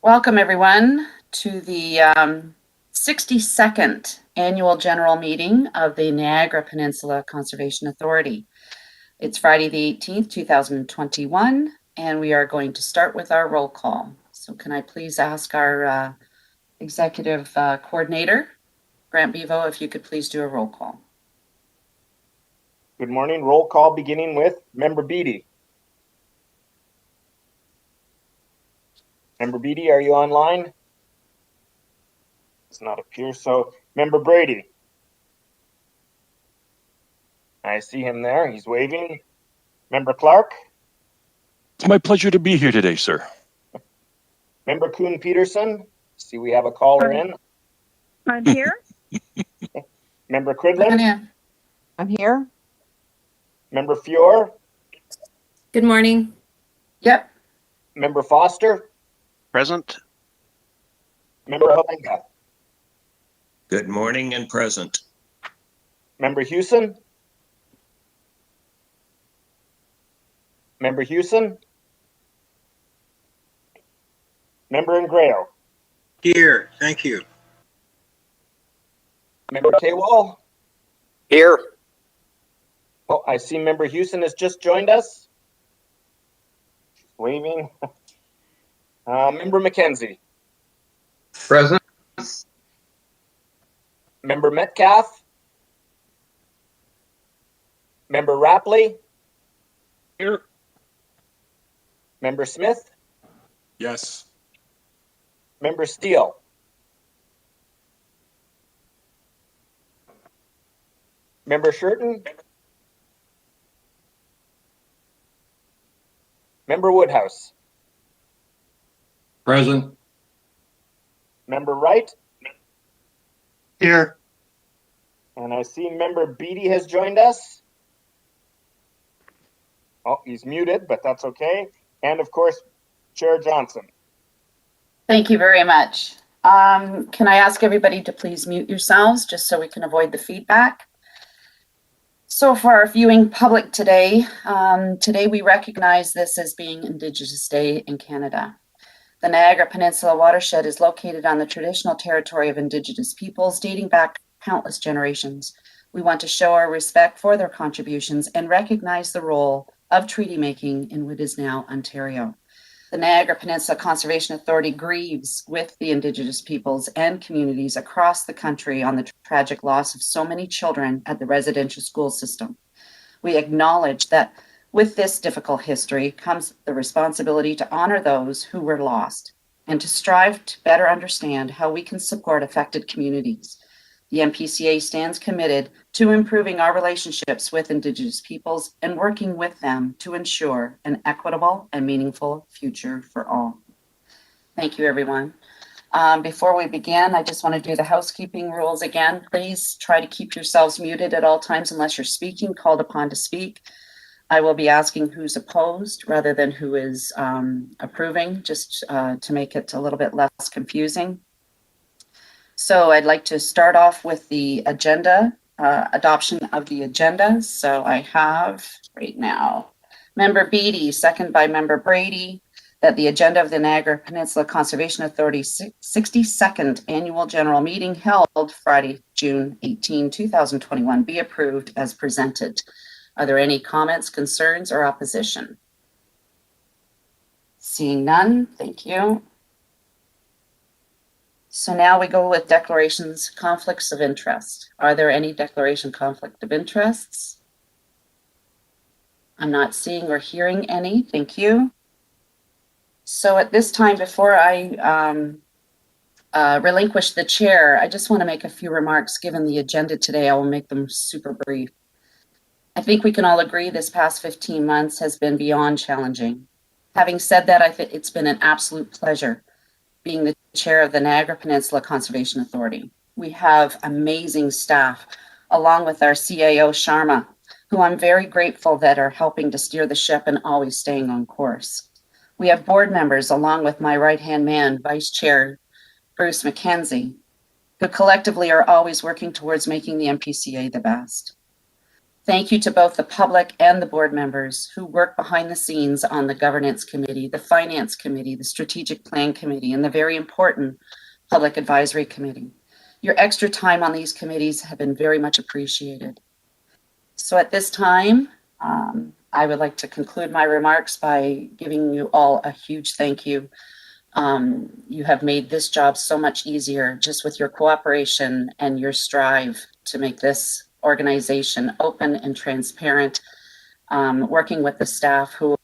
Welcome, everyone, to the 62nd Annual General Meeting of the Niagara Peninsula Conservation Authority. It's Friday the 18th, 2021, and we are going to start with our roll call. So can I please ask our Executive Coordinator, Grant Bevo, if you could please do a roll call. Good morning. Roll call beginning with Member Beatty. Member Beatty, are you online? Does not appear so. Member Brady. I see him there. He's waving. Member Clark. It's my pleasure to be here today, sir. Member Kuhn Peterson. See, we have a caller in. I'm here. Member Cridlin. I'm here. Member Fior. Good morning. Yep. Member Foster. Present. Member Halenga. Good morning and present. Member Hewson. Member Hewson. Member Ingrayo. Here, thank you. Member Taywall. Here. Oh, I see Member Hewson has just joined us. She's waving. Member McKenzie. Present. Member Metcalf. Member Rapley. Here. Member Smith. Yes. Member Steele. Member Shurton. Member Woodhouse. Present. Member Wright. Here. And I see Member Beatty has joined us. Oh, he's muted, but that's okay. And of course, Chair Johnson. Thank you very much. Can I ask everybody to please mute yourselves just so we can avoid the feedback? So for our viewing public today, we recognize this as being Indigenous Day in Canada. The Niagara Peninsula watershed is located on the traditional territory of Indigenous peoples dating back countless generations. We want to show our respect for their contributions and recognize the role of treaty making in what is now Ontario. The Niagara Peninsula Conservation Authority grieves with the Indigenous peoples and communities across the country on the tragic loss of so many children at the residential school system. We acknowledge that with this difficult history comes the responsibility to honor those who were lost and to strive to better understand how we can support affected communities. The Npca stands committed to improving our relationships with Indigenous peoples and working with them to ensure an equitable and meaningful future for all. Thank you, everyone. Before we begin, I just want to do the housekeeping rules again. Please try to keep yourselves muted at all times unless you're speaking, called upon to speak. I will be asking who's opposed rather than who is approving, just to make it a little bit less confusing. So I'd like to start off with the agenda, adoption of the agenda. So I have right now, Member Beatty, second by Member Brady, that the agenda of the Niagara Peninsula Conservation Authority 62nd Annual General Meeting held Friday, June 18, 2021 be approved as presented. Are there any comments, concerns, or opposition? Seeing none, thank you. So now we go with declarations, conflicts of interest. Are there any declaration conflict of interests? I'm not seeing or hearing any, thank you. So at this time, before I relinquish the chair, I just want to make a few remarks. Given the agenda today, I will make them super brief. I think we can all agree this past 15 months has been beyond challenging. Having said that, I think it's been an absolute pleasure being the chair of the Niagara Peninsula Conservation Authority. We have amazing staff, along with our CAO, Sharma, who I'm very grateful that are helping to steer the ship and always staying on course. We have board members, along with my right-hand man, Vice Chair Bruce McKenzie, who collectively are always working towards making the Npca the best. Thank you to both the public and the board members who work behind the scenes on the governance committee, the finance committee, the strategic plan committee, and the very important public advisory committee. Your extra time on these committees have been very much appreciated. So at this time, I would like to conclude my remarks by giving you all a huge thank you. You have made this job so much easier just with your cooperation and your strive to make this organization open and transparent, working with the staff who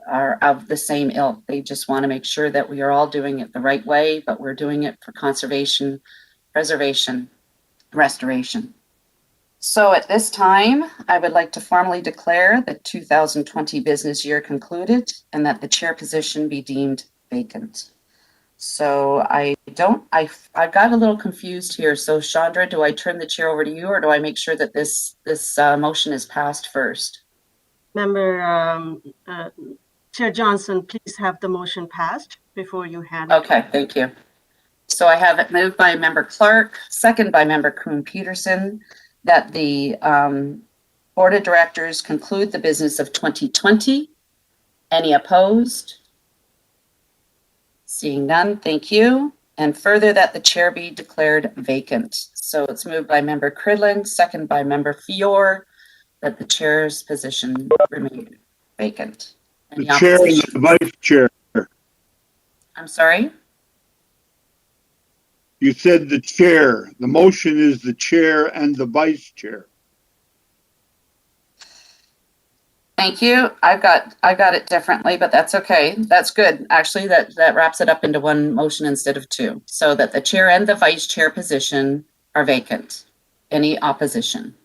are of the same ilk. They just want to make sure that we are all doing it the right way, but we're doing it for conservation, preservation, restoration. So at this time, I would like to formally declare the 2020 business year concluded and that the chair position be deemed vacant. So I got a little confused here. So Chandra, do I turn the chair over to you or do I make sure that this motion is passed first? Member Chair Johnson, please have the motion passed before you hand it. Okay, thank you. So I have it moved by Member Clark, second by Member Kuhn-Peterson, that the Board of Directors conclude the business of 2020. Any opposed? Seeing none, thank you. And further that the chair be declared vacant. So it's moved by Member Cridland, second by Member Fior, that the chair's position remain vacant. The chair and the vice chair. I'm sorry? You said the chair. The motion is the chair and the vice chair. Thank you. I got it differently, but that's okay. That's good. Actually, that wraps it up into one motion instead of two. So that the chair and the vice chair position are vacant. Any opposition?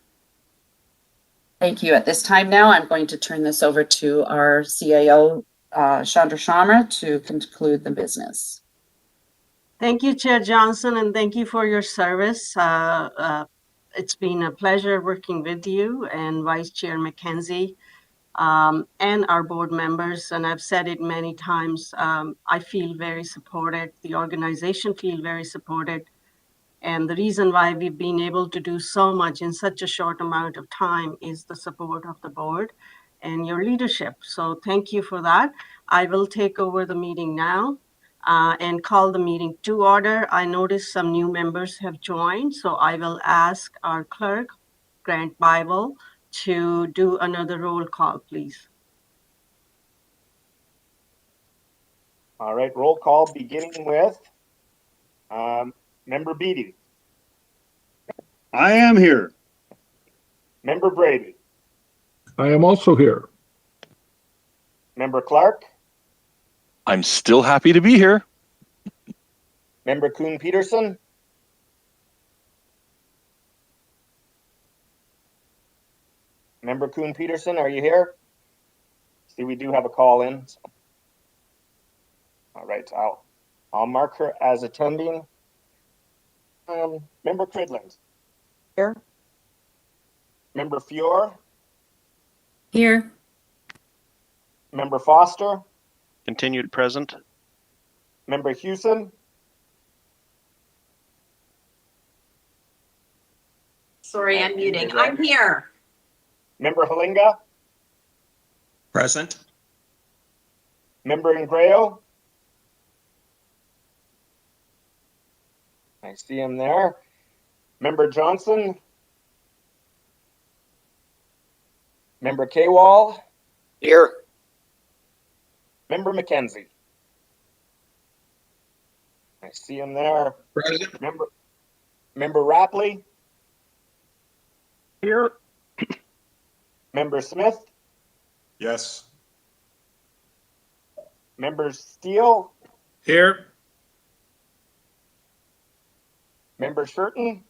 Thank you. At this time now, I'm going to turn this over to our CAO, Chandra Sharma, to conclude the business. Thank you, Chair Johnson, and thank you for your service. It's been a pleasure working with you and Vice Chair Mackenzie. And our board members, and I've said it many times, I feel very supported. The organization feel very supported. And the reason why we've been able to do so much in such a short amount of time is the support of the board and your leadership. So thank you for that. I will take over the meeting now and call the meeting to order. I noticed some new members have joined, so I will ask our clerk, Grant Bible, to do another roll call, please. All right, roll call beginning with Member Beatty, I am here. Member Brady, I am also here. Member Clark, I'm still happy to be here. Member Kuhn-Peterson, Member Kuhn-Peterson, are you here? See, we do have a call in. All right, I'll mark her as attending. Member Cridland. Here. Member Fior. Here. Member Foster. Continued present. Member Hewson. Sorry, I'm muting. I'm here. Member Halinga. Present. Member Ingreo. I see him there. Member Johnson. Member Kwal. Here. Member Mackenzie. I see him there. Present. Member Rapley. Here. Member Smith. Yes. Member Steele. Here. Member Shurton.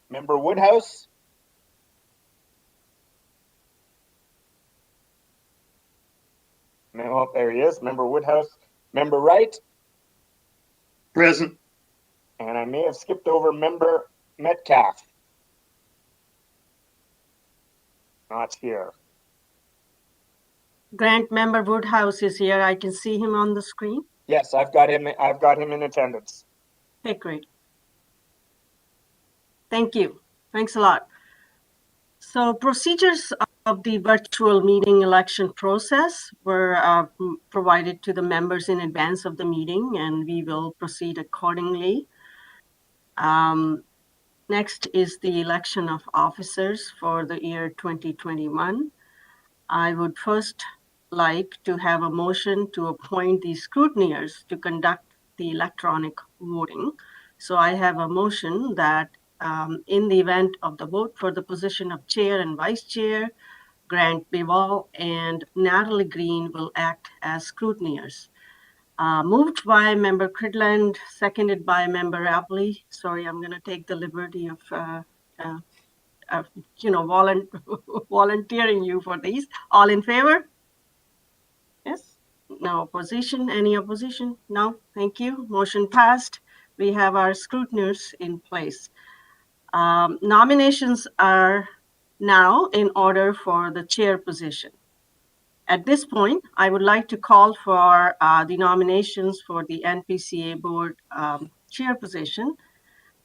Member Woodhouse. No, there he is. Member Woodhouse. Member Wright. Present. And I may have skipped over Member Metcalf. Not here. Grant, Member Woodhouse is here. I can see him on the screen. Yes, I've got him in attendance. Okay, great. Thank you. Thanks a lot. So procedures of the virtual meeting election process were provided to the members in advance of the meeting, and we will proceed accordingly. Next is the election of officers for the year 2021. I would first like to have a motion to appoint the scrutineers to conduct the electronic voting. So I have a motion that in the event of the vote for the position of chair and vice chair, Grant Beaver and Natalie Green will act as scrutineers. Moved by Member Cridland, seconded by Member Apley. Sorry, I'm going to take the liberty of volunteering you for these. All in favor? Yes. No opposition? Any opposition? No. Thank you. Motion passed. We have our scrutineers in place. Nominations are now in order for the chair position. At this point, I would like to call for the nominations for the Npca board chair position.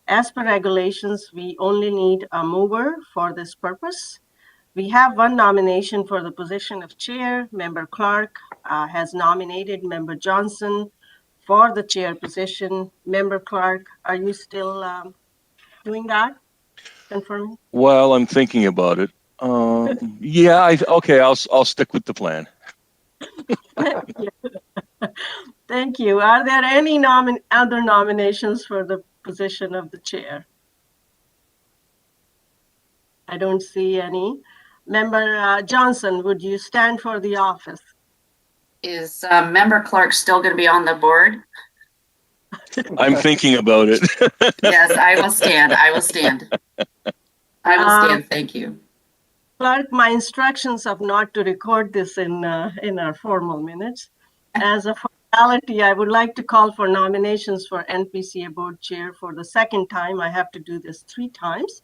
As per regulations, we only need a mover for this purpose. We have one nomination for the position of chair. Member Clark has nominated Member Johnson for the chair position. Member Clark, are you still doing that? Confirming? Well, I'm thinking about it. Yeah, okay, I'll stick with the plan. Thank you. Are there any other nominations for the position of the chair? I don't see any. Member Johnson, would you stand for the office? Is Member Clark still going to be on the board? I'm thinking about it. Yes, I will stand. I will stand. I will stand. Thank you. Clark, my instructions of not to record this in our formal minutes. As a formality, I would like to call for nominations for Npca board chair for the second time. I have to do this 3 times.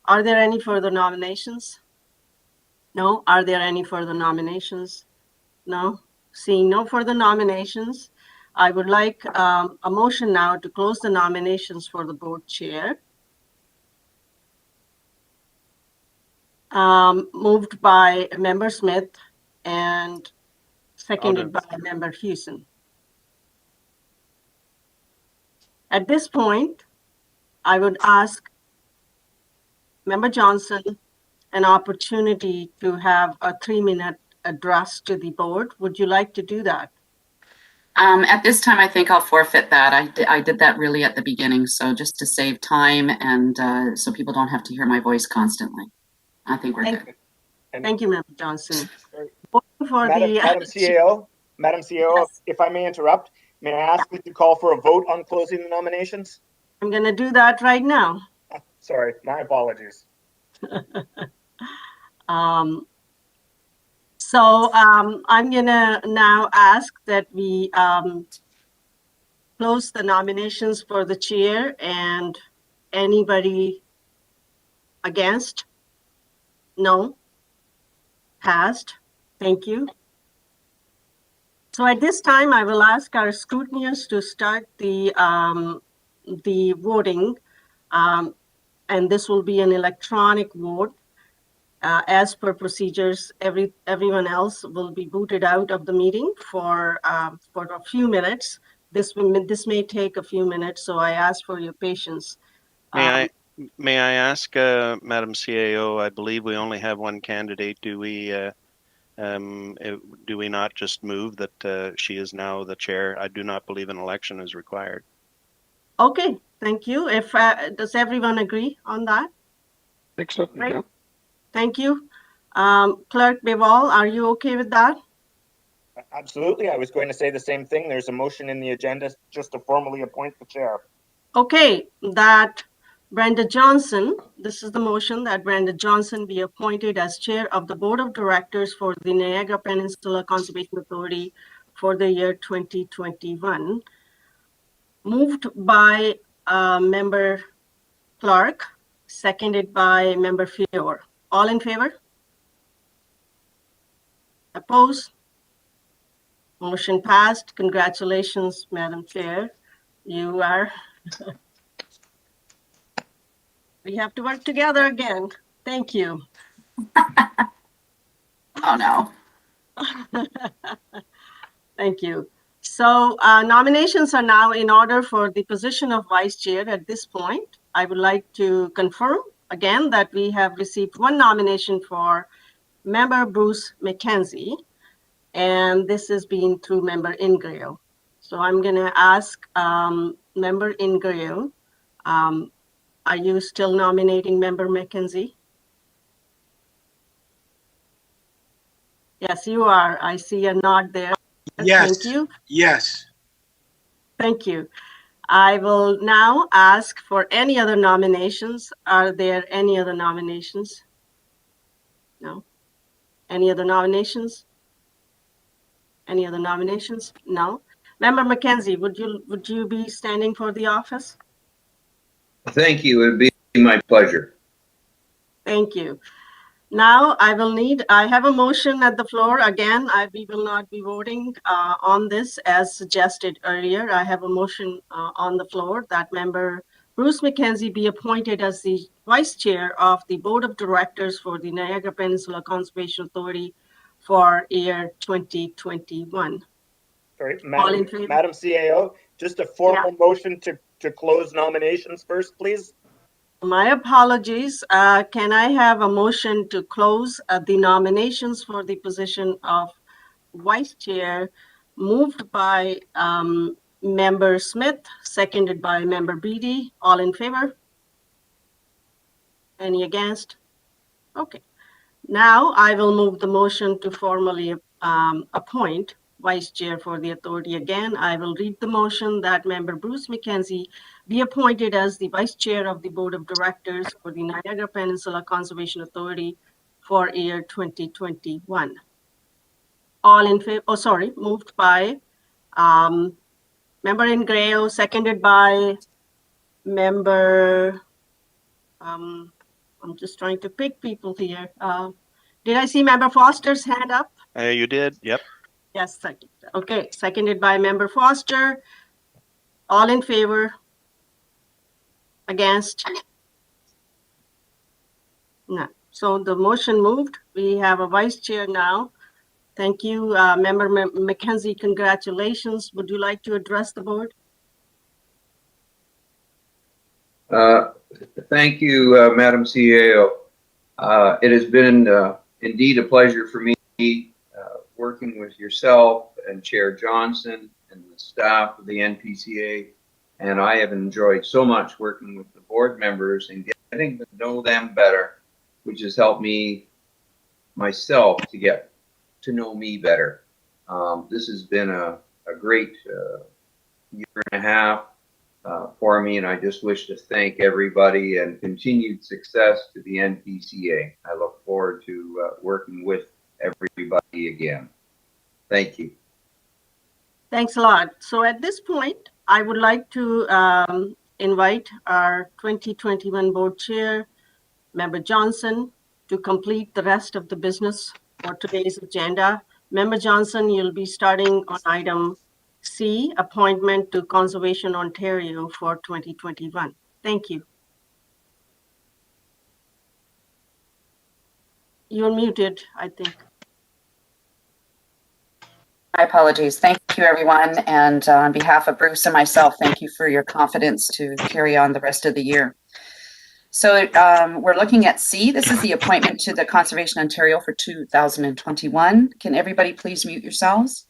Are there any further nominations? No. Are there any further nominations? No. Seeing no further nominations, I would like a motion now to close the nominations for the board chair. Moved by Member Smith and seconded by Member Houston. At this point, I would ask Member Johnson an opportunity to have a 3-minute address to the board. Would you like to do that? At this time, I think I'll forfeit that. I did that really at the beginning, so just to save time and so people don't have to hear my voice constantly. I think we're good. Thank you, Member Johnson. Madam CAO, Yes. if I may interrupt, may I ask you to call for a vote on closing the nominations? I'm going to do that right now. Sorry, my apologies. I'm going to now ask that we close the nominations for the chair, and anybody against? No? Passed. Thank you. So at this time, I will ask our scrutineers to start the voting, and this will be an electronic vote. As per procedures, everyone else will be booted out of the meeting for a few minutes. This may take a few minutes, so I ask for your patience. May I ask, Madam CAO? I believe we only have one candidate. Do we not just move that she is now the chair? I do not believe an election is required. Okay, thank you. If does everyone agree on that? I think so. Right. Yeah. Thank you. Clerk Beval, are you okay with that? Absolutely. I was going to say the same thing. There's a motion in the agenda just to formally appoint the chair. Okay, that Brenda Johnson, this is the motion that Brenda Johnson be appointed as chair of the board of directors for the Niagara Peninsula Conservation Authority for the year 2021. Moved by Member Clark, seconded by Member Fior. All in favor? Opposed? Motion passed. Congratulations, Madam Chair. You are We have to work together again. Thank you. Oh, no. Thank you. So nominations are now in order for the position of vice chair. At this point, I would like to confirm again that we have received one nomination for member Bruce McKenzie, and this has been through member Ingrao. So I'm going to ask member Ingrao, are you still nominating member McKenzie? Yes, you are. I see a nod there. Yes. Thank you. Yes. Thank you. I will now ask for any other nominations. Are there any other nominations? No. Any other nominations? Any other nominations? No. Member McKenzie, would you be standing for the office? Thank you. It would be my pleasure. Thank you. Now I have a motion at the floor. Again, we will not be voting on this as suggested earlier. I have a motion on the floor that member Bruce McKenzie be appointed as the vice chair of the board of directors for the Niagara Peninsula Conservation Authority for year 2021. Sorry, All in favor? Madam CAO, just a formal motion to close nominations first, please. My apologies. Can I have a motion to close the nominations for the position of vice chair, moved by member Smith, seconded by member Beatty? All in favor? Any against? Okay. Now I will move the motion to formally appoint vice chair for the authority. Again, I will read the motion that member Bruce McKenzie be appointed as the vice chair of the board of directors for the Niagara Peninsula Conservation Authority for year 2021. All in favor? Oh, sorry, moved by member Ingrao, seconded by member, I'm just trying to pick people here. Did I see member Foster's hand up? You did, yep. Yes, second. Okay, seconded by member Foster. All in favor? Against? No. So the motion moved. We have a vice chair now. Thank you, member McKenzie. Congratulations. Would you like to address the board? Thank you, Madam CAO. It has been indeed a pleasure for me working with yourself and Chair Johnson and the staff of the Npca, and I have enjoyed so much working with the board members and getting to know them better, which has helped me myself to get to know me better. This has been a great year and a half for me, and I just wish to thank everybody and continued success to the Npca. I look forward to working with everybody again. Thank you. Thanks a lot. So at this point, I would like to invite our 2021 board chair, member Johnson, to complete the rest of the business for today's agenda. Member Johnson, you'll be starting on item C, appointment to Conservation Ontario for 2021. Thank you. You're muted, I think. My apologies. Thank you, everyone. And on behalf of Bruce and myself, thank you for your confidence to carry on the rest of the year. So we're looking at C. This is the appointment to the Conservation Ontario for 2021. Can everybody please mute yourselves?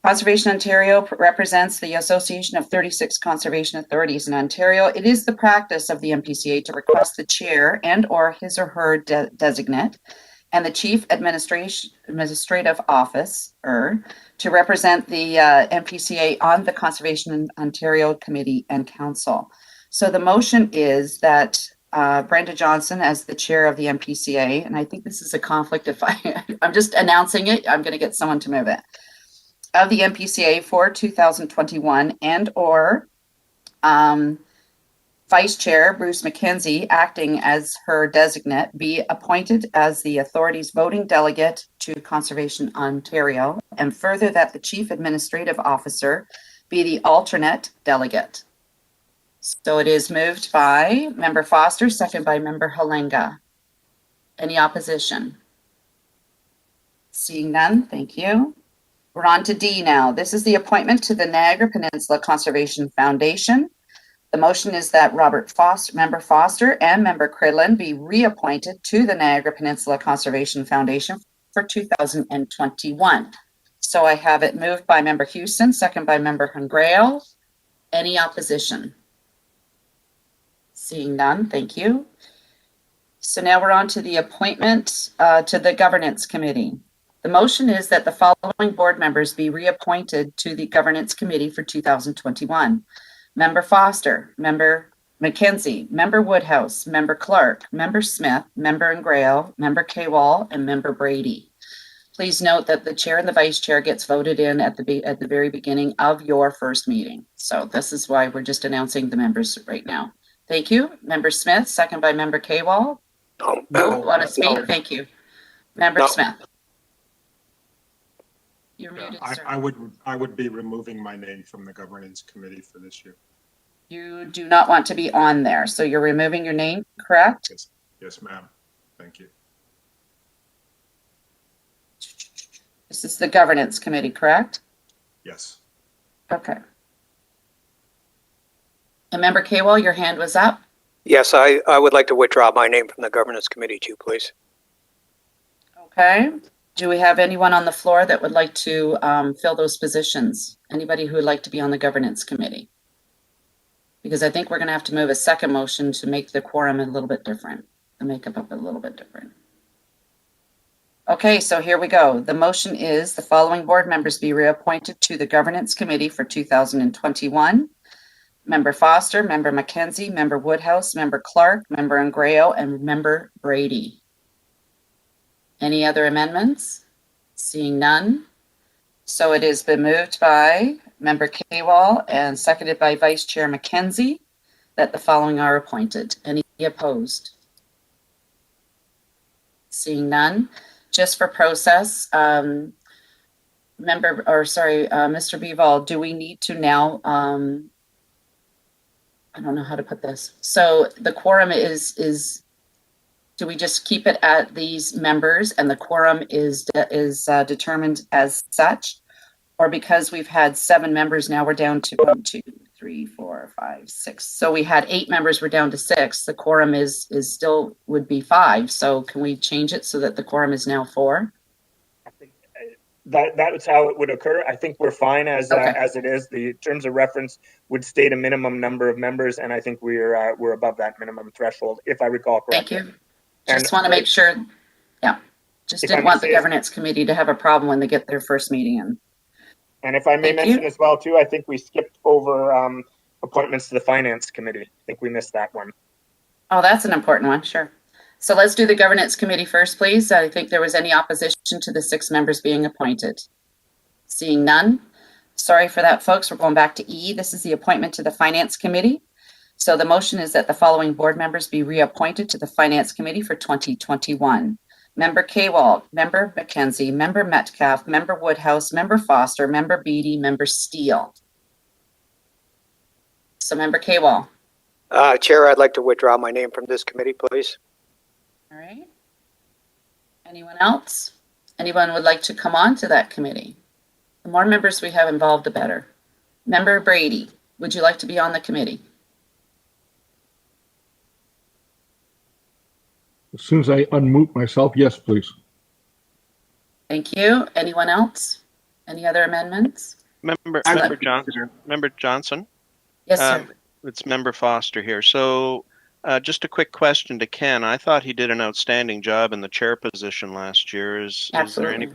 Conservation Ontario represents the Association of 36 conservation authorities in Ontario. It is the practice of the Npca to request the chair and or his or her designate and the chief administrative officer to represent the Npca on the Conservation Ontario Committee and Council. So the motion is that Brenda Johnson as the chair of the Npca, and I think this is a conflict if I'm just announcing it, I'm going to get someone to move it, of the Npca for 2021 and or Vice Chair Bruce McKenzie, acting as her designate, be appointed as the authority's voting delegate to Conservation Ontario, and further that the Chief Administrative Officer be the alternate delegate. So it is moved by Member Foster, second by Member Halenga. Any opposition? Seeing none, thank you. We're on to D now. This is the appointment to the Niagara Peninsula Conservation Foundation. The motion is that Member Foster and Member Cridlin be reappointed to the Niagara Peninsula Conservation Foundation for 2021. So I have it moved by Member Houston, second by Member Hungrail. Any opposition? Seeing none, thank you. So now we're on to the appointment to the Governance Committee. The motion is that the following board members be reappointed to the Governance Committee for 2021. Member Foster, Member McKenzie, Member Woodhouse, Member Clark, Member Smith, Member Ingrail, Member Kewall, and Member Brady. Please note that the chair and the vice chair gets voted in at the very beginning of your first meeting. So this is why we're just announcing the members right now. Thank you. Member Smith, second by Member Kewall. No, want to speak? No. Thank you. Member Smith. You're muted, sir. I would be removing my name from the governance committee for this year. You do not want to be on there, so you're removing your name, correct? Yes, ma'am. Thank you. This is the governance committee, correct? Yes. Okay. And Member Kewall, your hand was up. Yes, I would like to withdraw my name from the governance committee too, please. Okay. Do we have anyone on the floor that would like to fill those positions? Anybody who would like to be on the governance committee? Because I think we're going to have to move a second motion to make the quorum a little bit different, the makeup of it a little bit different. Okay, so here we go. The motion is the following board members be reappointed to the governance committee for 2021. Member Foster, Member McKenzie, Member Woodhouse, Member Clark, Member Ingrail, and Member Brady. Any other amendments? Seeing none. So it has been moved by Member Kewall and seconded by Vice Chair McKenzie that the following are appointed. Any opposed? Seeing none. Just for process, Mr. Beaver, do we need to now, I don't know how to put this. So the quorum is do we just keep it at these members and the quorum is determined as such? Or because we've had 7 members, now we're down to 1, 2, 3, 4, 5, 6. So we had 8 members, we're down to 6. The quorum is still would be 5. So can we change it so that the quorum is now 4? I think that's how it would occur. I think we're fine as it is. The terms of reference would state a minimum number of members, and I think we're above that minimum threshold, if I recall correctly. Thank you. Just want to make sure. Yeah, just didn't want the governance committee to have a problem when they get their first meeting in. And if I may mention as well too, I think we skipped over appointments to the finance committee. I think we missed that one. Oh, that's an important one. Sure. So let's do the governance committee first, please. I think there was any opposition to the 6 members being appointed. Seeing none. Sorry for that, folks. We're going back to E. This is the appointment to the finance committee. So the motion is that the following board members be reappointed to the finance committee for 2021. Member Kewall, Member McKenzie, Member Metcalf, Member Woodhouse, Member Foster, Member Beatty, Member Steele. So Member Kewall. Chair, I'd like to withdraw my name from this committee, please. All right. Anyone else? Anyone would like to come on to that committee? The more members we have involved, the better. Member Brady, would you like to be on the committee? As soon as I unmute myself, yes, please. Thank you. Anyone else? Any other amendments? Member Johnson. Yes, sir. It's Member Foster here. So just a quick question to Ken. I thought he did an outstanding job in the chair position last year. Is there any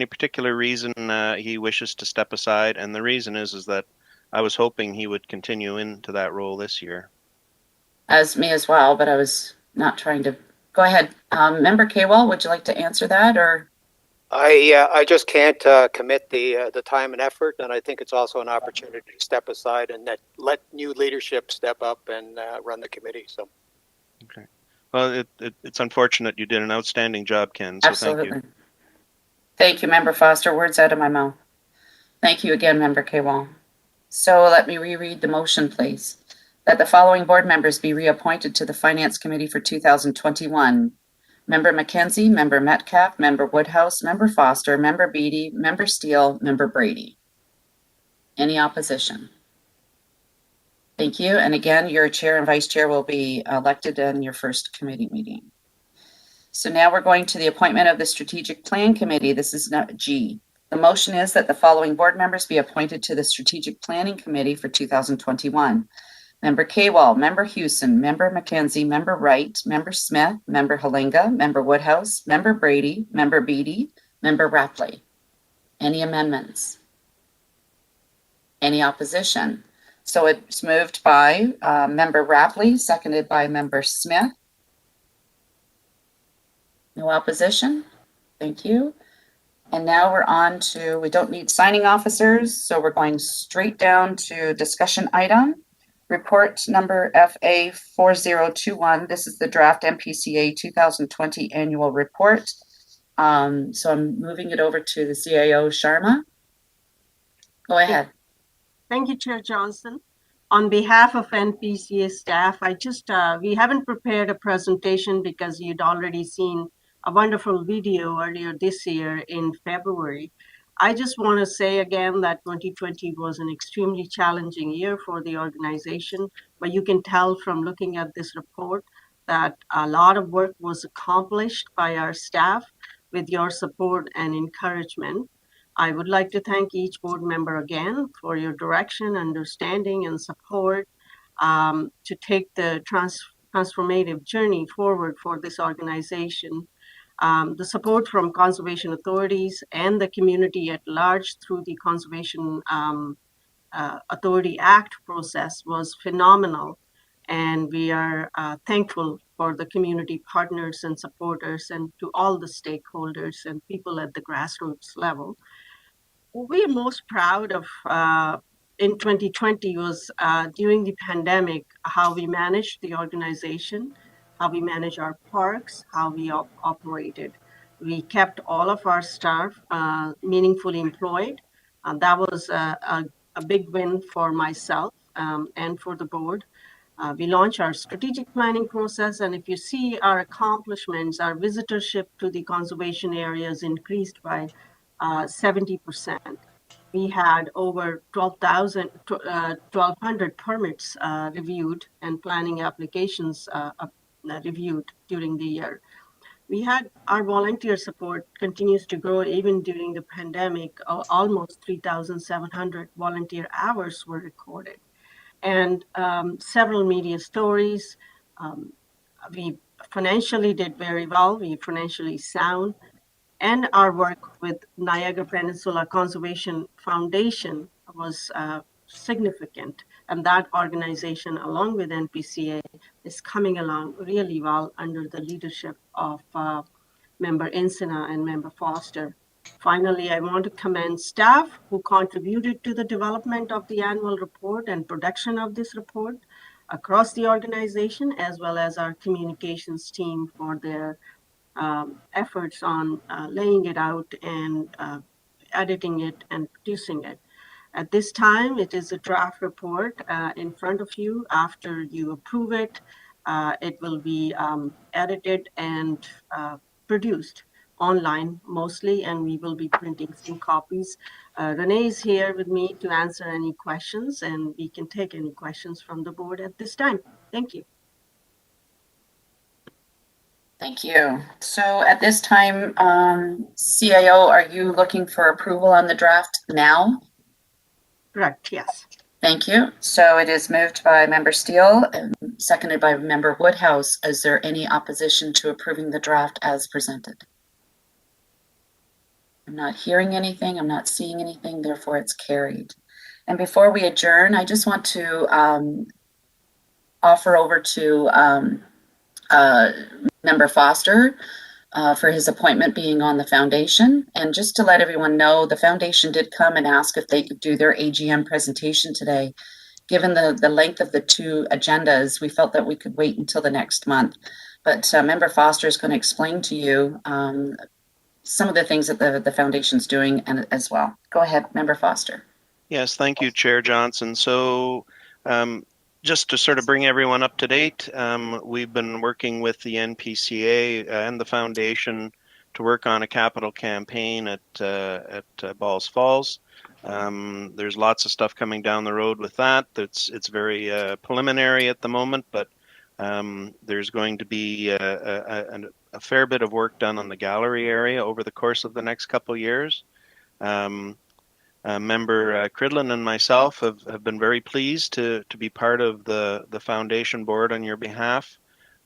particular reason he wishes to step aside? And the reason is that I was hoping he would continue into that role this year. As me as well, but I was not trying to. Go ahead. Member Kewall, would you like to answer that? Or I just can't commit the time and effort, and I think it's also an opportunity to step aside and let new leadership step up and run the committee. So, okay. Well, it's unfortunate. You did an outstanding job, Ken. So absolutely. Thank you. Thank you, Member Foster. Words out of my mouth. Thank you again, Member Kewall. So let me reread the motion, please. that the following board members be reappointed to the Finance Committee for 2021. Member McKenzie, Member Metcalf, Member Woodhouse, Member Foster, Member Beatty, Member Steele, Member Brady. Any opposition? Thank you. And again, your chair and vice chair will be elected in your first committee meeting. So now we're going to the appointment of the Strategic Plan Committee. This is not G. The motion is that the following board members be appointed to the Strategic Planning Committee for 2021. Member Kowal, Member Hewson, Member McKenzie, Member Wright, Member Smith, Member Halinga, Member Woodhouse, Member Brady, Member Beatty, Member Rapley. Any amendments? Any opposition? So it's moved by Member Rapley, seconded by Member Smith. No opposition? Thank you. And now we're on to, we don't need signing officers, so we're going straight down to discussion item. Report number FA 4021. This is the draft Npca 2020 annual report. So I'm moving it over to the CAO, Sharma. Go ahead. Thank you, Chair Johnson. On behalf of Npca staff, we haven't prepared a presentation because you'd already seen a wonderful video earlier this year in February. I just want to say again that 2020 was an extremely challenging year for the organization, but you can tell from looking at this report that a lot of work was accomplished by our staff with your support and encouragement. I would like to thank each board member again for your direction, understanding, and support to take the transformative journey forward for this organization. The support from conservation authorities and the community at large through the Conservation Authority Act process was phenomenal. And we are thankful for the community partners and supporters and to all the stakeholders and people at the grassroots level. We are most proud of in 2020 was during the pandemic, how we managed the organization, how we manage our parks, how we operated. We kept all of our staff meaningfully employed. That was a big win for myself and for the board. We launched our strategic planning process, and if you see our accomplishments, our visitorship to the conservation areas increased by 70%. We had over 1,200 permits reviewed and planning applications reviewed during the year. We had our volunteer support continues to grow even during the pandemic. Almost 3,700 volunteer hours were recorded. And several media stories. We financially did very well. We financially sound. And our work with Niagara Peninsula Conservation Foundation was significant. And that organization, along with Npca, is coming along really well under the leadership of Member Insina and Member Foster. Finally, I want to commend staff who contributed to the development of the annual report and production of this report across the organization, as well as our communications team for their efforts on laying it out and editing it and producing it. At this time, it is a draft report in front of you. After you approve it, it will be edited and produced online mostly, and we will be printing some copies. Renee is here with me to answer any questions, and we can take any questions from the board at this time. Thank you. Thank you. So at this time, CAO, are you looking for approval on the draft now? Correct, yes. Thank you. So it is moved by Member Steele and seconded by Member Woodhouse. Is there any opposition to approving the draft as presented? I'm not hearing anything. I'm not seeing anything. Therefore, it's carried. And before we adjourn, I just want to offer over to Member Foster for his appointment being on the foundation. And just to let everyone know, the foundation did come and ask if they could do their AGM presentation today. Given the length of the two agendas, we felt that we could wait until the next month. But Member Foster is going to explain to you some of the things that the foundation's doing and as well. Go ahead, Member Foster. Yes, thank you, Chair Johnson. So just to sort of bring everyone up to date, we've been working with the Npca and the foundation to work on a capital campaign at Balls Falls. There's lots of stuff coming down the road with that. It's very preliminary at the moment, but there's going to be a fair bit of work done on the gallery area over the course of the next couple years. Member Cridlin and myself have been very pleased to be part of the foundation board on your behalf.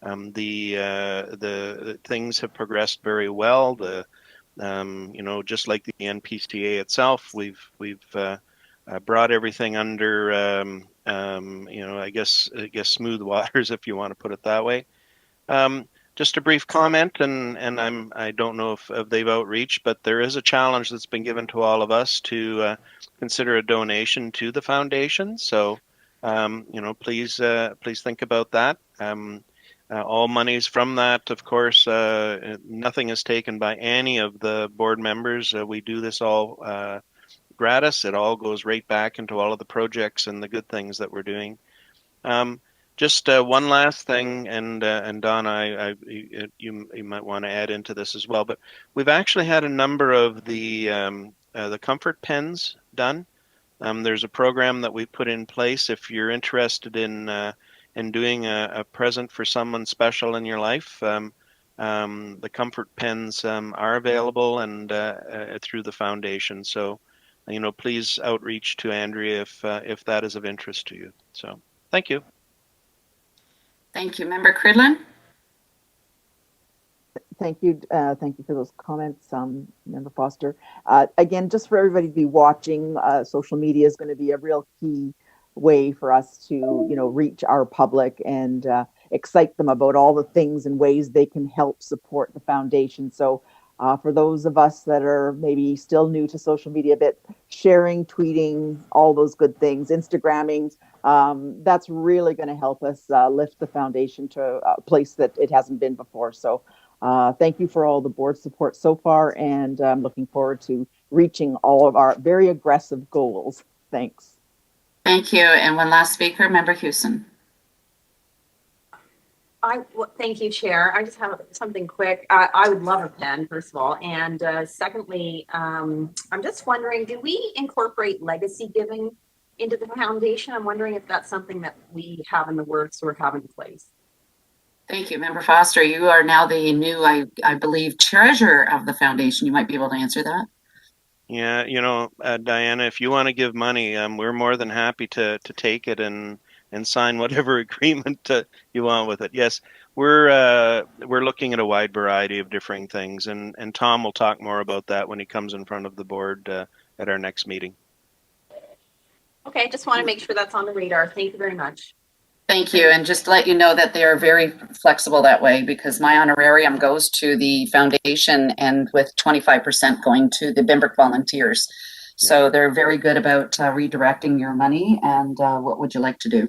The things have progressed very well. Just like the Npca itself, we've brought everything under I guess smooth waters, if you want to put it that way. Just a brief comment, and I don't know if they've outreached, but there is a challenge that's been given to all of us to consider a donation to the foundation. So, please think about that. All monies from that, of course, nothing is taken by any of the board members. We do this all gratis. It all goes right back into all of the projects and the good things that we're doing. Just one last thing, and Don, you might want to add into this as well. But we've actually had a number of the comfort pens done. There's a program that we put in place. If you're interested in doing a present for someone special in your life, the comfort pens are available and through the foundation. So, please outreach to Andrea if that is of interest to you. So, thank you. Thank you. Member Cridlin? Thank you. Thank you for those comments, Member Foster. Again, just for everybody to be watching, social media is going to be a real key way for us to, reach our public and excite them about all the things and ways they can help support the foundation. So for those of us that are maybe still new to social media a bit, sharing, tweeting, all those good things, Instagramming, that's really going to help us lift the foundation to a place that it hasn't been before. So thank you for all the board support so far, and I'm looking forward to reaching all of our very aggressive goals. Thanks. Thank you. And one last speaker, Member Houston. Thank you, Chair. I just have something quick. I would love a pen, first of all. And secondly, I'm just wondering, do we incorporate legacy giving into the foundation? I'm wondering if that's something that we have in the works or have in place. Thank you. Member Foster, you are now the new, I believe, treasurer of the foundation. You might be able to answer that. Yeah, Diana, if you want to give money, we're more than happy to take it and sign whatever agreement you want with it. Yes, we're looking at a wide variety of differing things, and Tom will talk more about that when he comes in front of the board at our next meeting. Okay, just want to make sure that's on the radar. Thank you very much. Thank you. And just to let you know that they are very flexible that way, because my honorarium goes to the foundation and with 25% going to the Bimbrick volunteers. So they're very good about redirecting your money and what would you like to do.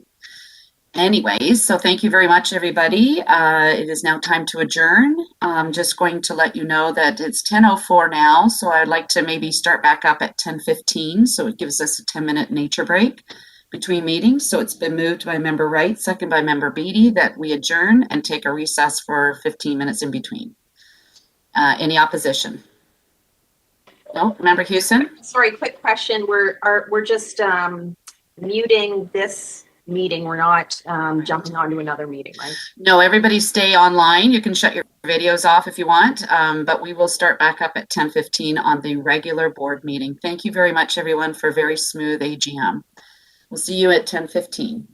Anyways, so thank you very much, everybody. It is now time to adjourn. I'm just going to let you know that it's 10:04 now, so I'd like to maybe start back up at 10:15, so it gives us a 10-minute nature break between meetings. So it's been moved by Member Wright, second by Member Beatty, that we adjourn and take a recess for 15 minutes in between. Any opposition? No, Member Houston? Sorry, quick question. We're just muting this meeting. We're not jumping onto another meeting, right? No, everybody stay online. You can shut your videos off if you want, but we will start back up at 10:15 on the regular board meeting. Thank you very much, everyone, for a very smooth AGM. We'll see you at 10:15.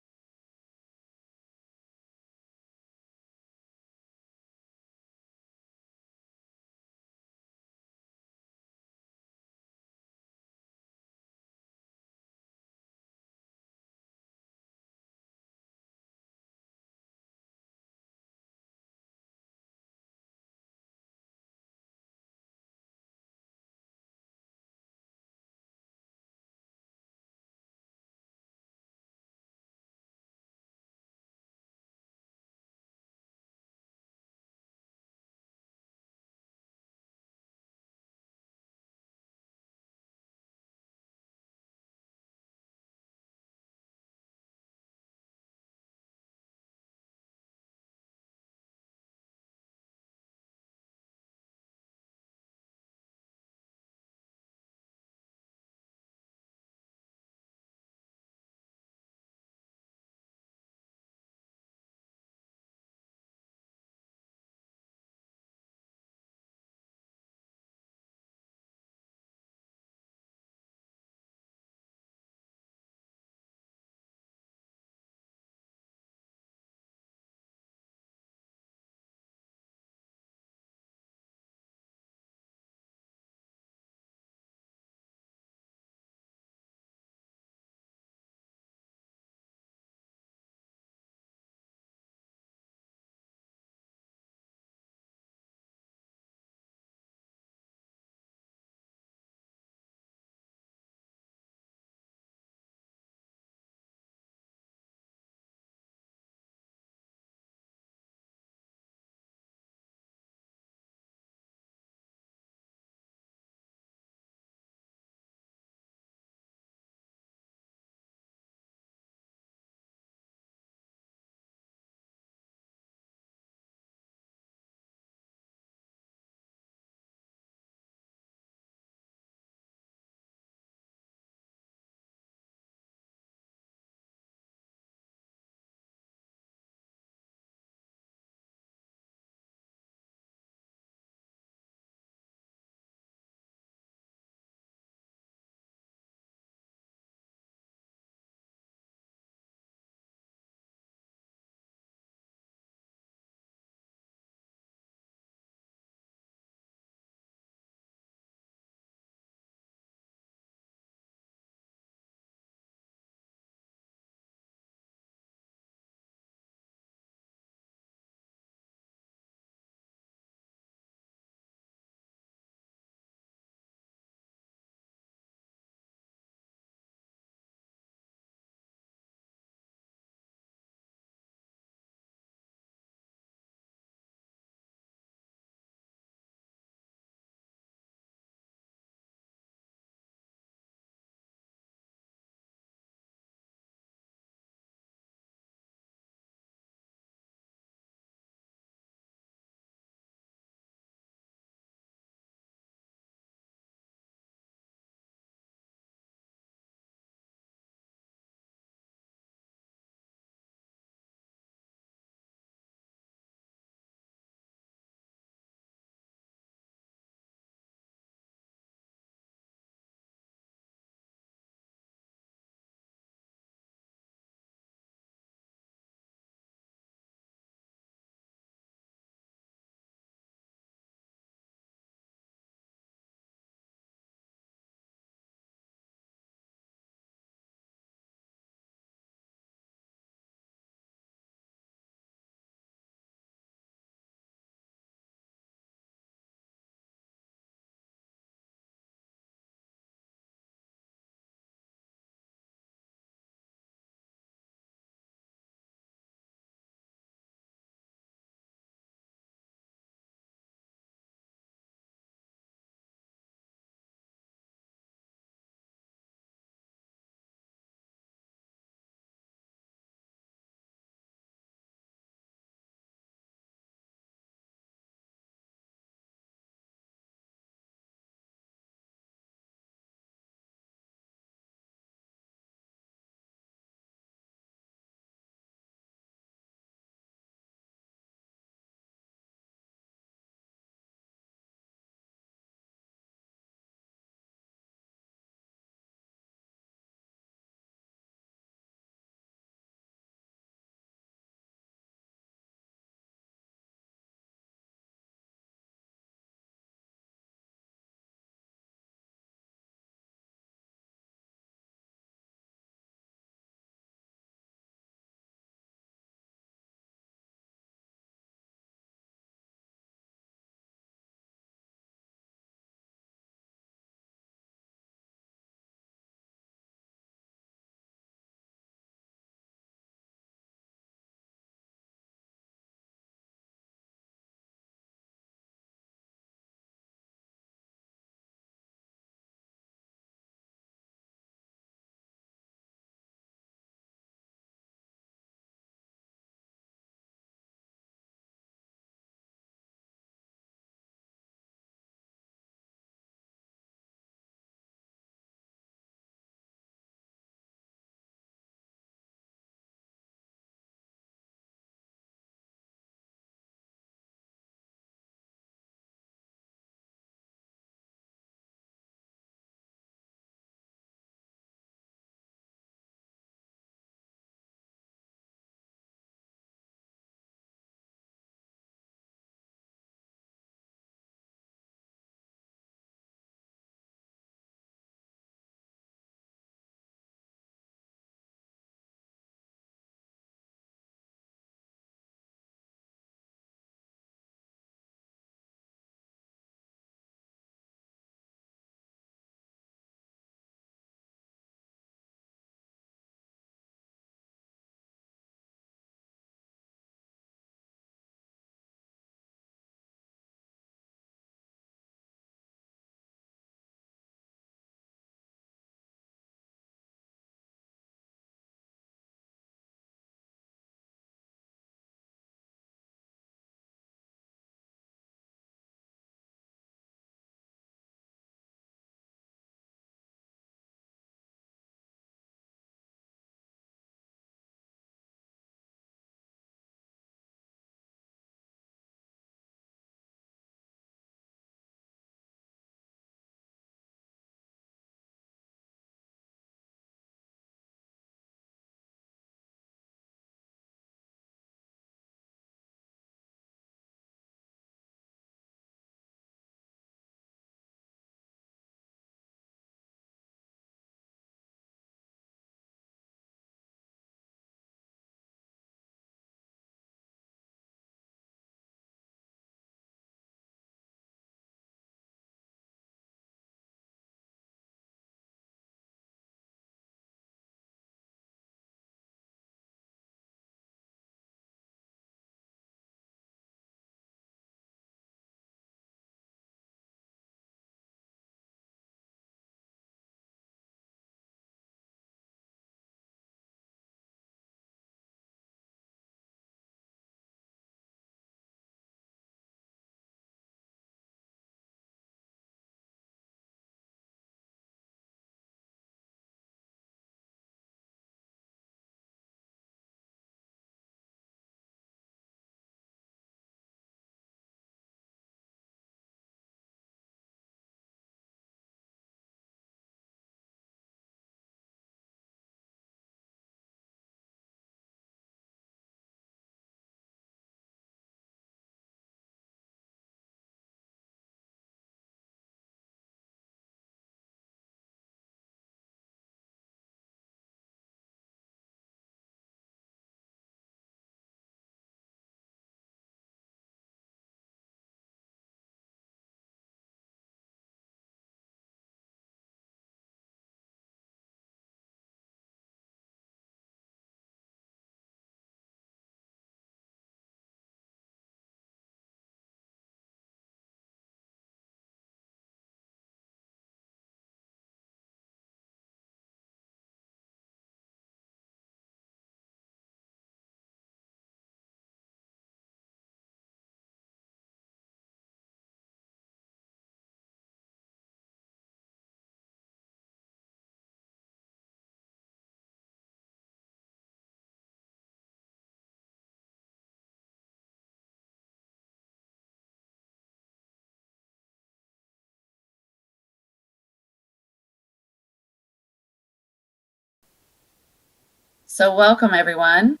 So welcome everyone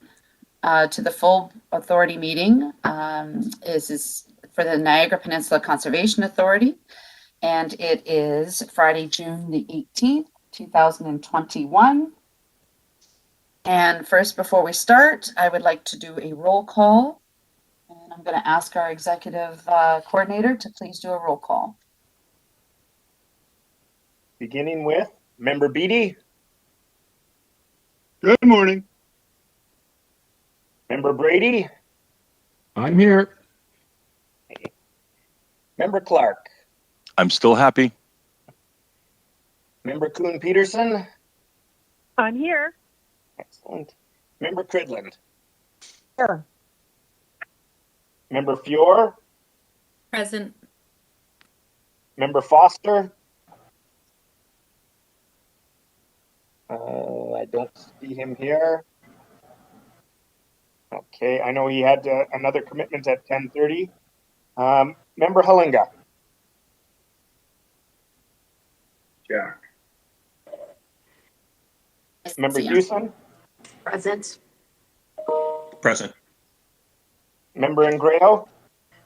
to the full authority meeting. This is for the Niagara Peninsula Conservation Authority, and it is Friday, June the 18th, 2021. And first, before we start, I would like to do a roll call. And I'm going to ask our executive coordinator to please do a roll call. Beginning with Member Beatty. Good morning. Member Brady. I'm here. Member Clark. I'm still happy. Member Kuhn-Peterson. I'm here. Excellent. Member Cridland. Here. Member Fior. Present. Member Foster. I don't see him here. Okay, I know he had another commitment at 10:30. Member Halinga. Jack. Member Houston. Present. Present. Member Ingrao.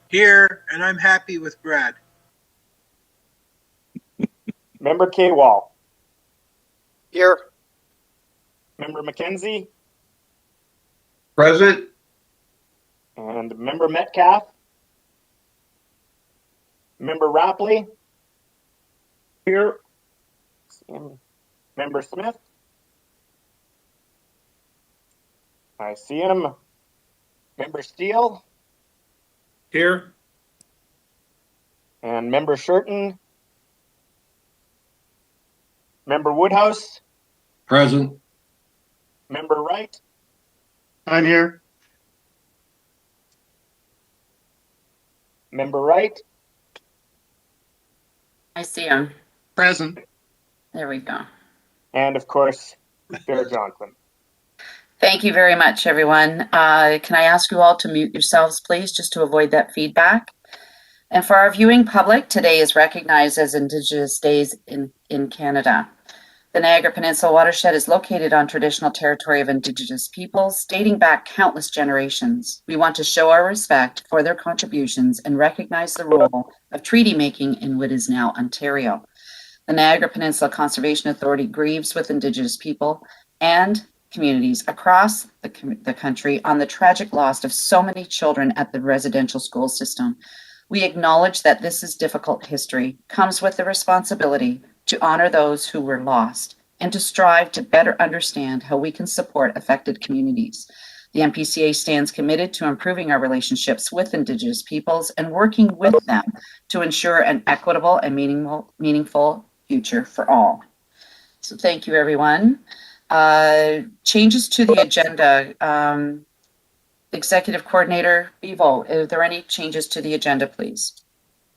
Here, and I'm happy with Brad. Member K-Wall. Here. Member McKenzie. Present. And Member Metcalf. Member Rapley. Here. Member Smith. I see him. Member Steele. Here. And Member Shurton. Member Woodhouse. Present. Member Wright. I'm here. Member Wright. I see him. Present. There we go. And of course, Bear Johnson. Thank you very much, everyone. Can I ask you all to mute yourselves, please, just to avoid that feedback? And for our viewing public, today is recognized as Indigenous Days in Canada. The Niagara Peninsula watershed is located on traditional territory of Indigenous peoples, dating back countless generations. We want to show our respect for their contributions and recognize the role of treaty making in what is now Ontario. The Niagara Peninsula Conservation Authority grieves with Indigenous people and communities across the country on the tragic loss of so many children at the residential school system. We acknowledge that this is difficult history, comes with the responsibility to honor those who were lost and to strive to better understand how we can support affected communities. The Npca stands committed to improving our relationships with Indigenous peoples and working with them to ensure an equitable and meaningful future for all. So thank you, everyone. Changes to the agenda. Executive Coordinator Bevo, are there any changes to the agenda, please?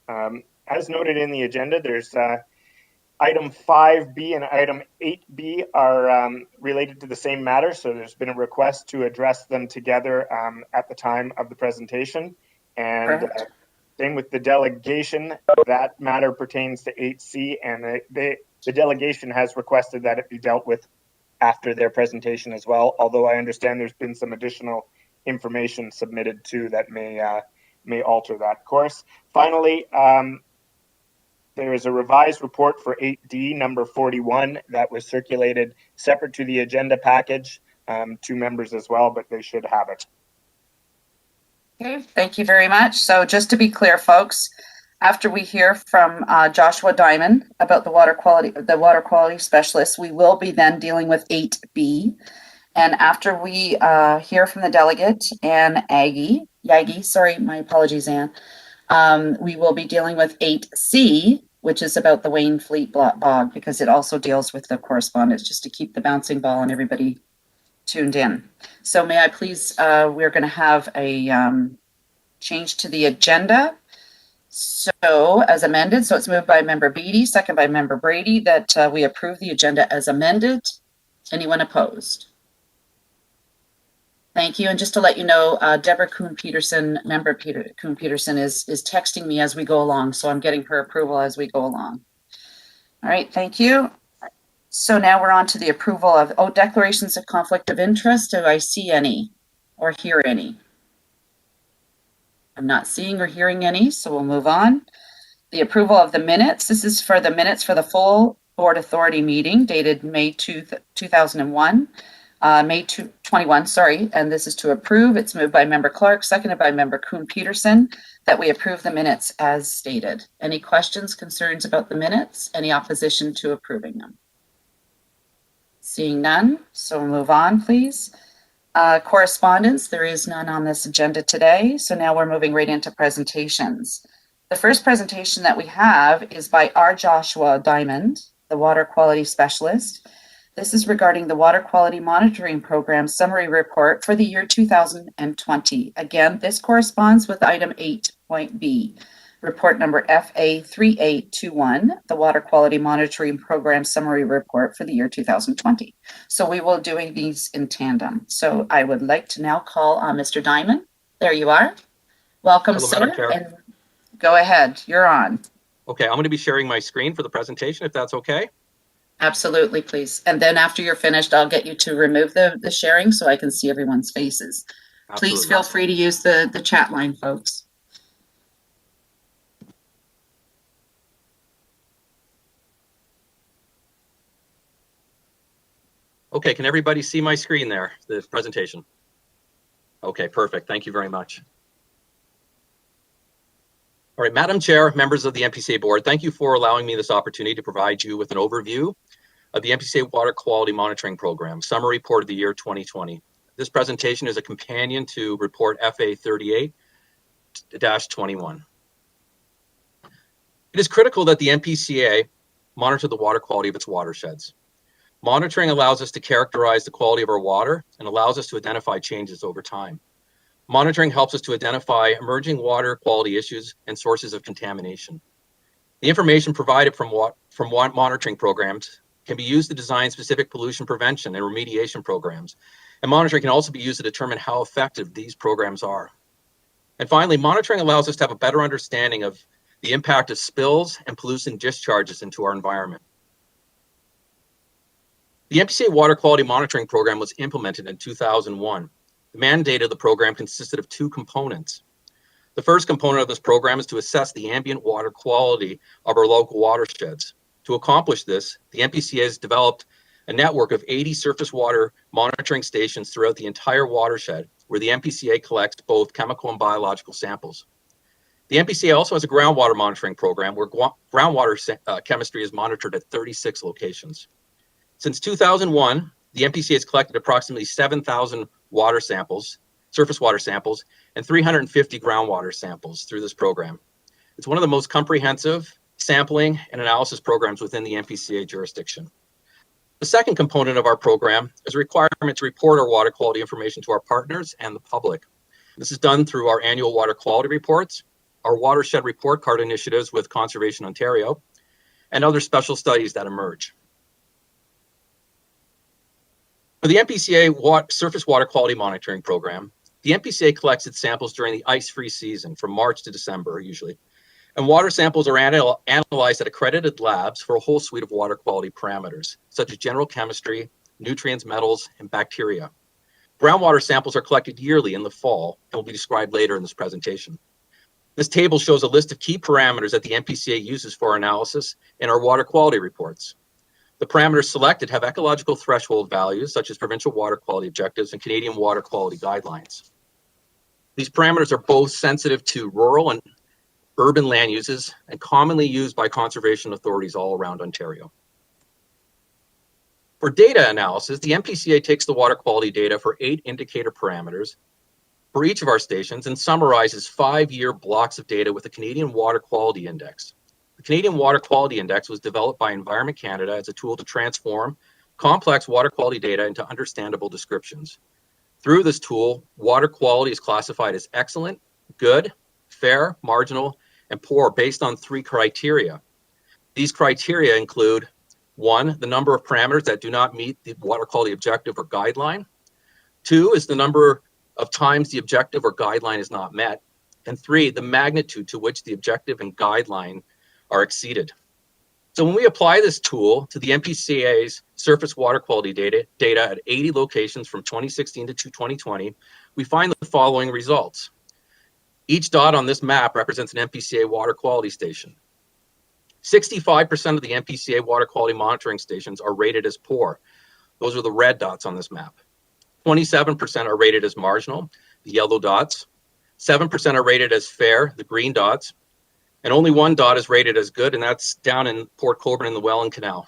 As noted in the agenda, there's item 5B and item 8B are related to the same matter. So there's been a request to address them together at the time of the presentation. And same with the delegation, that matter pertains to 8C, and the delegation has requested that it be dealt with after their presentation as well, although I understand there's been some additional information submitted too that may alter that course. Finally, there is a revised report for 8D number 41 that was circulated separate to the agenda package to members as well, but they should have it. Okay, thank you very much. So just to be clear, folks, after we hear from Joshua Diamond about the water quality specialist, we will be then dealing with 8B. And after we hear from the delegate and Yagi, sorry, my apologies, Anne, we will be dealing with 8C, which is about the Wayne Fleet Bog, because it also deals with the correspondence, just to keep the bouncing ball and everybody tuned in. So may I please, we're going to have a change to the agenda. So as amended, so it's moved by Member Beatty, second by Member Brady, that we approve the agenda as amended. Anyone opposed? Thank you. And just to let you know, Deborah Kuhn-Peterson, Member Kuhn-Peterson is texting me as we go along. So I'm getting her approval as we go along. All right, thank you. So now we're on to the approval of, declarations of conflict of interest. Do I see any or hear any? I'm not seeing or hearing any, so we'll move on. The approval of the minutes. This is for the minutes for the full Board Authority meeting dated May 2001. May 21, sorry, and this is to approve. It's moved by Member Clark, seconded by Member Kuhn-Peterson, that we approve the minutes as stated. Any questions, concerns about the minutes? Any opposition to approving them? Seeing none, so we'll move on, please. Correspondence, there is none on this agenda today, so now we're moving right into presentations. The first presentation that we have is by R. Joshua Diamond, the Water Quality Specialist. This is regarding the Water Quality Monitoring Program Summary Report for the year 2020. Again, this corresponds with item 8.B, report number FA3821, the Water Quality Monitoring Program Summary Report for the year 2020. So we will be doing these in tandem. So I would like to now call on Mr. Diamond. There you are. Welcome, Hello, sir. Madam Chair. And go ahead, you're on. Okay, I'm going to be sharing my screen for the presentation, if that's okay. Absolutely, please. And then after you're finished, I'll get you to remove the sharing so I can see everyone's faces. Absolutely. Please feel free to use the chat line, folks. Okay, can everybody see my screen there, the presentation? Okay, perfect. Thank you very much. All right, Madam Chair, members of the Npca board, thank you for allowing me this opportunity to provide you with an overview of the Npca Water Quality Monitoring Program, Summary Report of the year 2020. This presentation is a companion to Report FA38-21. It is critical that the Npca monitor the water quality of its watersheds. Monitoring allows us to characterize the quality of our water and allows us to identify changes over time. Monitoring helps us to identify emerging water quality issues and sources of contamination. The information provided from monitoring programs can be used to design specific pollution prevention and remediation programs. And monitoring can also be used to determine how effective these programs are. And finally, monitoring allows us to have a better understanding of the impact of spills and pollutant discharges into our environment. The Npca Water Quality Monitoring Program was implemented in 2001. The mandate of the program consisted of two components. The first component of this program is to assess the ambient water quality of our local watersheds. To accomplish this, the Npca has developed a network of 80 surface water monitoring stations throughout the entire watershed, where the Npca collects both chemical and biological samples. The Npca also has a groundwater monitoring program where groundwater chemistry is monitored at 36 locations. Since 2001, the Npca has collected approximately 7,000 water samples, surface water samples, and 350 groundwater samples through this program. It's one of the most comprehensive sampling and analysis programs within the Npca jurisdiction. The second component of our program is a requirement to report our water quality information to our partners and the public. This is done through our annual water quality reports, our watershed report card initiatives with Conservation Ontario, and other special studies that emerge. For the Npca Surface Water Quality Monitoring Program, the Npca collects its samples during the ice-free season from March to December usually. And water samples are analyzed at accredited labs for a whole suite of water quality parameters, such as general chemistry, nutrients, metals, and bacteria. Groundwater samples are collected yearly in the fall and will be described later in this presentation. This table shows a list of key parameters that the Npca uses for our analysis in our water quality reports. The parameters selected have ecological threshold values, such as provincial water quality objectives and Canadian water quality guidelines. These parameters are both sensitive to rural and urban land uses and commonly used by conservation authorities all around Ontario. For data analysis, the Npca takes the water quality data for 8 indicator parameters for each of our stations and summarizes 5-year blocks of data with the Canadian Water Quality Index. The Canadian Water Quality Index was developed by Environment Canada as a tool to transform complex water quality data into understandable descriptions. Through this tool, water quality is classified as excellent, good, fair, marginal, and poor based on 3 criteria. These criteria include 1, the number of parameters that do not meet the water quality objective or guideline. 2 is the number of times the objective or guideline is not met. And 3, the magnitude to which the objective and guideline are exceeded. So when we apply this tool to the Npca's surface water quality data at 80 locations from 2016 to 2020, we find the following results. Each dot on this map represents an Npca water quality station. 65% of the Npca water quality monitoring stations are rated as poor. Those are the red dots on this map. 27% are rated as marginal, the yellow dots. 7% are rated as fair, the green dots. And only one dot is rated as good, and that's down in Port Colborne in the Welland Canal.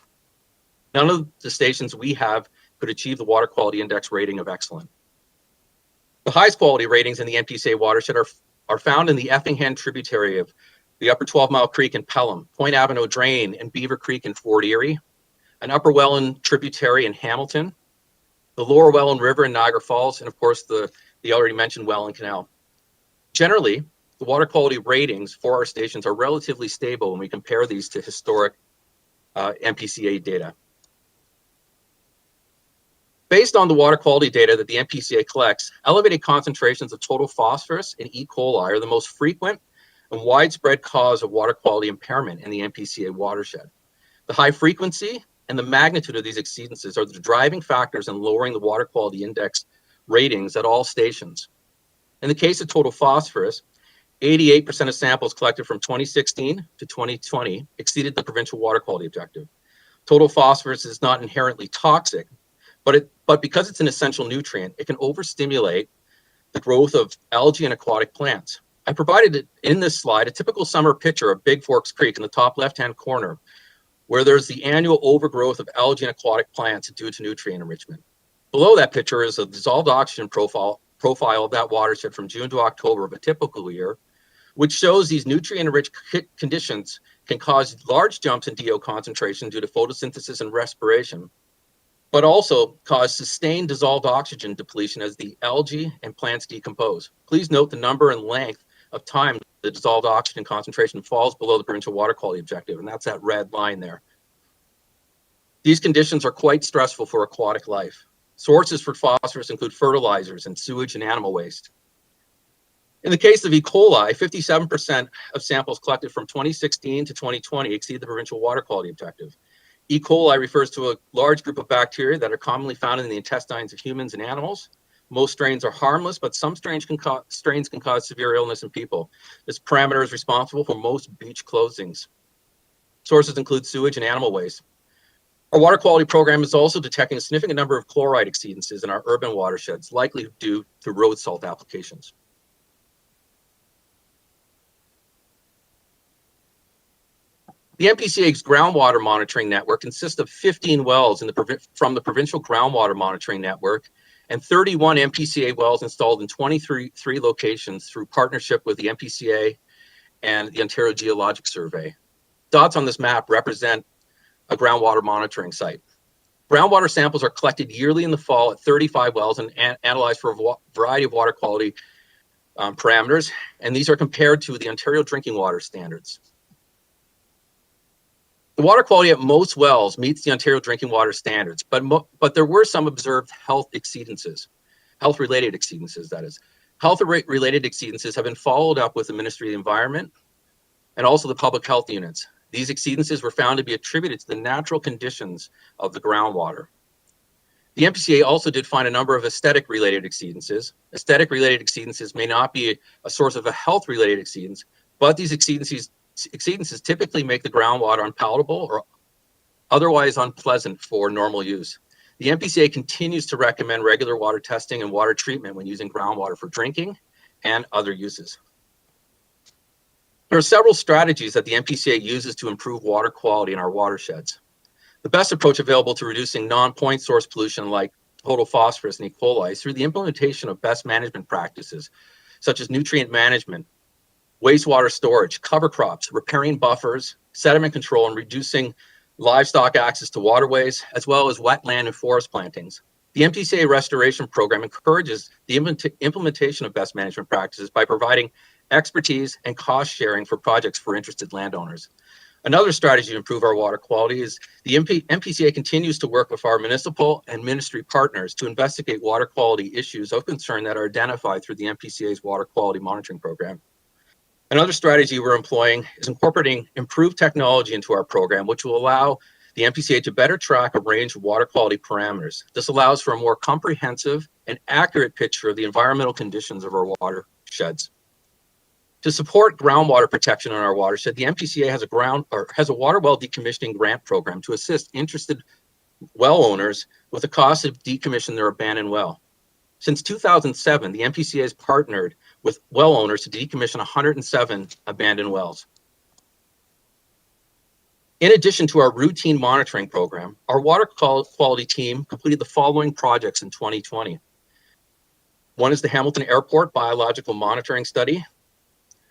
None of the stations we have could achieve the water quality index rating of excellent. The highest quality ratings in the Npca watershed are found in the Effingham tributary of the Upper 12 Mile Creek in Pelham, Point Avenue Drain and Beaver Creek in Fort Erie, an Upper Welland tributary in Hamilton, the Lower Welland River in Niagara Falls, and of course the already mentioned Welland Canal. Generally, the water quality ratings for our stations are relatively stable when we compare these to historic Npca data. Based on the water quality data that the Npca collects, elevated concentrations of total phosphorus and E. coli are the most frequent and widespread cause of water quality impairment in the Npca watershed. The high frequency and the magnitude of these exceedances are the driving factors in lowering the water quality index ratings at all stations. In the case of total phosphorus, 88% of samples collected from 2016 to 2020 exceeded the provincial water quality objective. Total phosphorus is not inherently toxic, but because it's an essential nutrient, it can overstimulate the growth of algae and aquatic plants. I provided in this slide a typical summer picture of Big Forks Creek in the top left-hand corner, where there's the annual overgrowth of algae and aquatic plants due to nutrient enrichment. Below that picture is a dissolved oxygen profile of that watershed from June to October of a typical year, which shows these nutrient-enriched conditions can cause large jumps in DO concentration due to photosynthesis and respiration, but also cause sustained dissolved oxygen depletion as the algae and plants decompose. Please note the number and length of time the dissolved oxygen concentration falls below the provincial water quality objective, and that's that red line there. These conditions are quite stressful for aquatic life. Sources for phosphorus include fertilizers and sewage and animal waste. In the case of E. coli, 57% of samples collected from 2016 to 2020 exceed the provincial water quality objective. E. coli refers to a large group of bacteria that are commonly found in the intestines of humans and animals. Most strains are harmless, but some strains can cause severe illness in people. This parameter is responsible for most beach closings. Sources include sewage and animal waste. Our water quality program is also detecting a significant number of chloride exceedances in our urban watersheds, likely due to road salt applications. The Npca's groundwater monitoring network consists of 15 wells from the provincial groundwater monitoring network and 31 Npca wells installed in 23 locations through partnership with the Npca and the Ontario Geologic Survey. Dots on this map represent a groundwater monitoring site. Groundwater samples are collected yearly in the fall at 35 wells and analyzed for a variety of water quality parameters, and these are compared to the Ontario drinking water standards. The water quality at most wells meets the Ontario drinking water standards, but there were some observed health exceedances, health-related exceedances, that is. Health-related exceedances have been followed up with the Ministry of the Environment and also the public health units. These exceedances were found to be attributed to the natural conditions of the groundwater. The Npca also did find a number of aesthetic-related exceedances. Aesthetic-related exceedances may not be a source of a health-related exceedance, but these exceedances typically make the groundwater unpalatable or otherwise unpleasant for normal use. The Npca continues to recommend regular water testing and water treatment when using groundwater for drinking and other uses. There are several strategies that the Npca uses to improve water quality in our watersheds. The best approach available to reducing non-point source pollution like total phosphorus and E. coli is through the implementation of best management practices, such as nutrient management, wastewater storage, cover crops, repairing buffers, sediment control, and reducing livestock access to waterways, as well as wetland and forest plantings. The Npca restoration program encourages the implementation of best management practices by providing expertise and cost sharing for projects for interested landowners. Another strategy to improve our water quality is the Npca continues to work with our municipal and ministry partners to investigate water quality issues of concern that are identified through the Npca's water quality monitoring program. Another strategy we're employing is incorporating improved technology into our program, which will allow the Npca to better track a range of water quality parameters. This allows for a more comprehensive and accurate picture of the environmental conditions of our watersheds. To support groundwater protection on our watershed, the Npca has a water well decommissioning grant program to assist interested well owners with the cost of decommissioning their abandoned well. Since 2007, the Npca has partnered with well owners to decommission 107 abandoned wells. In addition to our routine monitoring program, our water quality team completed the following projects in 2020. One is the Hamilton Airport Biological Monitoring Study.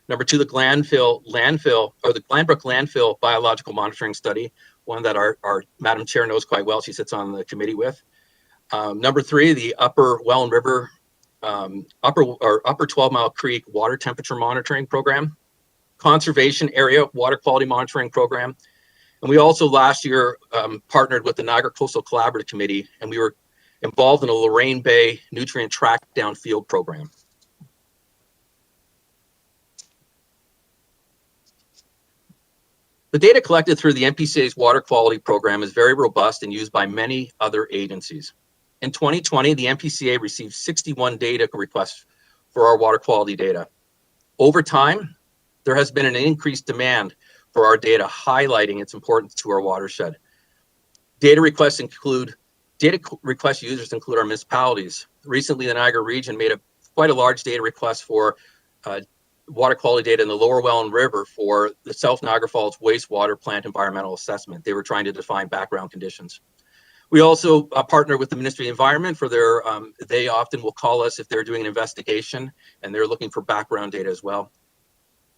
Number two, the Glanbrook Landfill Biological Monitoring Study, one that our Madam Chair knows quite well. She sits on the committee with. Number three, the Upper Welland River, Upper 12 Mile Creek Water Temperature Monitoring Program, Conservation Area Water Quality Monitoring Program. And we also last year partnered with the Niagara Coastal Collaborative Committee, and we were involved in a Lorraine Bay Nutrient Track Down Field Program. The data collected through the Npca's water quality program is very robust and used by many other agencies. In 2020, the Npca received 61 data requests for our water quality data. Over time, there has been an increased demand for our data, highlighting its importance to our watershed. Data request users include our municipalities. Recently, the Niagara region made quite a large data request for water quality data in the Lower Welland River for the South Niagara Falls wastewater plant environmental assessment. They were trying to define background conditions. We also partner with the Ministry of Environment for their, they often will call us if they're doing an investigation and they're looking for background data as well.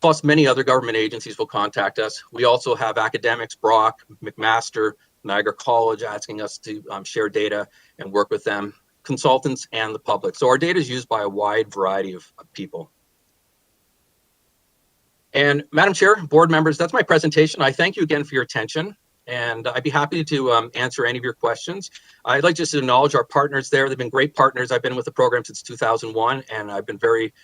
Plus many other government agencies will contact us. We also have academics, Brock, McMaster, Niagara College asking us to share data and work with them, consultants and the public. So our data is used by a wide variety of people. And Madam Chair, board members, that's my presentation. I thank you again for your attention, and I'd be happy to answer any of your questions. I'd like just to acknowledge our partners there. They've been great partners. I've been with the program since 2001, and I've been very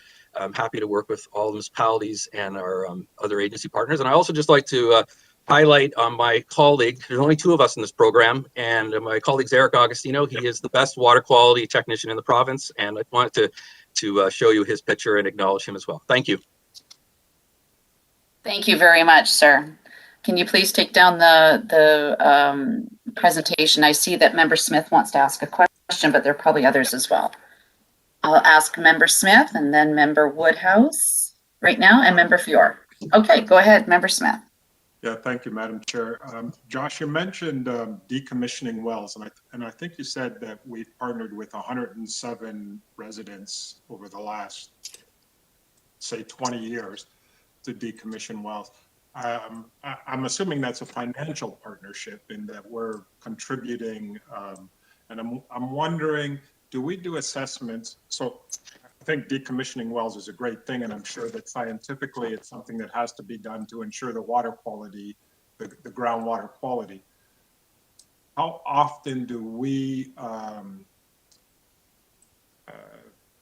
happy to work with all the municipalities and our other agency partners. And I also just like to highlight my colleague. There's only two of us in this program, and my colleague's Eric Augustino. He is the best water quality technician in the province, and I wanted to show you his picture and acknowledge him as well. Thank you. Thank you very much, sir. Can you please take down the presentation? I see that Member Smith wants to ask a question, but there are probably others as well. I'll ask Member Smith and then Member Woodhouse right now and Member Fior. Okay, go ahead, Member Smith. Yeah, thank you, Madam Chair. Josh, you mentioned decommissioning wells, and I think you said that we've partnered with 107 residents over the last, say, 20 years to decommission wells. I'm assuming that's a financial partnership in that we're contributing, and I'm wondering, do we do assessments? So I think decommissioning wells is a great thing, and I'm sure that scientifically it's something that has to be done to ensure the water quality, the groundwater quality. How often do we,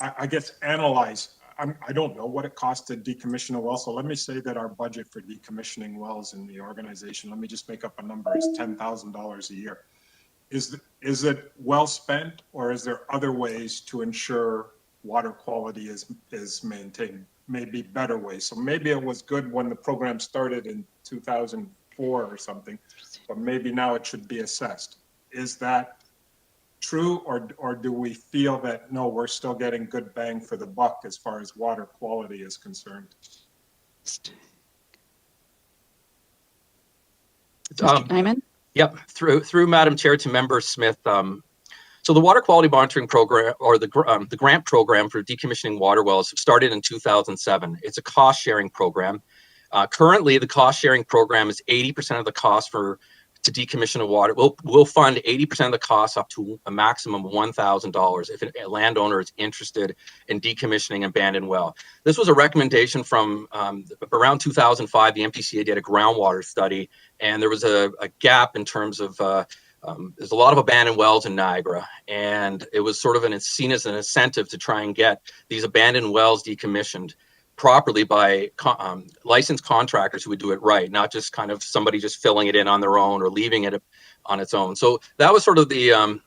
I guess, analyze? I don't know what it costs to decommission a well, so let me say that our budget for decommissioning wells in the organization, let me just make up a number, is $10,000 a year. Is it well spent, or is there other ways to ensure water quality is maintained? Maybe better ways. So maybe it was good when the program started in 2004 or something, but maybe now it should be assessed. Is that true, or do we feel that no, we're still getting good bang for the buck as far as water quality is concerned? Nyman? Yep, through Madam Chair to Member Smith. So the Water Quality Monitoring Program, or the grant program for decommissioning water wells, started in 2007. It's a cost-sharing program. Currently, the cost-sharing program is 80% of the cost to decommission a water. We'll fund 80% of the cost up to a maximum of $1,000 if a landowner is interested in decommissioning an abandoned well. This was a recommendation from around 2005. The Npca did a groundwater study, and there was a gap in terms of there's a lot of abandoned wells in Niagara, and it was sort of seen as an incentive to try and get these abandoned wells decommissioned. properly by licensed contractors who would do it right, not just kind of somebody just filling it in on their own or leaving it on its own. So that was sort of the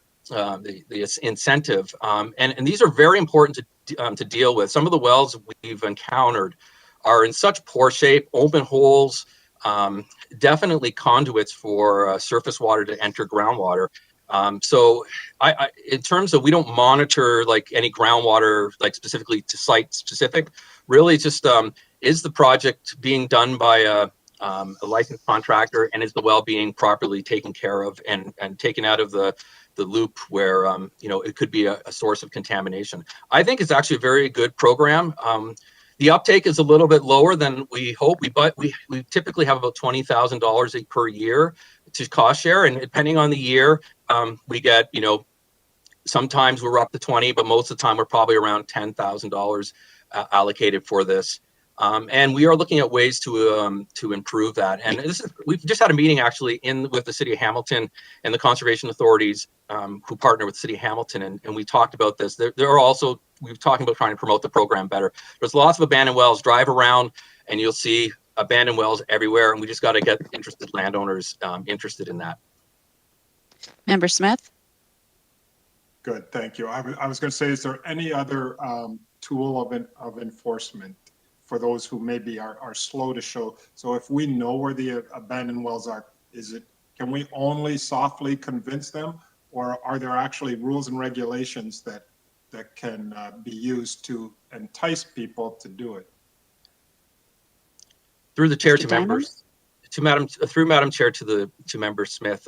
incentive, and these are very important to deal with. Some of the wells we've encountered are in such poor shape, open holes, definitely conduits for surface water to enter groundwater. So in terms of, we don't monitor like any groundwater, like specifically to site specific, really just, is the project being done by a licensed contractor, and is the well being properly taken care of and taken out of the loop where, you know, it could be a source of contamination. I think it's actually a very good program. The uptake is a little bit lower than we hope. We typically have about $20,000 per year to cost share, and depending on the year, we get, you know, sometimes we're up to 20, but most of the time we're probably around $10,000 allocated for this. And we are looking at ways to improve that. And we've just had a meeting actually with the City of Hamilton and the conservation authorities who partner with the City of Hamilton, and we talked about this. There are also, we've talking about trying to promote the program better. There's lots of abandoned wells. Drive around and you'll see abandoned wells everywhere, and we just got to get interested landowners interested in that. Member Smith? Good, thank you. I was going to say, is there any other tool of enforcement for those who maybe are slow to show? So if we know where the abandoned wells are, can we only softly convince them, or are there actually rules and regulations that can be used to entice people to do it? Through the chair to members, through Madam Chair to Member Smith.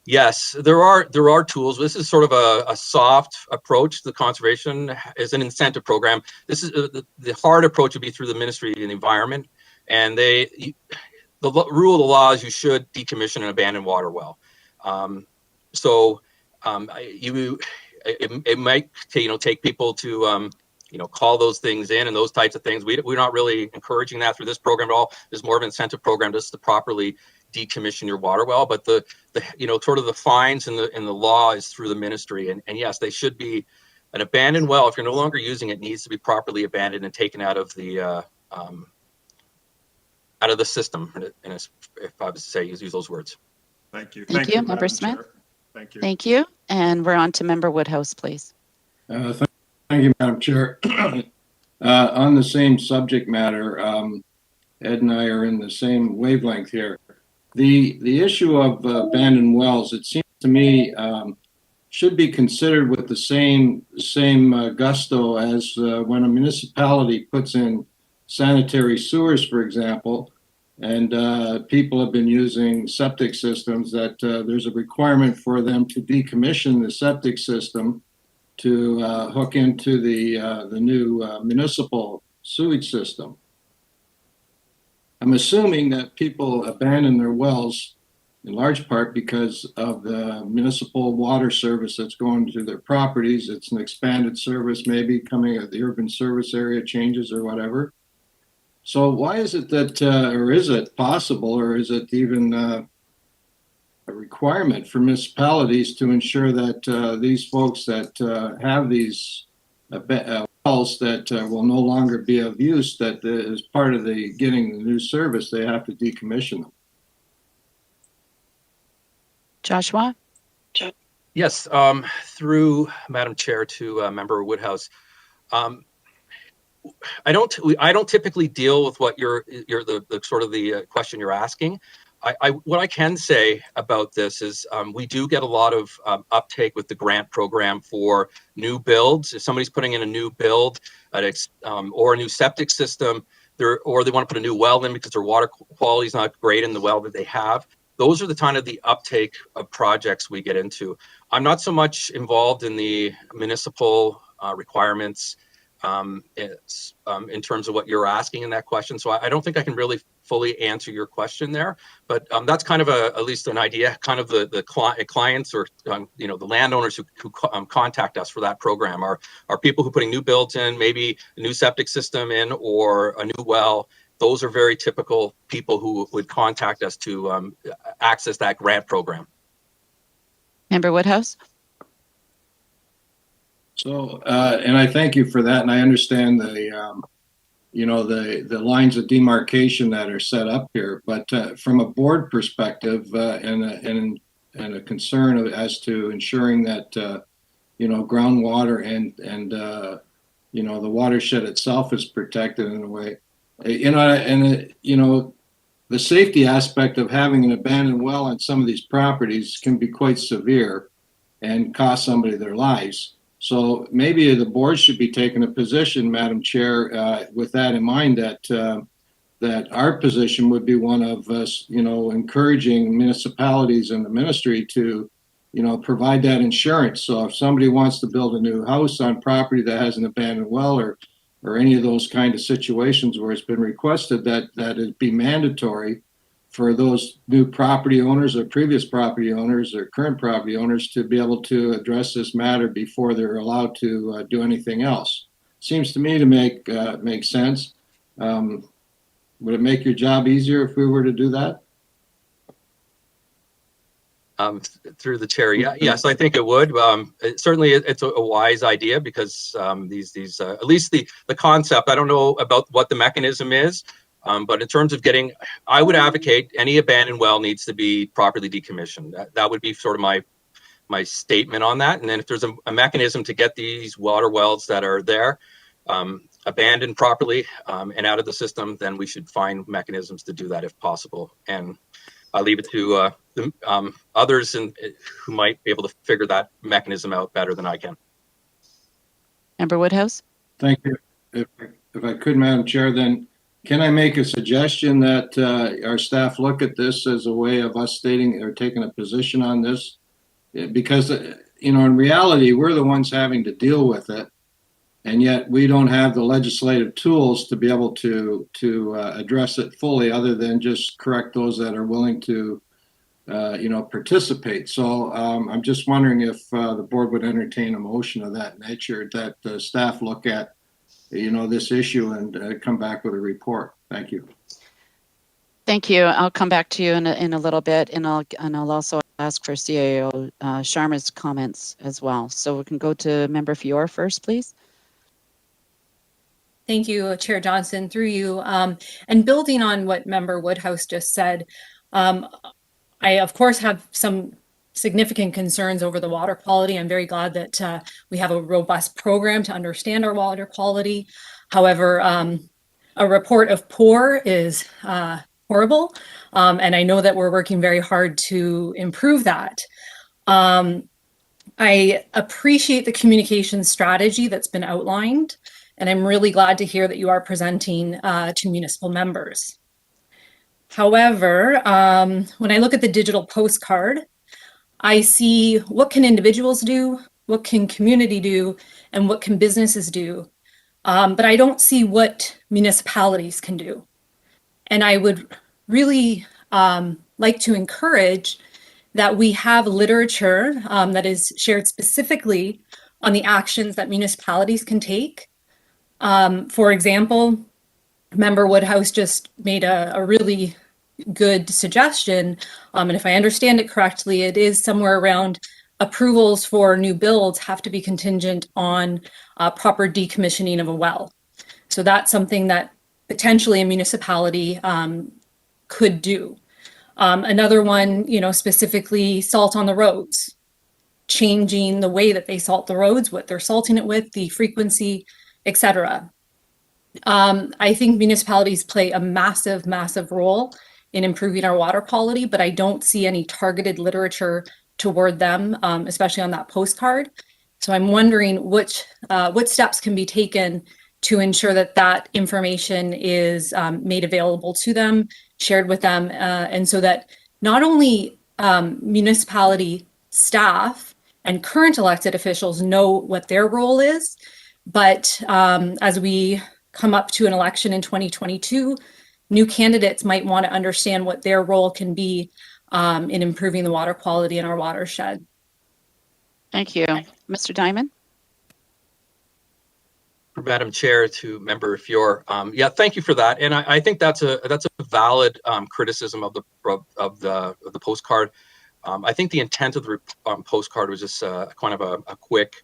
Yes, there are tools. This is sort of a soft approach. The conservation is an incentive program. This is the hard approach would be through the Ministry of the Environment, and the rule of the law is you should decommission an abandoned water well. It might take people to call those things in and those types of things. We're not really encouraging that through this program at all. There's more of an incentive program just to properly decommission your water well, but the sort of the fines and the law is through the ministry. And yes, they should be an abandoned well. If you're no longer using it, needs to be properly abandoned and taken out of the system. And if I was to say, use those words. Thank you. Thank you, Member Smith. Chair. Thank you. Thank you. And we're on to Member Woodhouse, please. Thank you, Madam Chair. On the same subject matter, Ed and I are in the same wavelength here. The issue of abandoned wells, it seems to me, should be considered with the same gusto as when a municipality puts in sanitary sewers, for example, and people have been using septic systems, that there's a requirement for them to decommission the septic system to hook into the new municipal sewage system. I'm assuming that people abandon their wells in large part because of the municipal water service that's going to their properties. It's an expanded service, maybe coming at the urban service area changes or whatever. So why is it that, or is it possible, or is it even a requirement for municipalities to ensure that these folks that have these wells that will no longer be of use, that as part of the getting the new service, they have to decommission them? Joshua? Yes, through Madam Chair to Member Woodhouse. I don't typically deal with what the sort of the question you're asking. What I can say about this is we do get a lot of uptake with the grant program for new builds. If somebody's putting in a new build or a new septic system, or they want to put a new well in because their water quality is not great in the well that they have, those are the kind of the uptake of projects we get into. I'm not so much involved in the municipal requirements in terms of what you're asking in that question. So I don't think I can really fully answer your question there, but that's kind of at least an idea, kind of the clients or, the landowners who contact us for that program are people who are putting new builds in, maybe a new septic system in or a new well. Those are very typical people who would contact us to access that grant program. Member Woodhouse? So, and I thank you for that, and I understand the you know, the lines of demarcation that are set up here. But from a board perspective, and a concern as to ensuring that you know, groundwater and you know, the watershed itself is protected in a way, you know, and you know, the safety aspect of having an abandoned well on some of these properties can be quite severe and cost somebody their lives. So maybe the board should be taking a position, Madam Chair, with that in mind, that that our position would be one of us, you know, encouraging municipalities and the ministry to, you know, provide that insurance. So if somebody wants to build a new house on property that has an abandoned well, or any of those kind of situations where it's been requested, that it be mandatory for those new property owners or previous property owners or current property owners to be able to address this matter before they're allowed to do anything else. Seems to me to make sense. Would it make your job easier if we were to do that? Through the chair, yes, I think it would. Certainly, it's a wise idea because these at least the concept. I don't know about what the mechanism is, but in terms of getting, I would advocate any abandoned well needs to be properly decommissioned. That would be sort of my statement on that. And then if there's a mechanism to get these water wells that are there abandoned properly and out of the system, then we should find mechanisms to do that if possible. And I'll leave it to others who might be able to figure that mechanism out better than I can. Member Woodhouse? Thank you. If I could, Madam Chair, then can I make a suggestion that our staff look at this as a way of us stating or taking a position on this? Because, you know, in reality, we're the ones having to deal with it. And yet we don't have the legislative tools to be able to address it fully, other than just correct those that are willing to, you know, participate. So I'm just wondering if the board would entertain a motion of that nature, that the staff look at, you know, this issue and come back with a report. Thank you. Thank you. I'll come back to you in a little bit, and I'll also ask for CAO Sharma's comments as well. So we can go to Member Fior first, please. Thank you, Chair Johnson, through you. And building on what Member Woodhouse just said, I, of course, have some significant concerns over the water quality. I'm very glad that we have a robust program to understand our water quality. However, a report of poor is horrible, and I know that we're working very hard to improve that. I appreciate the communication strategy that's been outlined, and I'm really glad to hear that you are presenting to municipal members. However, when I look at the digital postcard, I see what can individuals do, what can community do, and what can businesses do. But I don't see what municipalities can do. And I would really like to encourage that we have literature that is shared specifically on the actions that municipalities can take. For example, Member Woodhouse just made a really good suggestion, and if I understand it correctly, it is somewhere around approvals for new builds have to be contingent on proper decommissioning of a well. So that's something that potentially a municipality could do. Another one, you know, specifically salt on the roads, changing the way that they salt the roads, what they're salting it with, the frequency, etc. I think municipalities play a massive, massive role in improving our water quality, but I don't see any targeted literature toward them, especially on that postcard. So I'm wondering what steps can be taken to ensure that that information is made available to them, shared with them, and so that not only municipality staff and current elected officials know what their role is, but as we come up to an election in 2022, new candidates might want to understand what their role can be in improving the water quality in our watershed. Thank you. Mr. Diamond? For Madam Chair, to Member Fior, yeah, thank you for that, and I think that's a valid criticism of the postcard. I think the intent of the postcard was just kind of a quick,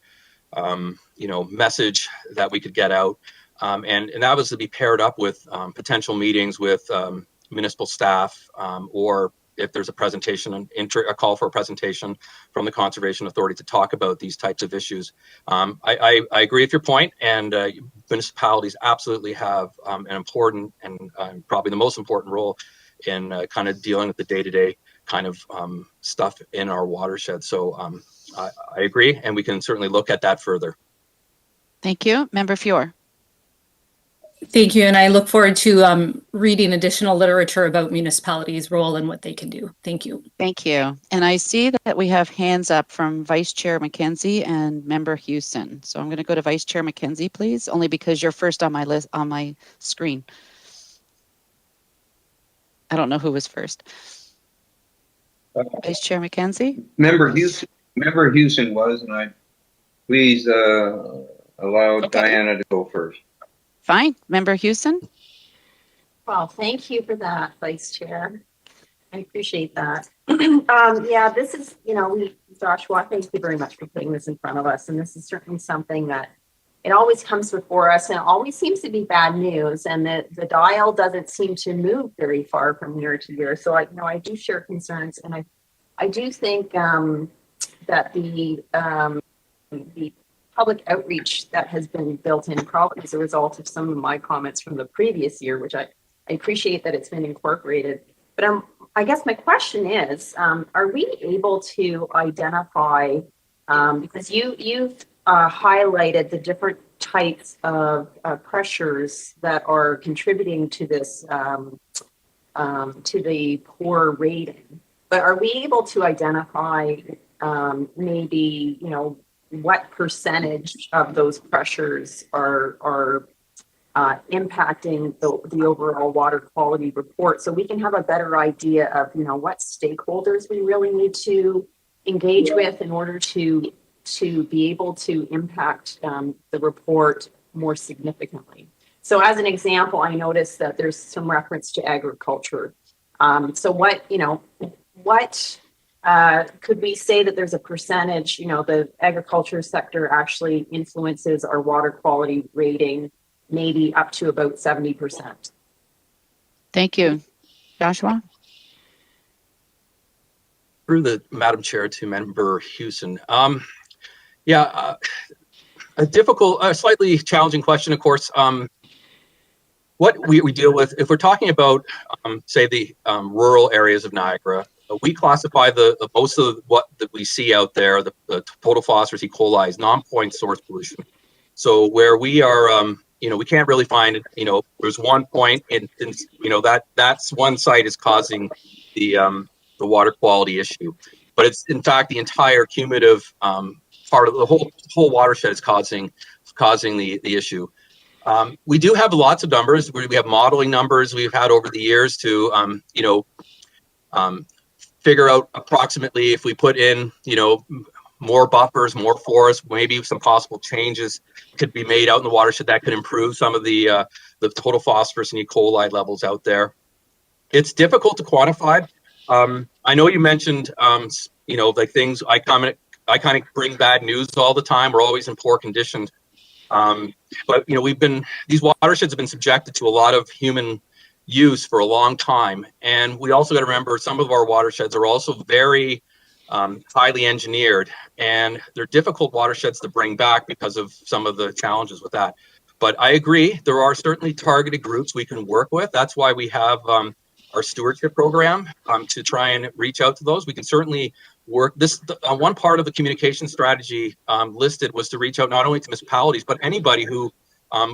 you know, message that we could get out. And that was to be paired up with potential meetings with municipal staff, or if there's a presentation, a call for a presentation from the Conservation Authority to talk about these types of issues. I agree with your point, and municipalities absolutely have an important and probably the most important role in kind of dealing with the day-to-day kind of stuff in our watershed. So I agree, and we can certainly look at that further. Thank you. Member Fior. Thank you. And I look forward to reading additional literature about municipalities' role and what they can do. Thank you. Thank you. And I see that we have hands up from Vice Chair McKenzie and Member Houston. So I'm going to go to Vice Chair McKenzie, please, only because you're first on my list on my screen. I don't know who was first. Vice Chair McKenzie? Member Houston was, and I please allow Diana to go first. Fine. Member Houston? Well, thank you for that, Vice Chair. I appreciate that. Yeah, this is, Joshua, thank you very much for putting this in front of us. And this is certainly something that it always comes before us and it always seems to be bad news. And the dial doesn't seem to move very far from year to year. So I do share concerns, and I do think that the public outreach that has been built in probably as a result of some of my comments from the previous year, which I appreciate that it's been incorporated. But I guess my question is, are we able to identify, because you've highlighted the different types of pressures that are contributing to this, to the poor rating, but are we able to identify maybe, what percentage of those pressures are impacting the overall water quality report, so we can have a better idea of what stakeholders we really need to engage with in order to be able to impact the report more significantly. So as an example, I noticed that there's some reference to agriculture. So what could we say that there's a percentage, the agriculture sector actually influences our water quality rating, maybe up to about 70%. Thank you. Joshua? Through the Madam Chair to Member Houston. A difficult, slightly challenging question, of course. What we deal with, if we're talking about, say, the rural areas of Niagara, we classify the most of what that we see out there, the total phosphorus E. coli, as non-point source pollution. So where we are, we can't really find, there's one point, and that's one site is causing the water quality issue, but it's in fact the entire cumulative part of the whole watershed is causing the issue. We do have lots of numbers. We have modeling numbers we've had over the years to, figure out approximately if we put in, more buffers, more forests, maybe some possible changes could be made out in the watershed that could improve some of the total phosphorus and E. coli levels out there. It's difficult to quantify. I know you mentioned, like things I kind of bring bad news all the time. We're always in poor conditions. But these watersheds have been subjected to a lot of human use for a long time, and we also got to remember some of our watersheds are also very highly engineered, and they're difficult watersheds to bring back because of some of the challenges with that. But I agree, there are certainly targeted groups we can work with. That's why we have our stewardship program to try and reach out to those. We can certainly work this. One part of the communication strategy listed was to reach out not only to municipalities, but anybody who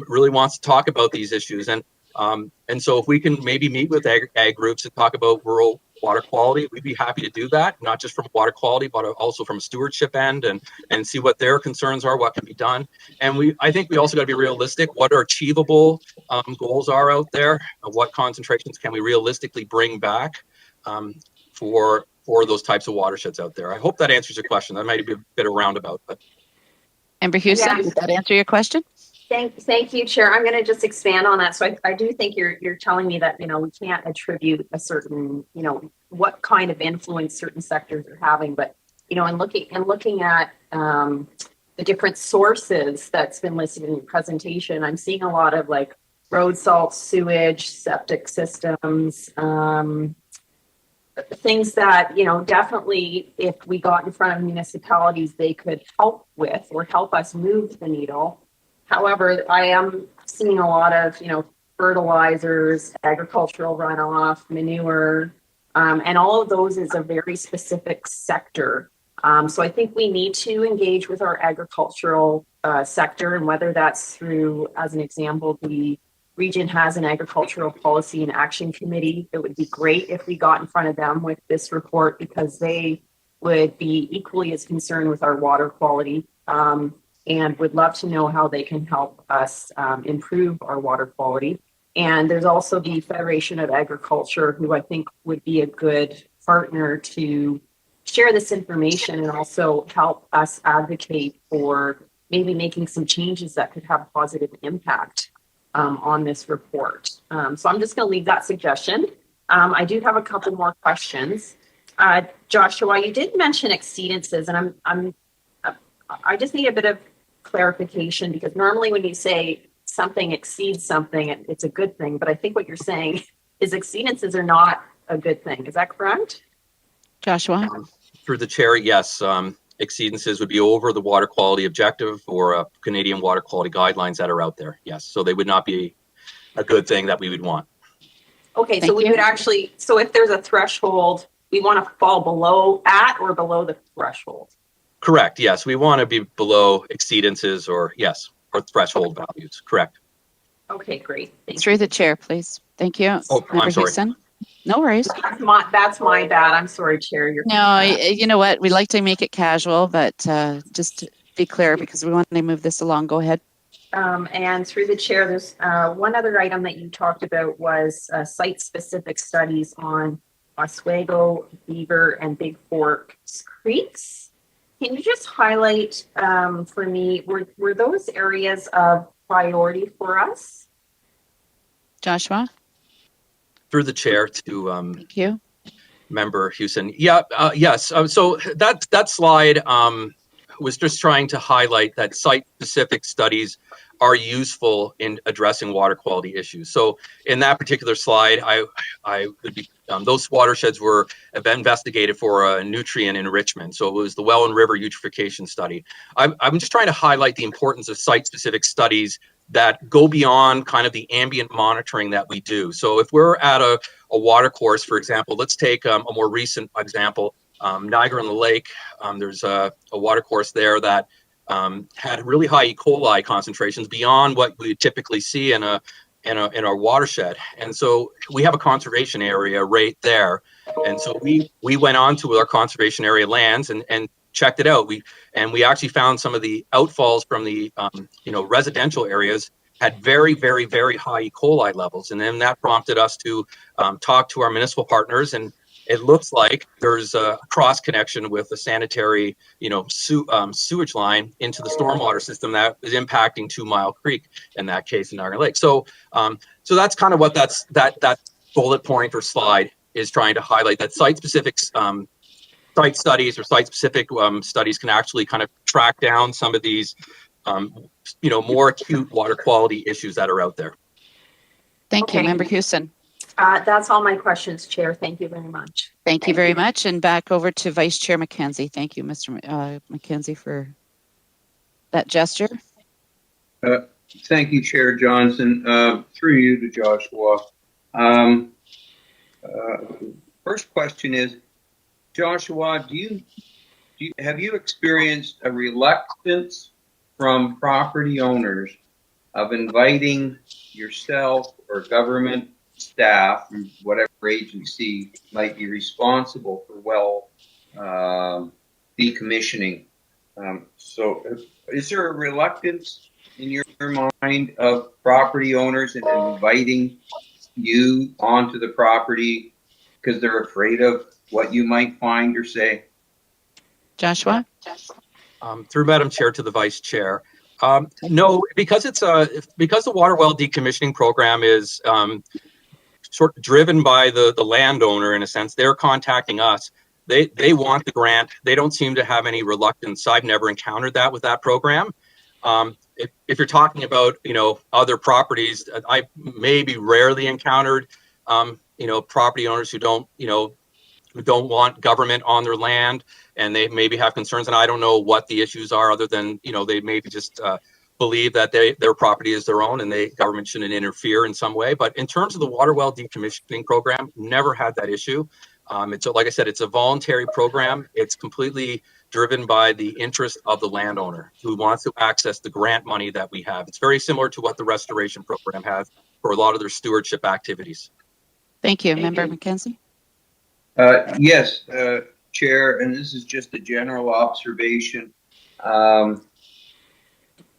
really wants to talk about these issues. And so if we can maybe meet with ag groups to talk about rural water quality, we'd be happy to do that, not just from water quality, but also from a stewardship end and see what their concerns are, what can be done. And I think we also got to be realistic. What are achievable goals are out there? What concentrations can we realistically bring back for those types of watersheds out there? I hope that answers your question. That might be a bit of roundabout, but. Member Houston, did that answer your question? Thank you, Chair. I'm going to just expand on that. So I do think you're telling me that, we can't attribute a certain, what kind of influence certain sectors are having, but, in looking at the different sources that's been listed in your presentation, I'm seeing a lot of like road salt, sewage, septic systems, things that, you know, definitely if we got in front of municipalities, they could help with or help us move the needle. However, I am seeing a lot of, you know, fertilizers, agricultural runoff, manure, and all of those is a very specific sector. So I think we need to engage with our agricultural sector, and whether that's through, as an example, the region has an agricultural policy and action committee. It would be great if we got in front of them with this report, because they would be equally as concerned with our water quality, and would love to know how they can help us improve our water quality. And there's also the Federation of Agriculture, who I think would be a good partner to share this information and also help us advocate for maybe making some changes that could have a positive impact on this report. So I'm just going to leave that suggestion. I do have a couple more questions. Joshua, you did mention exceedances, and I just need a bit of clarification, because normally when you say something exceeds something, it's a good thing. But I think what you're saying is exceedances are not a good thing. Is that correct? Joshua? Through the chair, yes. Exceedances would be over the water quality objective or Canadian water quality guidelines that are out there. Yes. So they would not be a good thing that we would want. Okay. So we would actually, so if there's a threshold, we want to fall below or below the threshold. Correct. Yes. We want to be below exceedances or threshold values. Correct. Okay, great. Through the chair, please. Thank you. Oh, I'm sorry. Houston? No worries. That's my bad. I'm sorry, Chair. No, you know what? We like to make it casual, but just to be clear, because we want to move this along. Go ahead. And through the chair, there's one other item that you talked about was site-specific studies on Oswego, Beaver, and Big Fork creeks. Can you just highlight for me, were those areas of priority for us? Joshua? Through the chair to Thank you. Member Houston. Yeah, yes. So that slide was just trying to highlight that site-specific studies are useful in addressing water quality issues. So in that particular slide, I would be those watersheds were investigated for a nutrient enrichment. So it was the Welland River eutrophication study. I'm just trying to highlight the importance of site-specific studies that go beyond kind of the ambient monitoring that we do. So if we're at a water course, for example, let's take a more recent example, Niagara on the Lake. There's a water course there that had really high E. coli concentrations beyond what we typically see in our watershed. And so we have a conservation area right there. And so we went on to our conservation area lands and checked it out. We actually found some of the outfalls from the residential areas had very, very, very high E. coli levels. And then that prompted us to talk to our municipal partners, and it looks like there's a cross connection with the sanitary, sewage line into the stormwater system that is impacting 2 Mile Creek in that case in Niagara Lake. So that's kind of what that bullet point or slide is trying to highlight, that site-specific site studies or site-specific studies can actually kind of track down some of these, more acute water quality issues that are out there. Thank you, Member Houston. That's all my questions, Chair. Thank you very much. Thank you very much. And back over to Vice Chair Mackenzie. Thank you, Mr. Mackenzie, for that gesture. Thank you, Chair Johnson. Through you to Joshua. First question is, Joshua, have you experienced a reluctance from property owners of inviting yourself or government staff, whatever agency might be responsible for well decommissioning? So is there a reluctance in your mind of property owners in inviting you onto the property because they're afraid of what you might find or say? Joshua? Through Madam Chair to the Vice Chair. No, because because the water well decommissioning program is sort of driven by the landowner in a sense, they're contacting us. They want the grant. They don't seem to have any reluctance. I've never encountered that with that program. If you're talking about, other properties, I maybe rarely encountered, property owners who don't want government on their land, and they maybe have concerns. And I don't know what the issues are, other than, they maybe just believe that their property is their own and government shouldn't interfere in some way. But in terms of the water well decommissioning program, never had that issue. It's like I said, it's a voluntary program. It's completely driven by the interest of the landowner who wants to access the grant money that we have. It's very similar to what the restoration program has for a lot of their stewardship activities. Thank you. Member McKenzie? Yes, Chair, and this is just a general observation.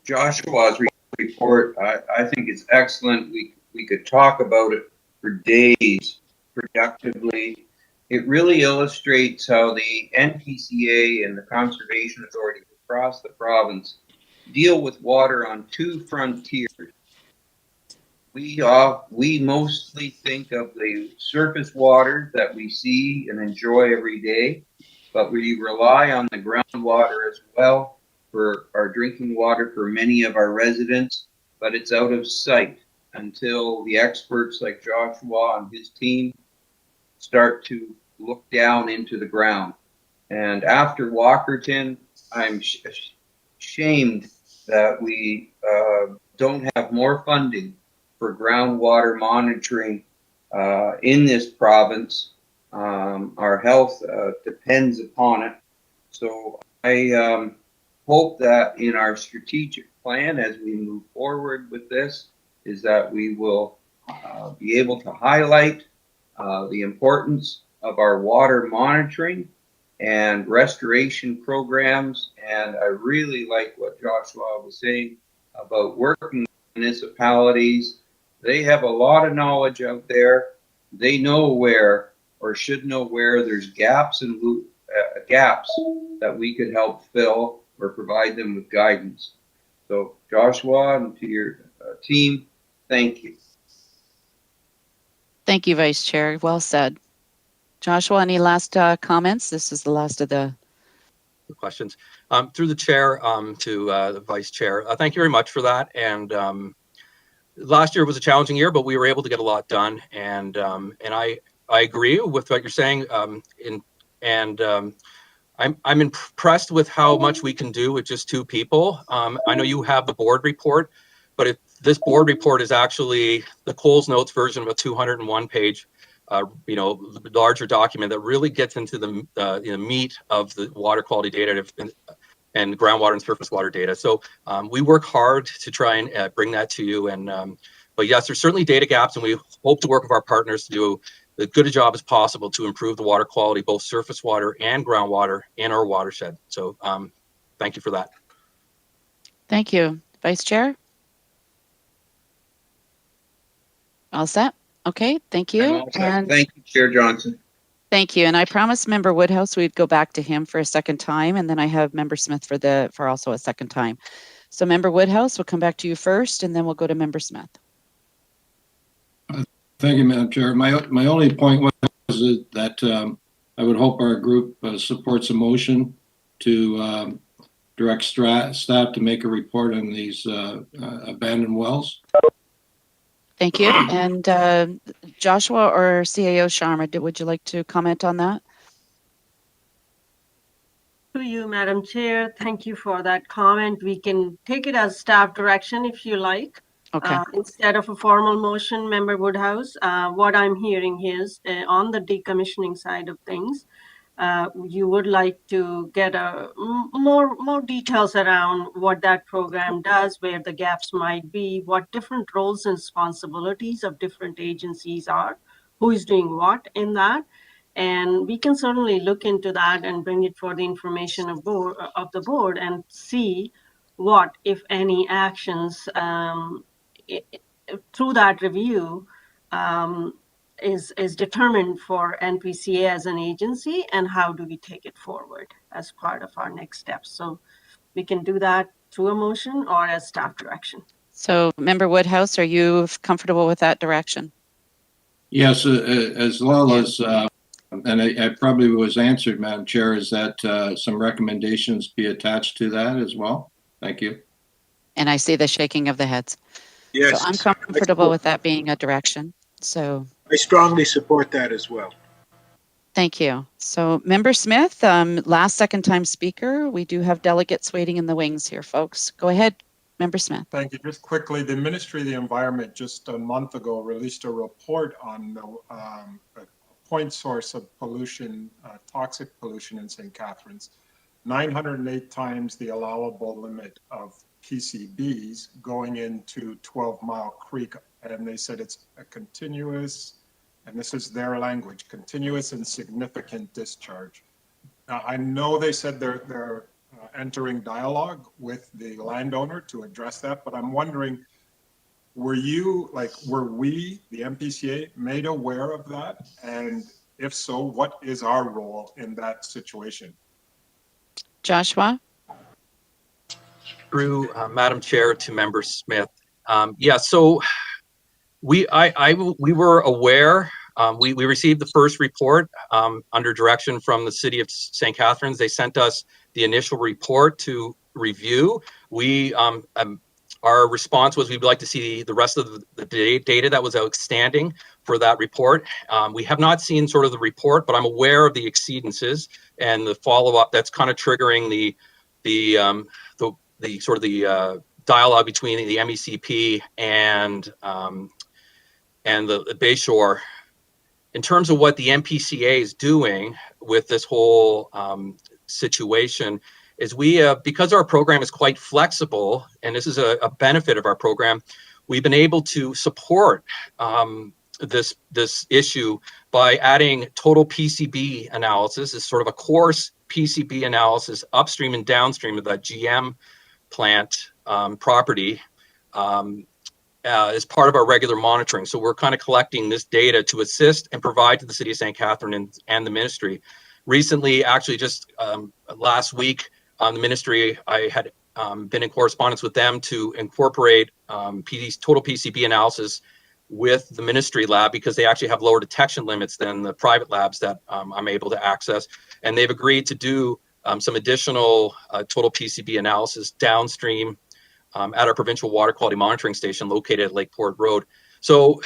Joshua's report, I think it's excellent. We could talk about it for days productively. It really illustrates how the Npca and the conservation authorities across the province deal with water on two frontiers. We mostly think of the surface water that we see and enjoy every day, but we rely on the groundwater as well for our drinking water for many of our residents, but it's out of sight until the experts like Joshua and his team start to look down into the ground. And after Walkerton, I'm ashamed that we don't have more funding for groundwater monitoring in this province. Our health depends upon it. So I hope that in our strategic plan as we move forward with this is that we will be able to highlight the importance of our water monitoring and restoration programs. And I really like what Joshua was saying about working municipalities. They have a lot of knowledge out there. They know where, or should know where, there's gaps and gaps that we could help fill or provide them with guidance. So Joshua, and to your team, thank you. Thank you, Vice Chair. Well said. Joshua, any last comments? This is the last of the questions. Through the chair to the Vice Chair, thank you very much for that. And last year was a challenging year, but we were able to get a lot done. And I agree with what you're saying. I'm impressed with how much we can do with just two people. I know you have the board report, but if this board report is actually the Coles Notes version of a 201-page, larger document that really gets into the meat of the water quality data and groundwater and surface water data. So we work hard to try and bring that to you. And but yes, there's certainly data gaps, and we hope to work with our partners to do as good a job as possible to improve the water quality, both surface water and groundwater in our watershed. So thank you for that. Thank you. Vice Chair? All set? Okay, thank you. And thank you, Chair Johnson. Thank you. And I promised Member Woodhouse we'd go back to him for a second time, and then I have Member Smith for also a second time. So Member Woodhouse, we'll come back to you first, and then we'll go to Member Smith. Thank you, Madam Chair. My only point was that I would hope our group supports a motion to direct staff to make a report on these abandoned wells. Thank you. And Joshua or CAO Sharma, would you like to comment on that? To you, Madam Chair. Thank you for that comment. We can take it as staff direction if you like. Okay. Instead of a formal motion, Member Woodhouse, what I'm hearing is on the decommissioning side of things, you would like to get more details around what that program does, where the gaps might be, what different roles and responsibilities of different agencies are, who is doing what in that. And we can certainly look into that and bring it for the information of the board and see what, if any, actions through that review is determined for Npca as an agency, and how do we take it forward as part of our next steps. So we can do that through a motion or as staff direction. So Member Woodhouse, are you comfortable with that direction? Yes, as well as and it probably was answered, Madam Chair, is that some recommendations be attached to that as well? Thank you. And I see the shaking of the heads. Yes. So I'm comfortable with that being a direction. So I strongly support that as well. thank you. So Member Smith, last second time speaker. We do have delegates waiting in the wings here, folks. Go ahead, Member Smith. Thank you. Just quickly, the Ministry of the Environment just a month ago released a report on the point source of pollution, toxic pollution in St. Catharines. 908 times the allowable limit of PCBs going into 12 Mile Creek. And they said it's a continuous, and this is their language, continuous and significant discharge. Now, I know they said they're entering dialogue with the landowner to address that, but I'm wondering, were we, the Npca, made aware of that? And if so, what is our role in that situation? Joshua? Through Madam Chair to Member Smith. Yeah, so we were aware. We received the first report under direction from the City of St. Catharines. They sent us the initial report to review. Our response was we'd like to see the rest of the data that was outstanding for that report. We have not seen sort of the report, but I'm aware of the exceedances and the follow-up that's kind of triggering the sort of the dialogue between the MECP and the Bayshore. In terms of what the Npca is doing with this whole situation, is because our program is quite flexible, and this is a benefit of our program, we've been able to support this issue by adding total PCB analysis as sort of a coarse PCB analysis upstream and downstream of that GM plant property as part of our regular monitoring. So we're kind of collecting this data to assist and provide to the City of St. Catharines and the ministry. Recently, actually just last week, the ministry, I had been in correspondence with them to incorporate total PCB analysis with the ministry lab, because they actually have lower detection limits than the private labs that I'm able to access. And they've agreed to do some additional total PCB analysis downstream at our provincial water quality monitoring station located at Lakeport Road. So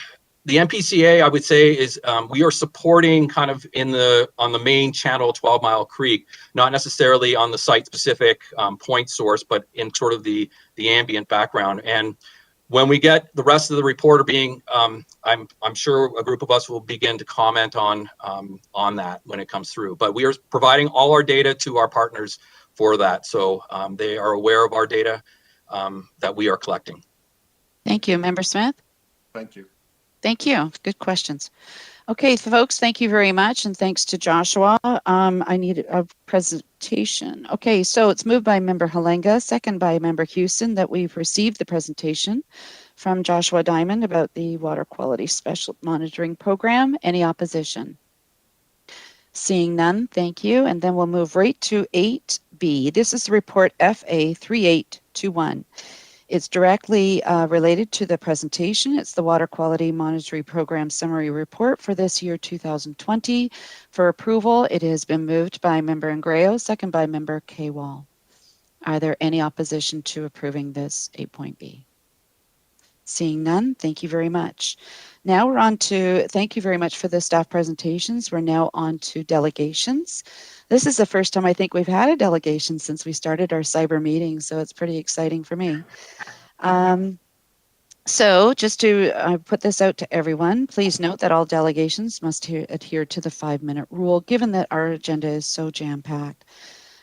the Npca, I would say, is we are supporting kind of on the main channel, 12 Mile Creek, not necessarily on the site-specific point source, but in sort of the ambient background. And when we get the rest of the report I'm sure a group of us will begin to comment on that when it comes through. But we are providing all our data to our partners for that, so they are aware of our data that we are collecting. Thank you, Member Smith. Thank you. Thank you. Good questions. Okay, folks, thank you very much. And thanks to Joshua. I need a presentation. Okay, so it's moved by Member Halenga, second by Member Houston, that we've received the presentation from Joshua Diamond about the Water Quality Special Monitoring Program. Any opposition? Seeing none, thank you. And then we'll move right to 8B. This is the report FA 3821. It's directly related to the presentation. It's the Water Quality Monitoring Program Summary Report for this year, 2020. For approval, it has been moved by Member Ingrao, second by Member K-Wall. Are there any opposition to approving this 8.B? Seeing none, thank you very much. Now we're on to, thank you very much for the staff presentations. We're now on to delegations. This is the first time I think we've had a delegation since we started our cyber meeting, so it's pretty exciting for me. So just to put this out to everyone, please note that all delegations must adhere to the 5-minute rule, given that our agenda is so jam-packed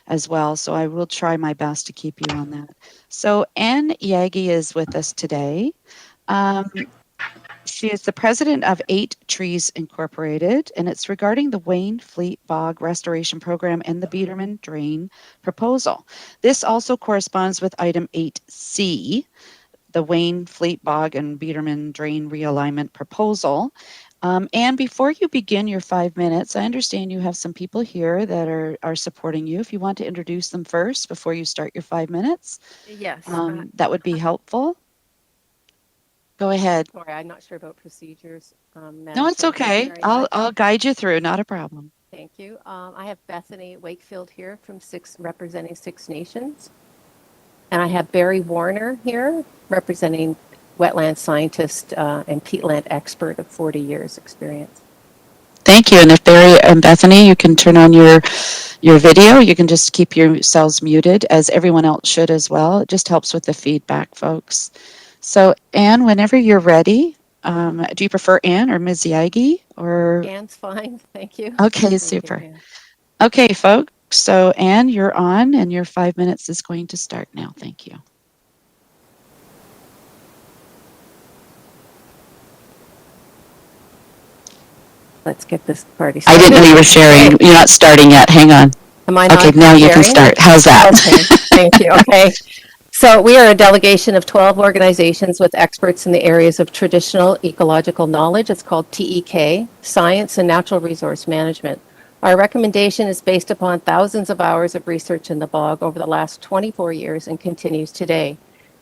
as well. So I will try my best to keep you on that. So Anne Yagi is with us today. She is the president of 8 Trees Incorporated, and it's regarding the Wayne Fleet Bog Restoration Program and the Biederman Drain proposal. This also corresponds with item 8C, the Wayne Fleet Bog and Biederman Drain Realignment Proposal. And before you begin your 5 minutes, I understand you have some people here that are supporting you. If you want to introduce them first before you start your 5 minutes, Yes. that would be helpful. Go ahead. Sorry, I'm not sure about procedures. Madam No, it's Chair. Thank you okay. very much. I'll guide you through. Not a problem. Thank you. I have Bethany Wakefield here from representing Six Nations. And I have Barry Warner here representing wetland scientist and peatland expert of 40 years experience. Thank you. And if Barry and Bethany, you can turn on your video. You can just keep yourselves muted, as everyone else should as well. It just helps with the feedback, folks. So, Anne, whenever you're ready, do you prefer Anne or Ms. Yagi? Or Anne's fine. Thank you. okay, Thank super. you, Okay, folks. So, Anne, you're on, and your 5 minutes is going to start now. Thank you. Let's get this party started. I didn't know you were sharing. Okay. You're not starting yet. Hang on. Am I not okay, now you can sharing? start. How's that? Okay, thank you. Okay. So we are a delegation of 12 organizations with experts in the areas of traditional ecological knowledge. It's called TEK, Science and Natural Resource Management. Our recommendation is based upon thousands of hours of research in the bog over the last 24 years and continues today.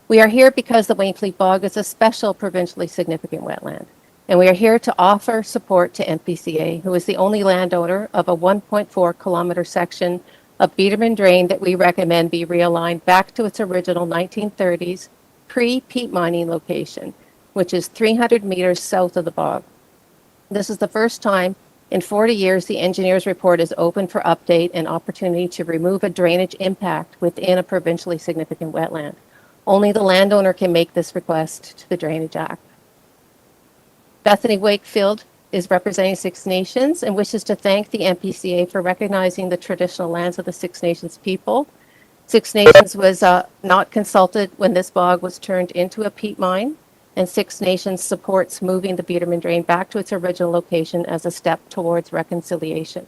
We are here because the Wainfleet Bog is a special provincially significant wetland. And we are here to offer support to Npca, who is the only landowner of a 1.4 kilometer section of Beaverman Drain that we recommend be realigned back to its original 1930s pre-peat mining location, which is 300 meters south of the bog. This is the first time in 40 years the engineer's report is open for update and opportunity to remove a drainage impact within a provincially significant wetland. Only the landowner can make this request to the Drainage Act. Bethany Wakefield is representing Six Nations and wishes to thank the Npca for recognizing the traditional lands of the Six Nations people. Six Nations was not consulted when this bog was turned into a peat mine, and Six Nations supports moving the Beaverman Drain back to its original location as a step towards reconciliation.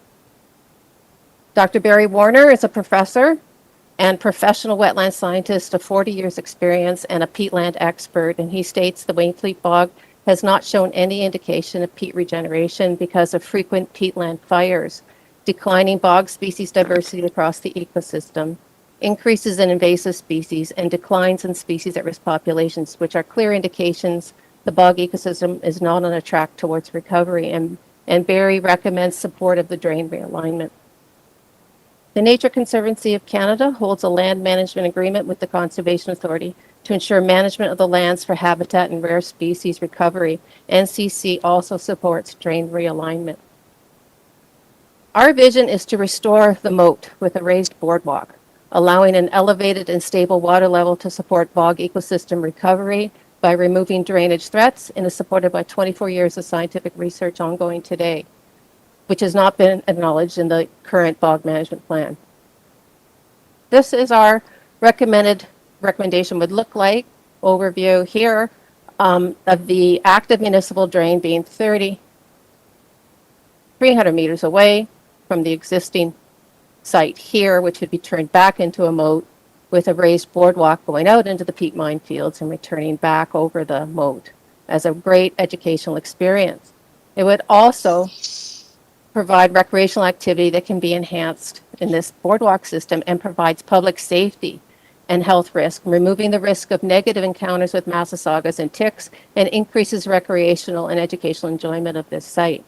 Dr. Barry Warner is a professor and professional wetland scientist of 40 years experience and a peatland expert, and he states the Wainfleet Bog has not shown any indication of peat regeneration because of frequent peatland fires, declining bog species diversity across the ecosystem, increases in invasive species, and declines in species at risk populations, which are clear indications the bog ecosystem is not on a track towards recovery, and Barry recommends support of the drain realignment. The Nature Conservancy of Canada holds a land management agreement with the Conservation Authority to ensure management of the lands for habitat and rare species recovery. NCC also supports drain realignment. Our vision is to restore the moat with a raised boardwalk, allowing an elevated and stable water level to support bog ecosystem recovery by removing drainage threats, and is supported by 24 years of scientific research ongoing today, which has not been acknowledged in the current bog management plan. This is our recommendation would look like. Overview here of the active municipal drain being 300 meters away from the existing site here, which would be turned back into a moat with a raised boardwalk going out into the peat mine fields and returning back over the moat as a great educational experience. It would also provide recreational activity that can be enhanced in this boardwalk system and provides public safety and health risk, removing the risk of negative encounters with Massasaugas and ticks, and increases recreational and educational enjoyment of this site.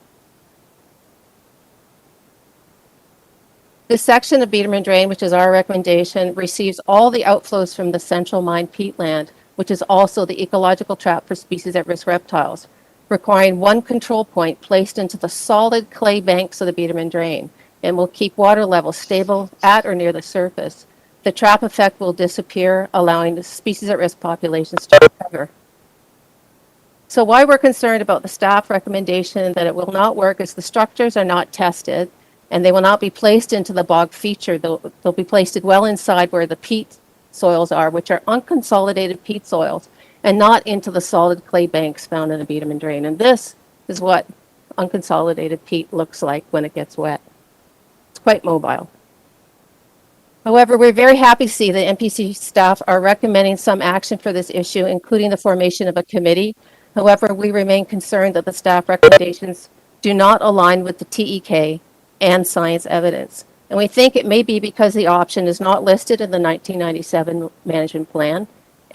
This section of Beaverman Drain, which is our recommendation, receives all the outflows from the central mine peatland, which is also the ecological trap for species at risk reptiles, requiring one control point placed into the solid clay banks of the Beaverman Drain, and will keep water levels stable at or near the surface. The trap effect will disappear, allowing the species at risk populations to recover. So why we're concerned about the staff recommendation that it will not work is the structures are not tested, and they will not be placed into the bog feature. They'll be placed well inside where the peat soils are, which are unconsolidated peat soils, and not into the solid clay banks found in the Beaverman Drain. And this is what unconsolidated peat looks like when it gets wet. It's quite mobile. However, we're very happy to see that Npca staff are recommending some action for this issue, including the formation of a committee. However, we remain concerned that the staff recommendations do not align with the TEK and science evidence. And we think it may be because the option is not listed in the 1997 management plan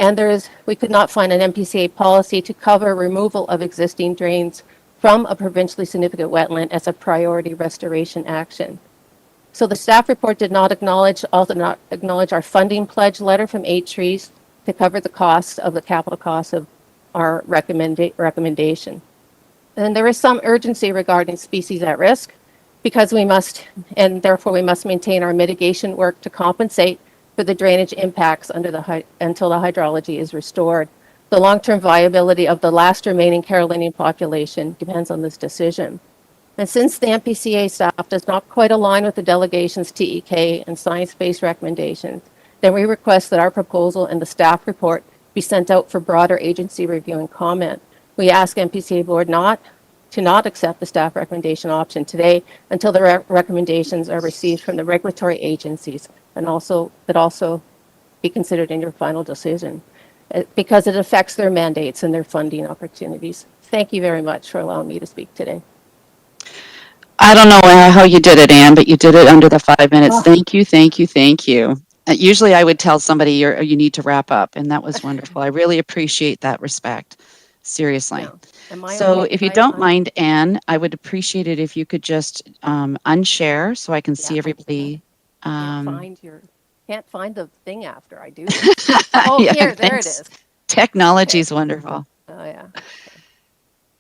And we could not find an Npca policy to cover removal of existing drains from a provincially significant wetland as a priority restoration action. So the staff report did not acknowledge our funding pledge letter from 8 Trees to cover the costs of the capital costs of our recommendation. And there is some urgency regarding species at risk because therefore we must maintain our mitigation work to compensate for the drainage impacts until the hydrology is restored. The long-term viability of the last remaining Carolinian population depends on this decision. And since the Npca staff does not quite align with the delegation's TEK and science-based recommendations, then we request that our proposal and the staff report be sent out for broader agency review and comment. We ask Npca board to not accept the staff recommendation option today until the recommendations are received from the regulatory agencies and also be considered in your final decision because it affects their mandates and their funding opportunities. Thank you very much for allowing me to speak today. I don't know how you did it, Anne, but you did it under the 5 minutes. Oh. Thank you, thank you, thank you. Usually I would tell somebody you need to wrap up, and that was wonderful. I really appreciate that respect. Seriously. Yeah. So if you don't mind, Anne, I would appreciate it if you could just unshare so I can see everybody. Can't find the thing after I do this. Oh, yeah, here, there it is. Technology is wonderful. Oh, yeah.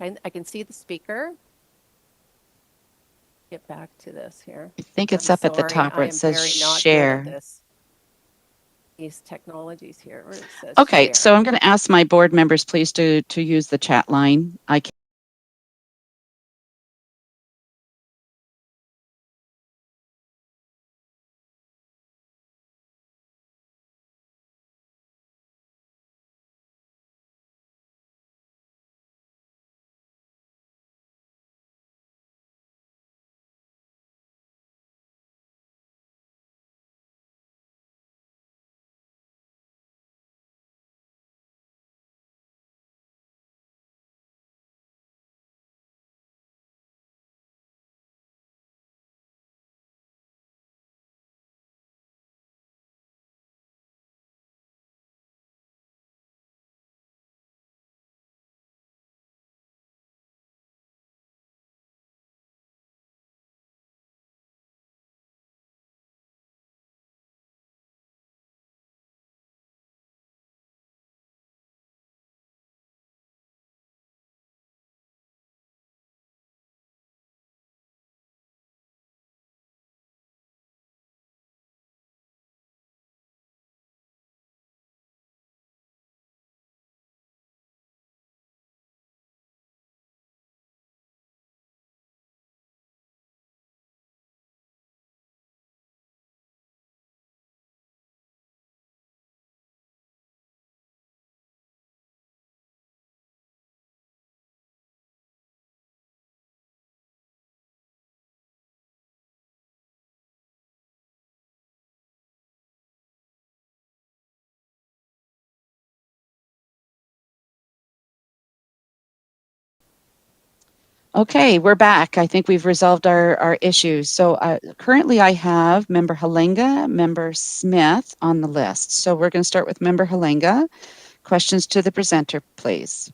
Okay. I can see the speaker. Get back to this here. I think it's up at the top where it says share. These technologies here where it says okay, share. So I'm going to ask my board members please to use the chat line. Okay, we're back. I think we've resolved our issues. So currently I have Member Halenga, Member Smith on the list. So we're going to start with Member Halenga. Questions to the presenter, please.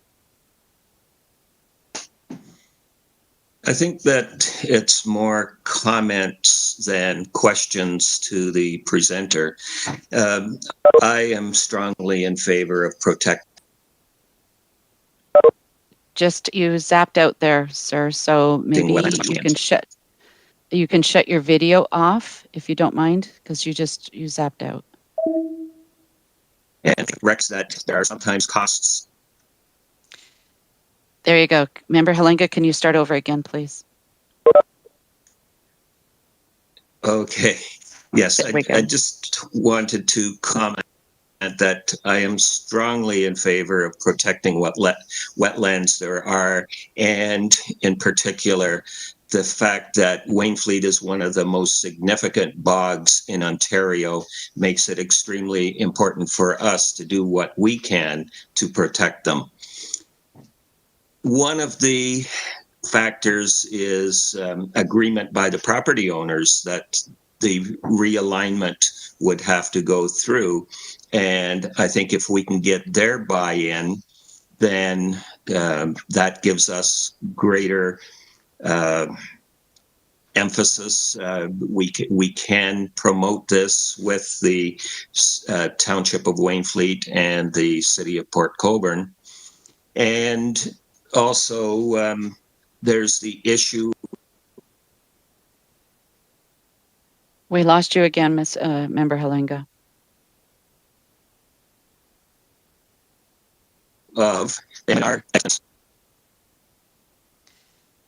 I think that it's more comments than questions to the presenter. I am strongly in favor of protecting. Just you zapped out there, sir. So maybe you can shut your video off if you don't mind, because you zapped out. And recs that there are sometimes costs. There you go. Member Halenga, can you start over again, please? Okay. Yes, I just wanted to comment that I am strongly in favor of protecting what wetlands there are, and in particular, the fact that Wainfleet is one of the most significant bogs in Ontario makes it extremely important for us to do what we can to protect them. One of the factors is agreement by the property owners that the realignment would have to go through. And I think if we can get their buy-in, then that gives us greater emphasis. We can promote this with the Township of Wainfleet and the City of Port Colborne. And also, there's the issue. We lost you again, Member Halenga. Of in our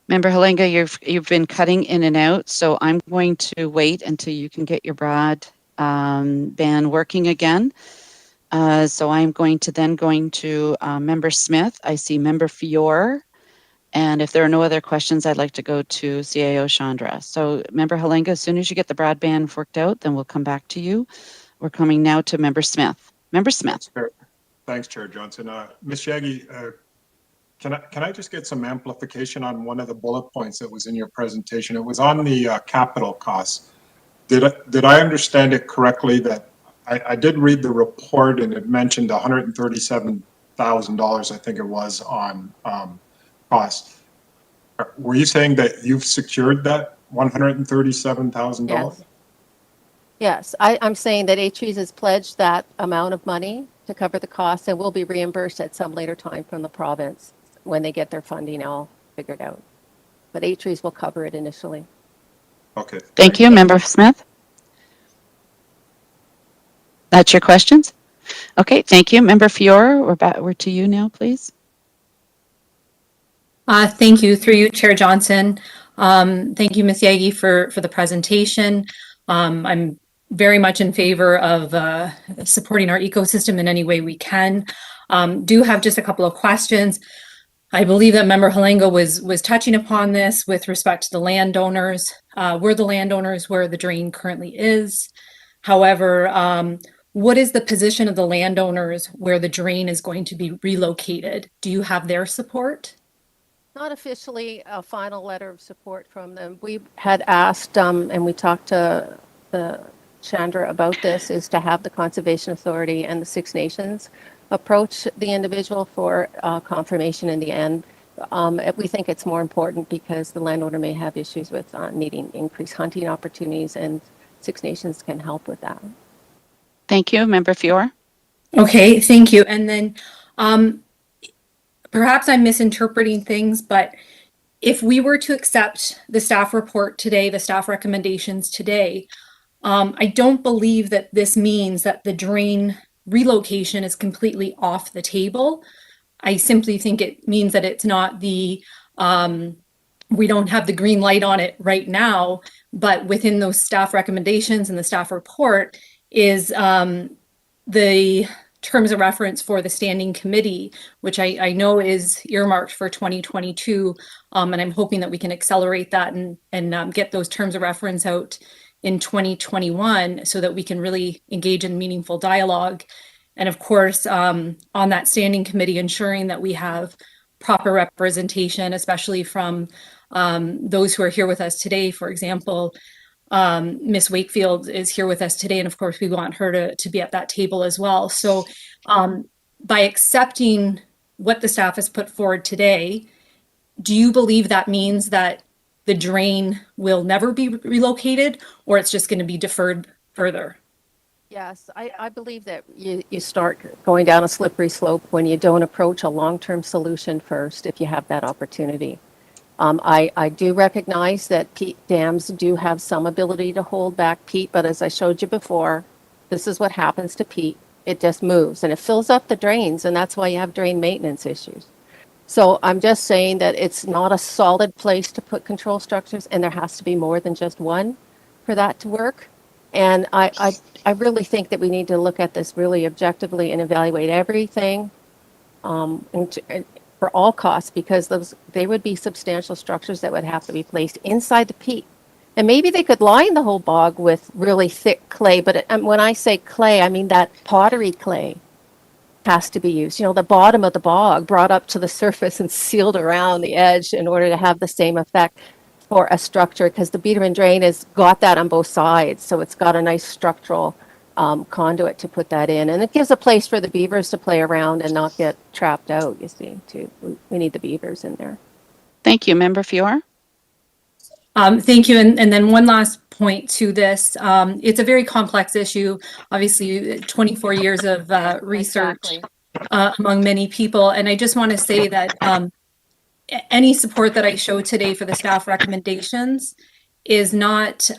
Member Halenga, you've been cutting in and out, so I'm going to wait until you can get your broadband working again. So I'm going to Member Smith. I see Member Fior. And if there are no other questions, I'd like to go to CAO Chandra. So Member Halenga, as soon as you get the broadband worked out, then we'll come back to you. We're coming now to Member Smith. Member Smith. Thanks, Chair Johnson. Ms. Shaggy, can I just get some amplification on one of the bullet points that was in your presentation? It was on the capital costs. Did I understand it correctly that I did read the report and it mentioned $137,000, I think it was, on costs. Were you saying that you've secured that $137,000? Yes. Yes, I'm saying that ATRES has pledged that amount of money to cover the costs and will be reimbursed at some later time from the province when they get their funding all figured out. But ATRES will cover it initially. Okay. Thank you, Member Smith. That's your questions? Okay, thank you. Member Fior, we're to you now, please. Thank you. Through you, Chair Johnson. Thank you, Ms. Yagi, for the presentation. I'm very much in favor of supporting our ecosystem in any way we can. Do have just a couple of questions. I believe that Member Halenga was touching upon this with respect to the landowners. We're the landowners where the drain currently is. However, what is the position of the landowners where the drain is going to be relocated? Do you have their support? Not officially a final letter of support from them. We had asked, and we talked to the Chandra about this, is to have the Conservation Authority and the Six Nations approach the individual for confirmation in the end. We think it's more important because the landowner may have issues with needing increased hunting opportunities, and Six Nations can help with that. Thank you, Member Fior. Okay, thank you. And then perhaps I'm misinterpreting things, but if we were to accept the staff report today, the staff recommendations today, I don't believe that this means that the drain relocation is completely off the table. I simply think it means that it's not we don't have the green light on it right now, but within those staff recommendations and the staff report is the terms of reference for the standing committee, which I know is earmarked for 2022. And I'm hoping that we can accelerate that and get those terms of reference out in 2021 so that we can really engage in meaningful dialogue. And of course, on that standing committee, ensuring that we have proper representation, especially from those who are here with us today. For example, Miss Wakefield is here with us today, and of course we want her to be at that table as well. So by accepting what the staff has put forward today, do you believe that means that the drain will never be relocated, or it's just going to be deferred further? Yes, I believe that you start going down a slippery slope when you don't approach a long-term solution first if you have that opportunity. I do recognize that peat dams do have some ability to hold back peat, but as I showed you before, this is what happens to peat. It just moves and it fills up the drains, and that's why you have drain maintenance issues. So I'm just saying that it's not a solid place to put control structures, and there has to be more than just one for that to work. And I really think that we need to look at this really objectively and evaluate everything for all costs, because they would be substantial structures that would have to be placed inside the peat. And maybe they could line the whole bog with really thick clay, but when I say clay, I mean that pottery clay has to be used. You know, the bottom of the bog brought up to the surface and sealed around the edge in order to have the same effect. for a structure, because the Biedermann drain has got that on both sides. So it's got a nice structural conduit to put that in. And it gives a place for the beavers to play around and not get trapped out, you see, too. We need the beavers in there. Thank you. Member Fior? Thank you. And then one last point to this. It's a very complex issue. Obviously, 24 years of research among many people. And I just want to say that any support that I show today for the staff recommendations is not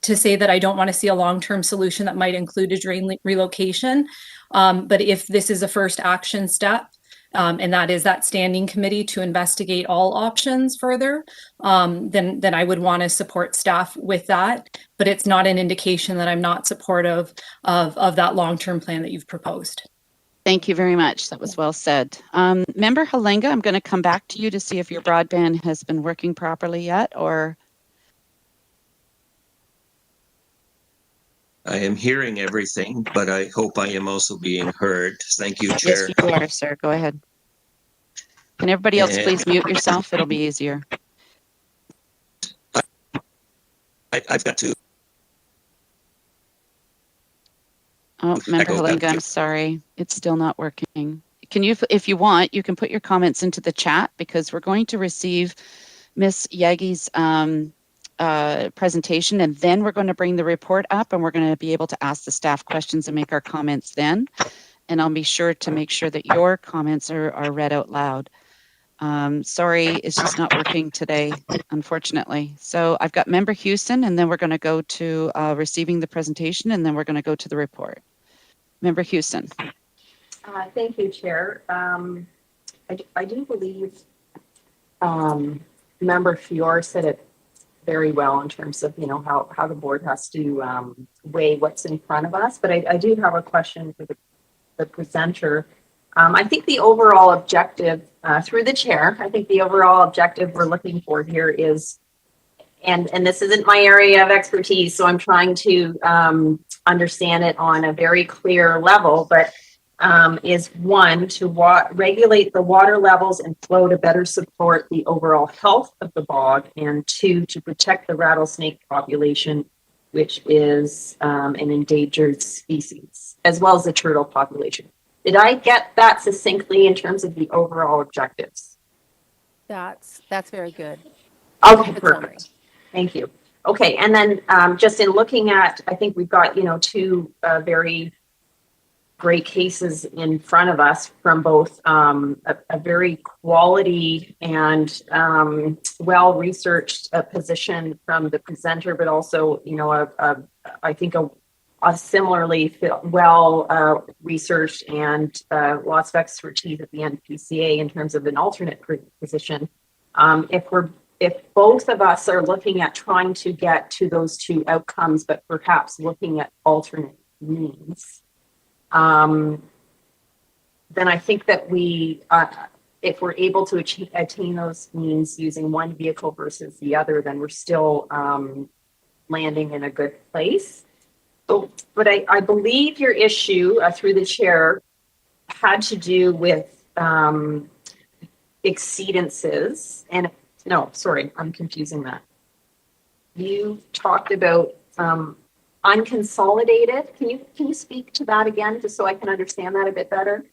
to say that I don't want to see a long-term solution that might include a drain relocation. But if this is a first action step, and that is that standing committee to investigate all options further, then I would want to support staff with that. But it's not an indication that I'm not supportive of that long-term plan that you've proposed. Thank you very much. That was well said. Member Halenga, I'm going to come back to you to see if your broadband has been working properly yet, or... I am hearing everything, but I hope I am also being heard. Thank you, Chair. Yes, you are, sir. Go ahead. Can everybody else please mute yourself? It'll be easier. I've got to. Oh, Member Halenga, I'm sorry. It's still not working. Can you, if you want, you can put your comments into the chat, because we're going to receive Ms. Yagi's presentation, and then we're going to bring the report up, and we're going to be able to ask the staff questions and make our comments then. And I'll be sure to make sure that your comments are read out loud. Sorry, it's just not working today, unfortunately. So I've got Member Houston, and then we're going to go to receiving the presentation, and then we're going to go to the report. Member Houston. Thank you, Chair. I do believe Member Fior said it very well in terms of, you know, how the board has to weigh what's in front of us. But I do have a question for the presenter. I think the overall objective, through the chair, I think the overall objective we're looking for here is, and this isn't my area of expertise, so I'm trying to understand it on a very clear level, but is one, to regulate the water levels and flow to better support the overall health of the bog, and two, to protect the rattlesnake population, which is an endangered species, as well as the turtle population. Did I get that succinctly in terms of the overall objectives? That's very good. Okay, perfect. Thank you. Okay, and then just in looking at, I think we've got, you know, two very great cases in front of us from both a very quality and well-researched position from the presenter, but also, you know, I think a similarly well researched and lots of expertise at the Npca in terms of an alternate position. If both of us are looking at trying to get to those two outcomes, but perhaps looking at alternate means, then I think that we, if we're able to attain those means using one vehicle versus the other, then we're still landing in a good place. So, but I believe your issue through the chair had to do with exceedances, and no, sorry, I'm confusing that. You talked about unconsolidated. Can you speak to that again, just so I can understand that a bit better?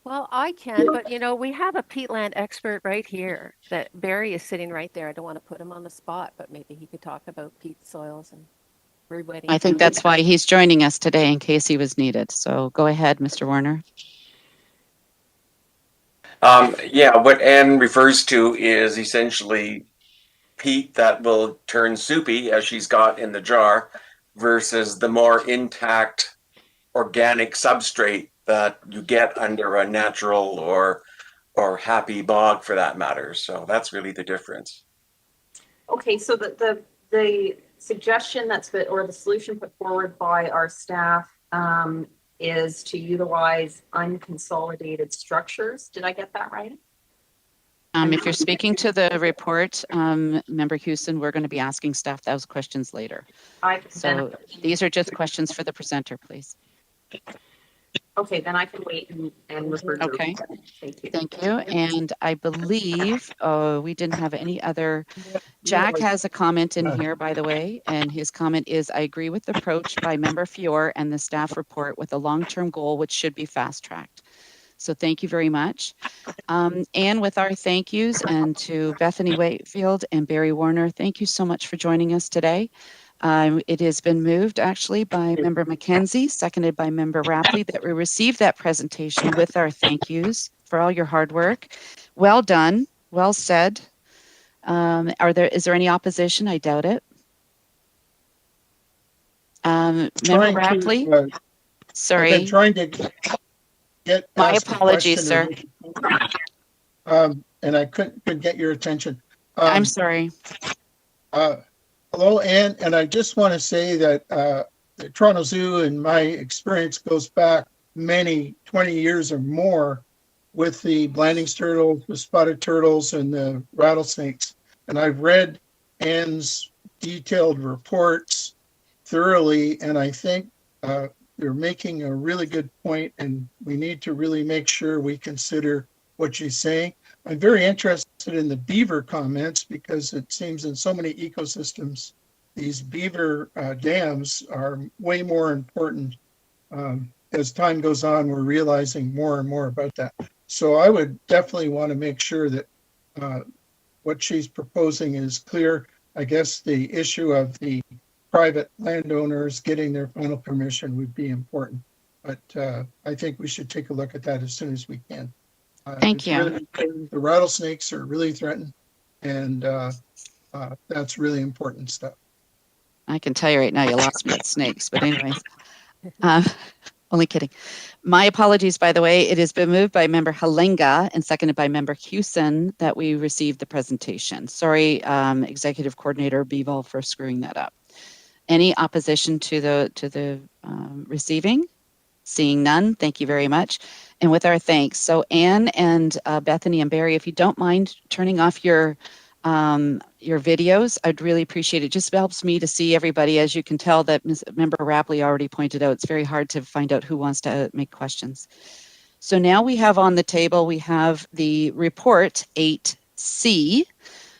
Well, I can, but you know, we have a peatland expert right here. That Barry is sitting right there. I don't want to put him on the spot, but maybe he could talk about peat soils and rewetting. I think that's why he's joining us today, in case he was needed. So go ahead, Mr. Warner. Yeah, what Anne refers to is essentially peat that will turn soupy, as she's got in the jar, versus the more intact organic substrate that you get under a natural or happy bog, for that matter. So that's really the difference. Okay, so the suggestion or the solution put forward by our staff is to utilize unconsolidated structures. Did I get that right? If you're speaking to the report, Member Houston, we're going to be asking staff those questions later. So these are just questions for the presenter, please. Okay, then I can wait and refer to. Okay. Thank you. Thank you. And I believe we didn't have any other. Jack has a comment in here, by the way, and his comment is, I agree with the approach by Member Fior and the staff report with a long-term goal, which should be fast-tracked. So thank you very much. And with our thank yous, and to Bethany Wakefield and Barry Warner, thank you so much for joining us today. It has been moved actually by Member Mackenzie, seconded by Member Rapley, that we received that presentation with our thank yous for all your hard work. Well done, well said. Is there any opposition? I doubt it. Member Rapley? Sorry. I've been trying to get my apologies, sir. And I couldn't get your attention. I'm sorry. Hello, Ann, and I just want to say that the Toronto Zoo, in my experience, goes back many 20 years or more with the Blandings turtles, the spotted turtles, and the rattlesnakes. And I've read Ann's detailed reports thoroughly, and I think they're making a really good point, and we need to really make sure we consider what she's saying. I'm very interested in the beaver comments because it seems in so many ecosystems, these beaver dams are way more important. As time goes on, we're realizing more and more about that. So I would definitely want to make sure that what she's proposing is clear. I guess the issue of the private landowners getting their final permission would be important. But I think we should take a look at that as soon as we can. Thank you. Really, the rattlesnakes are really threatened, and that's really important stuff. I can tell you right now, you lost me at snakes, but anyways, only kidding. My apologies, by the way. It has been moved by Member Halenga and seconded by Member Hewson that we received the presentation. Sorry, Executive Coordinator Beaver, for screwing that up. Any opposition to the receiving? Seeing none, thank you very much. And with our thanks. So Anne and Bethany and Barry, if you don't mind turning off your videos, I'd really appreciate it. It just helps me to see everybody. As you can tell, that Member Rapley already pointed out, it's very hard to find out who wants to make questions. So now we have on the table, we have the report 8C,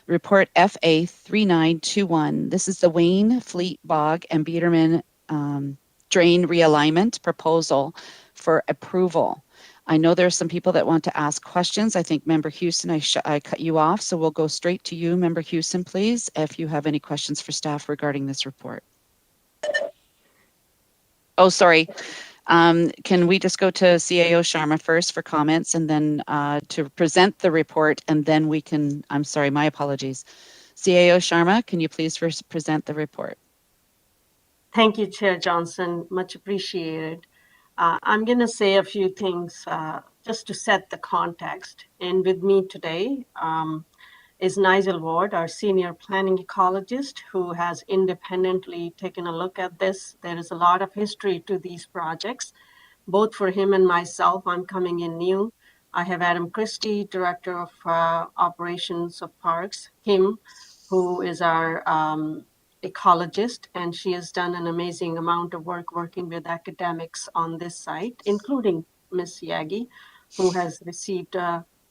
report FA 3921. This is the Wayne, Fleet, Bog, and Biederman drain realignment proposal for approval. I know there are some people that want to ask questions. I think Member Hewson, I cut you off, so we'll go straight to you, Member Hewson, please, if you have any questions for staff regarding this report. Oh, sorry. Can we just go to CAO Sharma first for comments, and then to present the report, and then we can, I'm sorry, my apologies. CAO Sharma, can you please first present the report? Thank you, Chair Johnson. Much appreciated. I'm going to say a few things just to set the context. And with me today is Nigel Ward, our senior planning ecologist, who has independently taken a look at this. There is a lot of history to these projects, both for him and myself. I'm coming in new. I have Adam Christie, Director of Operations of Parks, Kim, who is our ecologist, and she has done an amazing amount of work working with academics on this site, including Ms. Yagi, who has received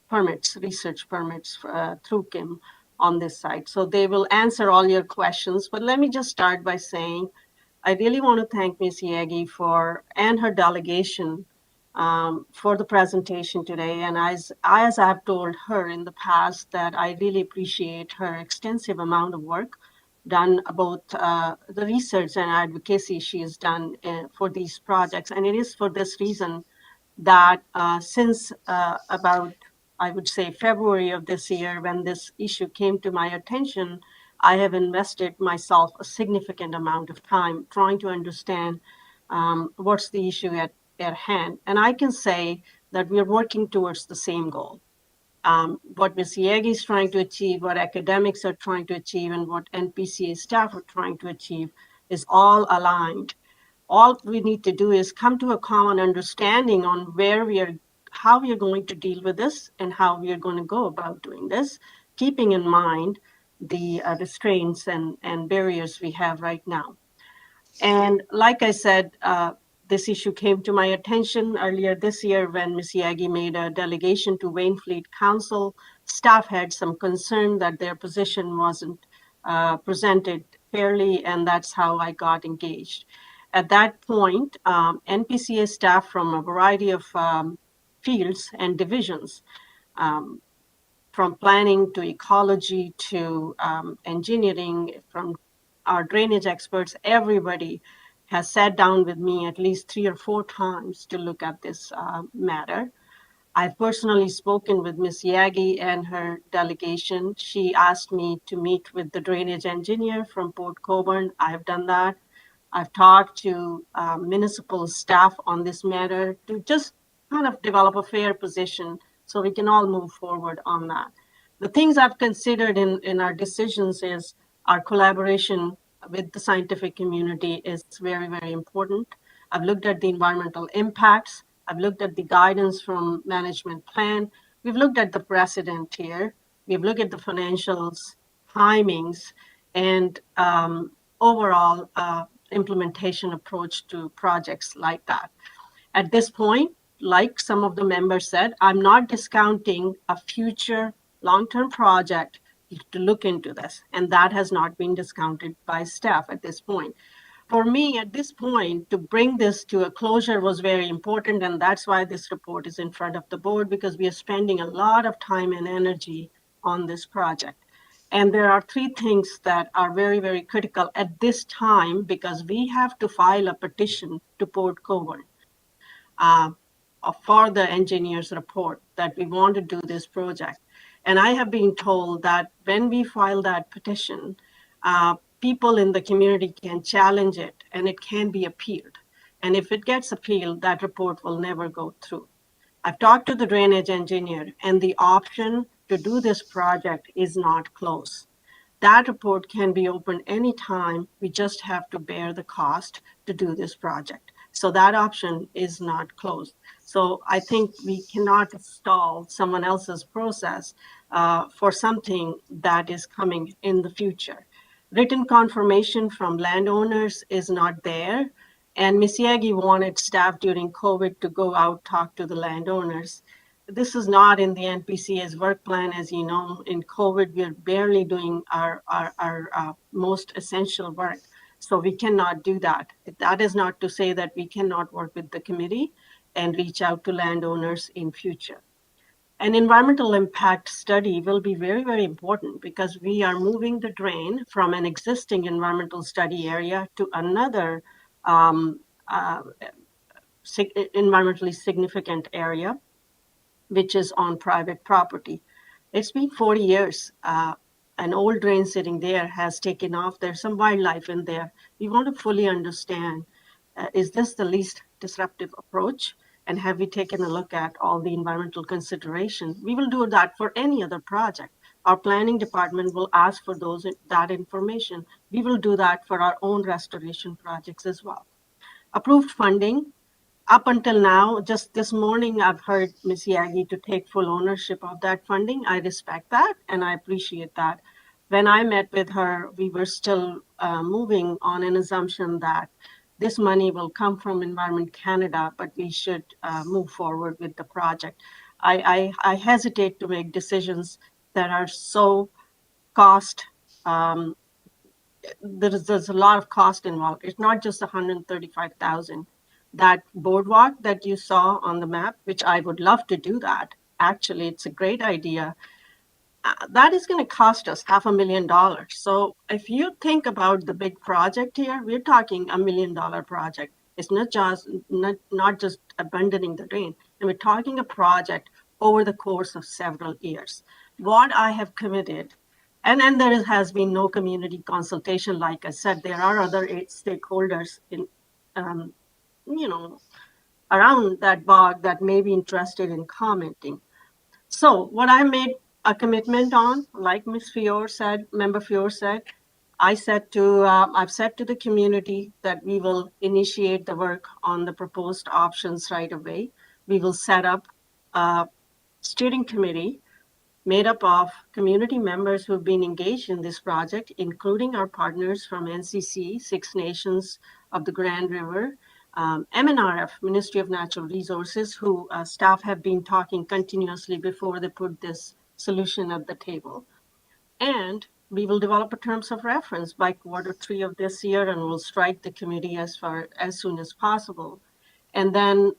permits, research permits through Kim on this site. So they will answer all your questions, but let me just start by saying I really want to thank Ms. Yagi and her delegation for the presentation today. And as I've told her in the past, that I really appreciate her extensive amount of work done about the research and advocacy she has done for these projects. And it is for this reason that since about, I would say, February of this year, when this issue came to my attention, I have invested myself a significant amount of time trying to understand what's the issue at hand. And I can say that we're working towards the same goal. What Ms. Yagi is trying to achieve, what academics are trying to achieve, and what Npca staff are trying to achieve is all aligned. All we need to do is come to a common understanding on how we are going to deal with this and how we are going to go about doing this, keeping in mind the restraints and barriers we have right now. And like I said, This issue came to my attention earlier this year when Ms. Yagi made a delegation to Waynfleet Council. Staff had some concern that their position wasn't presented fairly, and that's how I got engaged. At that point, Npca staff from a variety of fields and divisions, from planning to ecology to engineering, from our drainage experts, everybody has sat down with me at least 3 or 4 times to look at this matter. I've personally spoken with Ms. Yagi and her delegation. She asked me to meet with the drainage engineer from Port Colborne. I've done that. I've talked to municipal staff on this matter to just kind of develop a fair position so we can all move forward on that. The things I've considered in our decisions is our collaboration with the scientific community is very, very important. I've looked at the environmental impacts. I've looked at the guidance from management plan. We've looked at the precedent here. We've looked at the financials, timings, and overall implementation approach to projects like that. At this point, like some of the members said, I'm not discounting a future long-term project to look into this, and that has not been discounted by staff at this point. For me, at this point, to bring this to a closure was very important, and that's why this report is in front of the board, because we are spending a lot of time and energy on this project. And there are 3 things that are very, very critical at this time, because we have to file a petition to Port Colborne for the engineer's report that we want to do this project. And I have been told that when we file that petition, people in the community can challenge it and it can be appealed. And if it gets appealed, that report will never go through. I've talked to the drainage engineer, and the option to do this project is not closed. That report can be opened anytime. We just have to bear the cost to do this project. So that option is not closed. So I think we cannot stall someone else's process for something that is coming in the future. Written confirmation from landowners is not there. And Ms. Yagi wanted staff during COVID to go out, talk to the landowners. This is not in the Npca's work plan. As you know, in COVID, we are barely doing our most essential work. So we cannot do that. That is not to say that we cannot work with the committee and reach out to landowners in future. An environmental impact study will be very, very important because we are moving the drain from an existing environmental study area to another environmentally significant area, which is on private property. It's been 40 years. An old drain sitting there has taken off. There's some wildlife in there. We want to fully understand, is this the least disruptive approach? And have we taken a look at all the environmental considerations? We will do that for any other project. Our planning department will ask for that information. We will do that for our own restoration projects as well. Approved funding. Up until now, just this morning, I've heard Ms. Yagi to take full ownership of that funding. I respect that and I appreciate that. When I met with her, we were still moving on an assumption that this money will come from Environment Canada, but we should move forward with the project. I hesitate to make decisions that are so cost. There's a lot of cost involved. It's not just 135,000. That boardwalk that you saw on the map, which I would love to do that. Actually, it's a great idea. That is going to cost us $500,000. So if you think about the big project here, we're talking $1 million project. It's not just abandoning the drain. And we're talking a project over the course of several years. What I have committed, and there has been no community consultation. Like I said, there are other 8 stakeholders in, around that bog that may be interested in commenting. So what I made a commitment on, like Ms. Fior said, Member Fior said, I've said to the community that we will initiate the work on the proposed options right away. We will set up a steering committee made up of community members who have been engaged in this project, including our partners from NCC, 6 Nations of the Grand River, MNRF, Ministry of Natural Resources, who staff have been talking continuously before they put this solution at the table. And we will develop a terms of reference by Q3 of this year, and we'll strike the committee as soon as possible. And then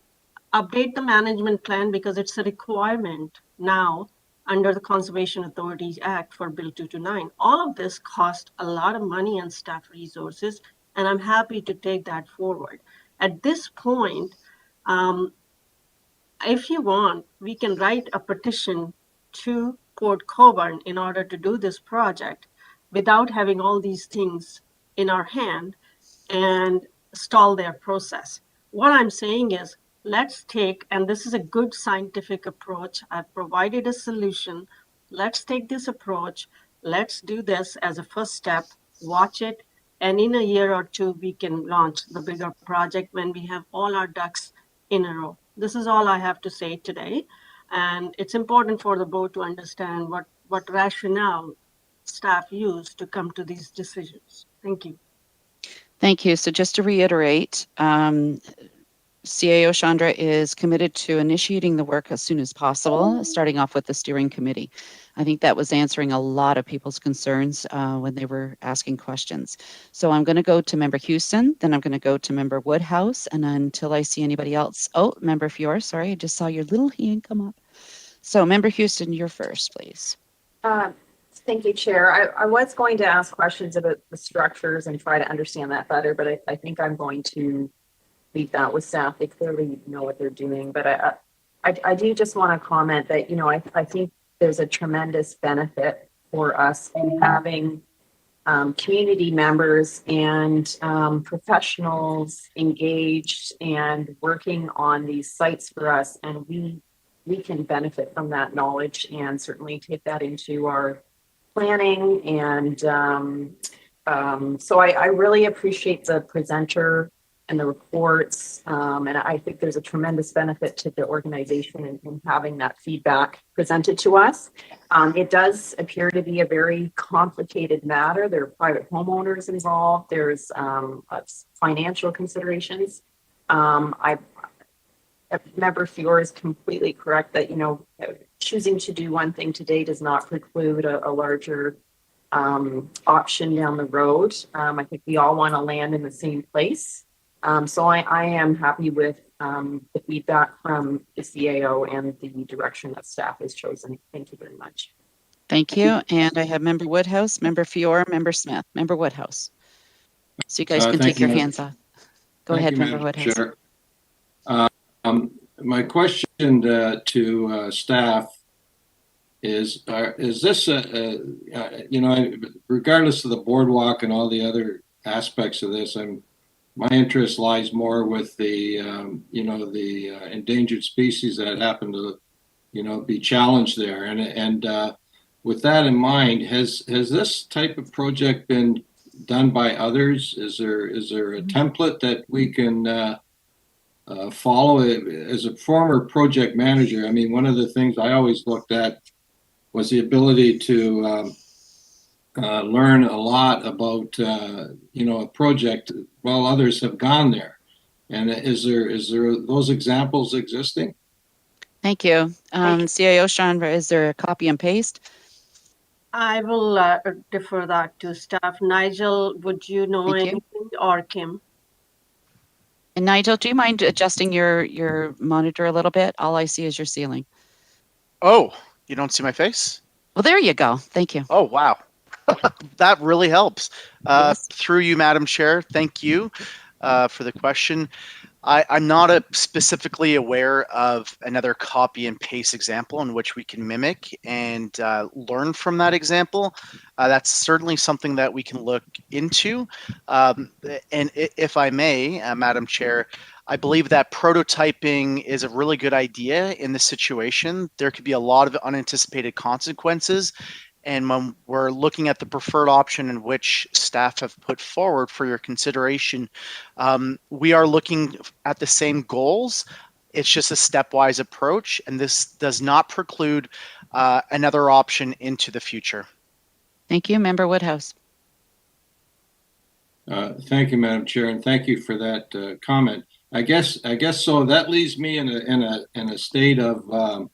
update the management plan because it's a requirement now under the Conservation Authorities Act for Bill 229. All of this cost a lot of money and staff resources, and I'm happy to take that forward. At this point, if you want, we can write a petition to Port Colborne in order to do this project without having all these things in our hand and stall their process. What I'm saying is, let's take, and this is a good scientific approach, I've provided a solution. Let's take this approach. Let's do this as a first step, watch it, and in a year or two, we can launch the bigger project when we have all our ducks in a row. This is all I have to say today. And it's important for the board to understand what rationale staff use to come to these decisions. Thank you. Thank you. So just to reiterate, CAO Chandra is committed to initiating the work as soon as possible, starting off with the steering committee. I think that was answering a lot of people's concerns when they were asking questions. So I'm going to go to Member Houston, then I'm going to go to Member Woodhouse, and until I see anybody else. Oh, Member Fiore, sorry, I just saw your little hand come up. So Member Houston, you're first, please. Thank you, Chair. I was going to ask questions about the structures and try to understand that better, but I think I'm going to leave that with staff. They clearly know what they're doing, but I do just want to comment that, you know, I think there's a tremendous benefit for us in having community members and professionals engaged and working on these sites for us, and we can benefit from that knowledge and certainly take that into our planning. And so I really appreciate the presenter and the reports. And I think there's a tremendous benefit to the organization in having that feedback presented to us. It does appear to be a very complicated matter. There are private homeowners involved. There's financial considerations. Member Fiore is completely correct that, you know, choosing to do one thing today does not preclude a larger option down the road. I think we all want to land in the same place. So I am happy with the feedback from the CAO and the direction that staff has chosen. Thank you very much. Thank you. And I have Member Woodhouse, Member Fiore, Member Smith, Member Woodhouse. So you guys can take your hands off. Go ahead, Member Woodhouse. Chair. My question to staff is this, you know, regardless of the boardwalk and all the other aspects of this, my interest lies more with the, you know, the endangered species that happen to, you know, be challenged there. And with that in mind, has this type of project been done by others? Is there a template that we can follow? As a former project manager, I mean, one of the things I always looked at was the ability to learn a lot about, you know, a project while others have gone there. And is there those examples existing? Thank you. CAO Chandra, is there a copy and paste? I will defer that to staff. Nigel, would you know anything, or Kim? And Nigel, do you mind adjusting your monitor a little bit? All I see is your ceiling. Oh, you don't see my face? Well, there you go. Thank you. Oh, wow. That really helps. Through you, Madam Chair, thank you for the question. I'm not specifically aware of another copy and paste example in which we can mimic and learn from that example. That's certainly something that we can look into. And if I may, Madam Chair, I believe that prototyping is a really good idea in this situation. There could be a lot of unanticipated consequences. And when we're looking at the preferred option in which staff have put forward for your consideration, we are looking at the same goals. It's just a stepwise approach, and this does not preclude another option into the future. Thank you, Member Woodhouse. Thank you, Madam Chair, and thank you for that comment. I guess so. That leaves me in a state of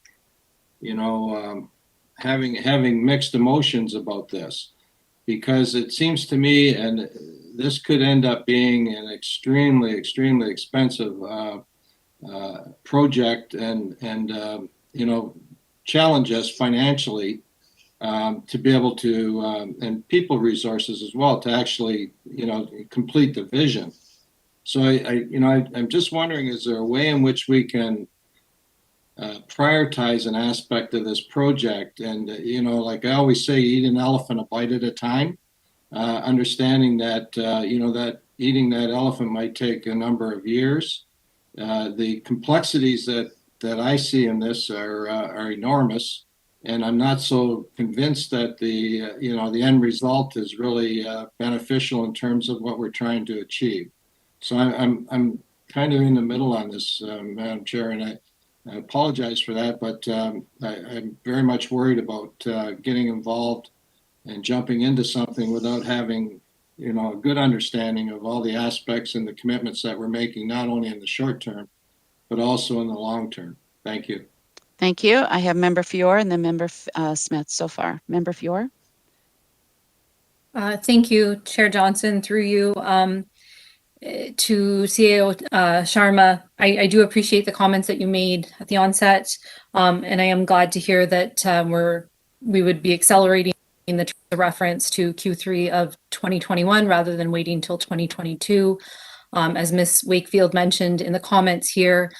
having mixed emotions about this, because it seems to me, and this could end up being an extremely expensive project, and challenge us financially, to be able to, and people resources as well, to actually complete the vision. So I'm just wondering, is there a way in which we can prioritize an aspect of this project? And like I always say, eat an elephant a bite at a time, understanding that that eating that elephant might take a number of years. The complexities that I see in this are enormous, and I'm not so convinced that the end result is really beneficial in terms of what we're trying to achieve. So I'm kind of in the middle on this, Madam Chair, and I apologize for that, but I'm very much worried about getting involved and jumping into something without having a good understanding of all the aspects and the commitments that we're making, not only in the short term, but also in the long term. Thank you. Thank you. I have Member Fiore and then Member Smith so far. Member Fiore. Thank you, Chair Johnson, through you. To CAO Sharma, I do appreciate the comments that you made at the onset, and I am glad to hear that we would be accelerating the reference to Q3 of 2021 rather than waiting till 2022. As Ms. Wakefield mentioned in the comments here,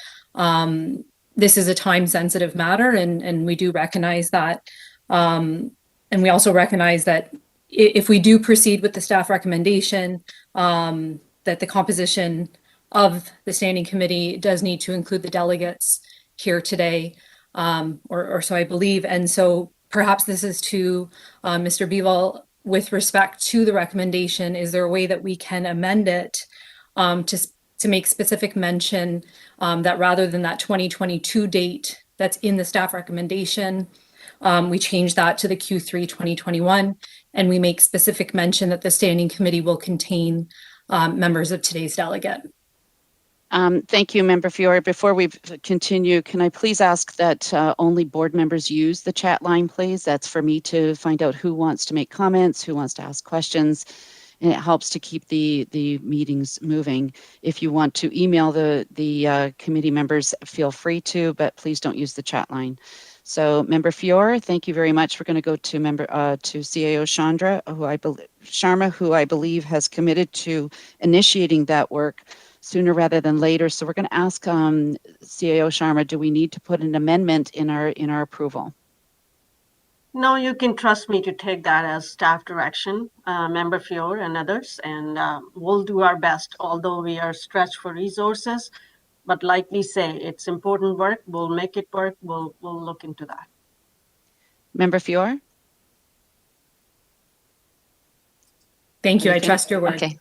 this is a time-sensitive matter, and we do recognize that. And we also recognize that if we do proceed with the staff recommendation, that the composition of the standing committee does need to include the delegates here today, or so I believe. And so perhaps this is to Mr. Beaver with respect to the recommendation. Is there a way that we can amend it to make specific mention that rather than that 2022 date that's in the staff recommendation, we change that to the Q3 2021, and we make specific mention that the standing committee will contain members of today's delegate. Thank you, Member Fiore. Before we continue, can I please ask that only board members use the chat line, please? That's for me to find out who wants to make comments, who wants to ask questions, and it helps to keep the meetings moving. If you want to email the committee members, feel free to, but please don't use the chat line. So, Member Fiore, thank you very much. We're going to go to CAO Sharma, who I believe has committed to initiating that work sooner rather than later. So we're going to ask CAO Sharma, do we need to put an amendment in our approval? No, you can trust me to take that as staff direction, Member Fiore and others, and we'll do our best, although we are stretched for resources. But like we say, it's important work. We'll make it work. We'll look into that. Member Fiore? Thank you. I trust your word. Okay.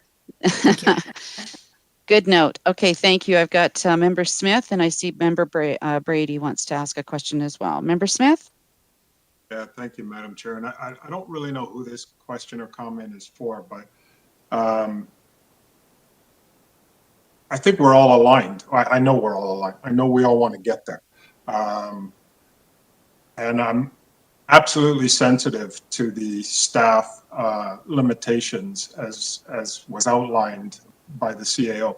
Good note. Okay, thank you. I've got Member Smith, and I see Member Brady wants to ask a question as well. Member Smith? Yeah, thank you, Madam Chair. And I don't really know who this question or comment is for, but I think we're all aligned. I know we're all aligned. I know we all want to get there. And I'm absolutely sensitive to the staff limitations as was outlined by the CAO.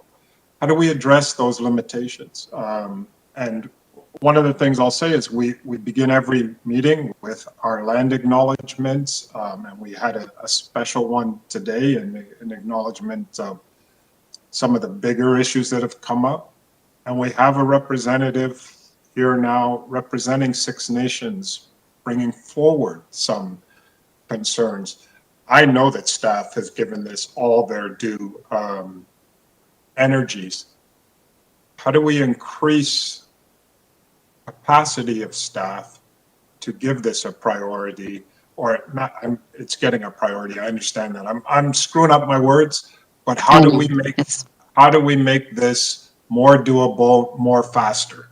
How do we address those limitations? And one of the things I'll say is we begin every meeting with our land acknowledgements, and we had a special one today, an acknowledgement of some of the bigger issues that have come up. And we have a representative here now representing Six Nations, bringing forward some concerns. I know that staff has given this all their due energies. How do we increase capacity of staff to give this a priority, or not? It's getting a priority. I understand that. I'm screwing up my words, but how do we make this more doable, more faster?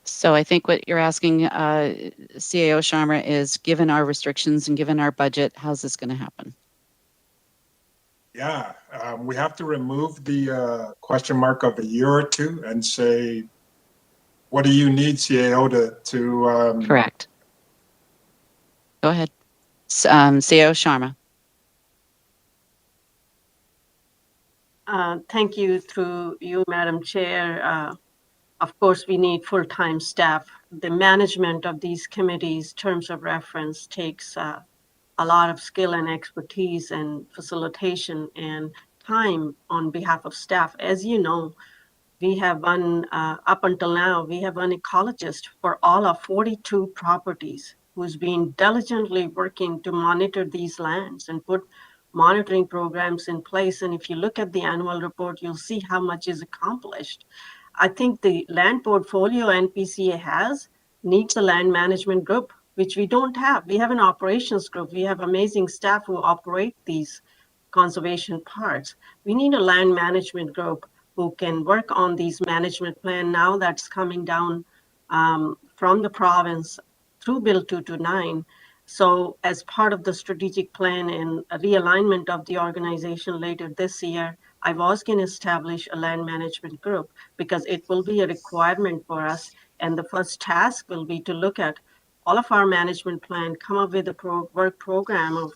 So I think what you're asking, CAO Sharma, is given our restrictions and given our budget, how's this going to happen? Yeah, we have to remove the question mark of a year or two and say, what do you need, CAO, to Correct. Go ahead. CAO Sharma. Thank you through you, Madam Chair. Of course, we need full-time staff. The management of these committees, terms of reference, takes a lot of skill and expertise and facilitation and time on behalf of staff. As you know, we have one, up until now, we have one ecologist for all of 42 properties who's been diligently working to monitor these lands and put monitoring programs in place. And if you look at the annual report, you'll see how much is accomplished. I think the land portfolio Npca has needs a land management group, which we don't have. We have an operations group. We have amazing staff who operate these conservation parks. We need a land management group who can work on these management plan now that's coming down from the province through Bill 229. So as part of the strategic plan and a realignment of the organization later this year, I was going to establish a land management group because it will be a requirement for us. And the first task will be to look at all of our management plan, come up with a work program of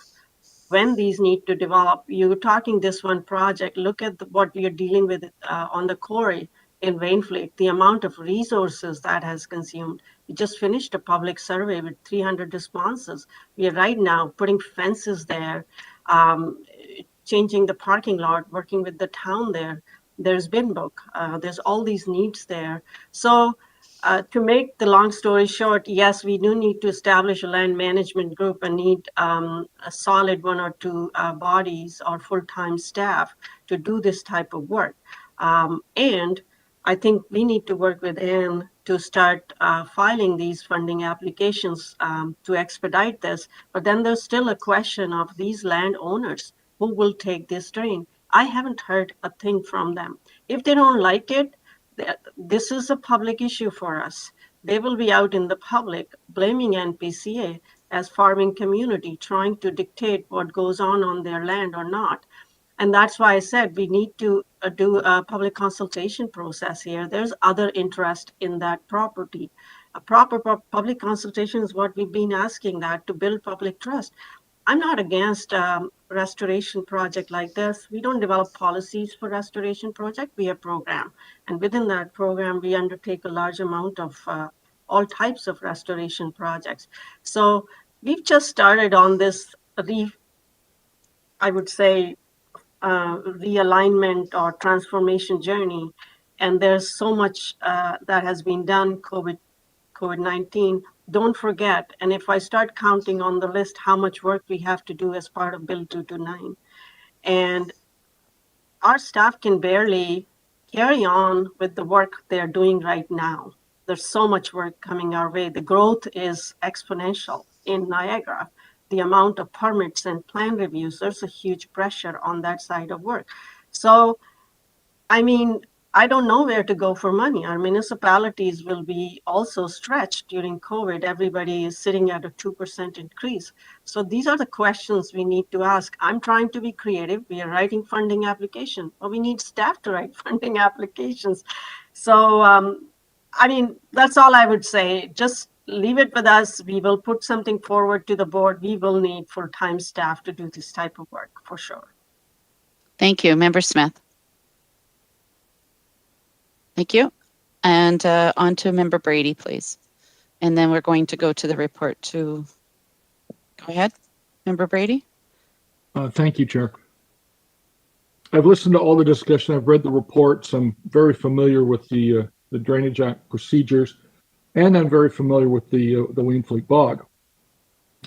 when these need to develop. You're talking this one project, look at what we are dealing with on the Coli in Wainfleet, the amount of resources that has consumed. We just finished a public survey with 300 responses. We are right now putting fences there, changing the parking lot, working with the town there. There's bin book, there's all these needs there. So to make the long story short, yes, we do need to establish a land management group and need a solid one or two bodies or full-time staff to do this type of work. And I think we need to work with Anne to start filing these funding applications to expedite this. But then there's still a question of these landowners who will take this drain. I haven't heard a thing from them. If they don't like it, this is a public issue for us. They will be out in the public blaming Npca as farming community, trying to dictate what goes on their land or not. And that's why I said we need to do a public consultation process here. There's other interest in that property. A proper public consultation is what we've been asking, that to build public trust. I'm not against restoration project like this. We don't develop policies for restoration project. We have program. And within that program, we undertake a large amount of all types of restoration projects. So we've just started on this, I would say, realignment or transformation journey. And there's so much that has been done, COVID-19. Don't forget, and if I start counting on the list how much work we have to do as part of Bill 229, and our staff can barely carry on with the work they're doing right now. There's so much work coming our way. The growth is exponential in Niagara. The amount of permits and plan reviews, there's a huge pressure on that side of work. So, I mean, I don't know where to go for money. Our municipalities will be also stretched during COVID. Everybody is sitting at a 2% increase. So these are the questions we need to ask. I'm trying to be creative. We are writing funding application, but we need staff to write funding applications. So, I mean, that's all I would say. Just leave it with us. We will put something forward to the board. We will need full-time staff to do this type of work for sure. Thank you. Member Smith. Thank you. And on to Member Brady, please. And then we're going to go to the report to, go ahead, Member Brady. Thank you, Chair. I've listened to all the discussion. I've read the reports. I'm very familiar with the Drainage Act procedures, and I'm very familiar with the Wainfleet Bog.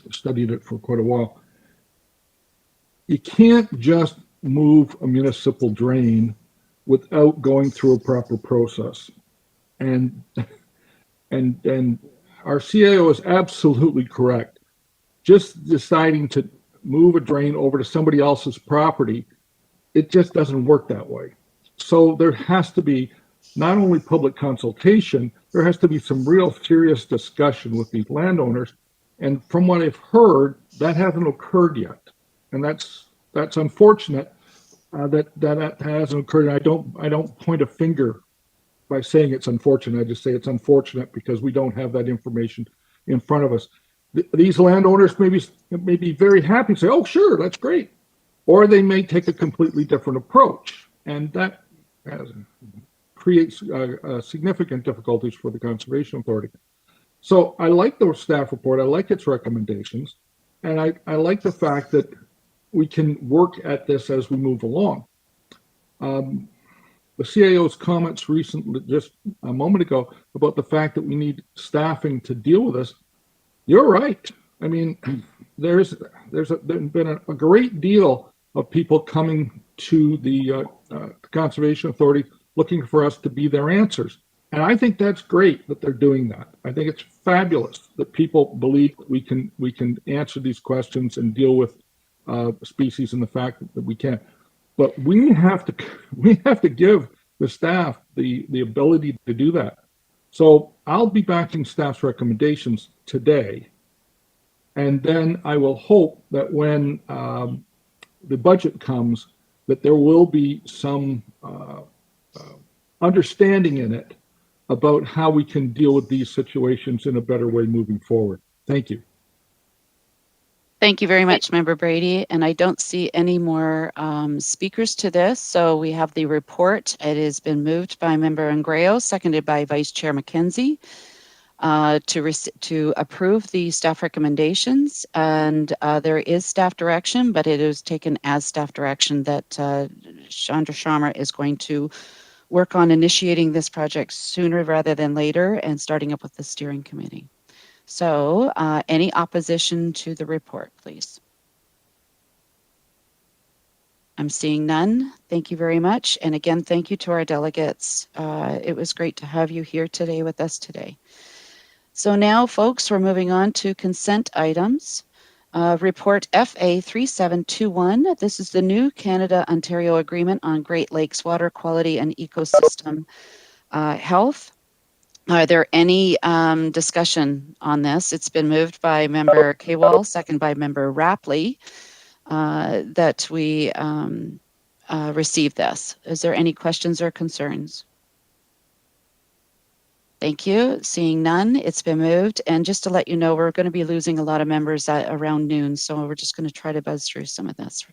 I've studied it for quite a while. You can't just move a municipal drain without going through a proper process. And our CAO is absolutely correct. Just deciding to move a drain over to somebody else's property, it just doesn't work that way. So there has to be not only public consultation, there has to be some real serious discussion with these landowners. And from what I've heard, that hasn't occurred yet. And that's unfortunate. that hasn't occurred. I don't point a finger by saying it's unfortunate. I just say it's unfortunate because we don't have that information in front of us. These landowners may be very happy and say, "Oh, sure, that's great," or they may take a completely different approach, and that creates significant difficulties for the Conservation Authority. So I like the staff report. I like its recommendations, and I like the fact that we can work at this as we move along. The CAO's comments recently, just a moment ago, about the fact that we need staffing to deal with this, you're right. I mean, there's been a great deal of people coming to the Conservation Authority looking for us to be their answers. And I think that's great that they're doing that. I think it's fabulous that people believe that we can answer these questions and deal with species and the fact that we can. But we have to give the staff the ability to do that. So I'll be backing staff's recommendations today. And then I will hope that when the budget comes, that there will be some understanding in it about how we can deal with these situations in a better way moving forward. Thank you. Thank you very much, Member Brady. And I don't see any more speakers to this. So we have the report. It has been moved by Member Ingrao, seconded by Vice Chair McKenzie, to approve the staff recommendations. And there is staff direction, but it is taken as staff direction that Chandra Sharma is going to work on initiating this project sooner rather than later and starting up with the steering committee. So any opposition to the report, please? I'm seeing none. Thank you very much. And again, thank you to our delegates. It was great to have you here today with us today. So now, folks, we're moving on to consent items. Report FA 3721. This is the new Canada-Ontario Agreement on Great Lakes Water Quality and Ecosystem Health. Are there any discussion on this? It's been moved by Member Kewal, second by Member Rapley, that we receive this. Is there any questions or concerns? Thank you. Seeing none, it's been moved. And just to let you know, we're going to be losing a lot of members at around noon, so we're just going to try to buzz through some of this.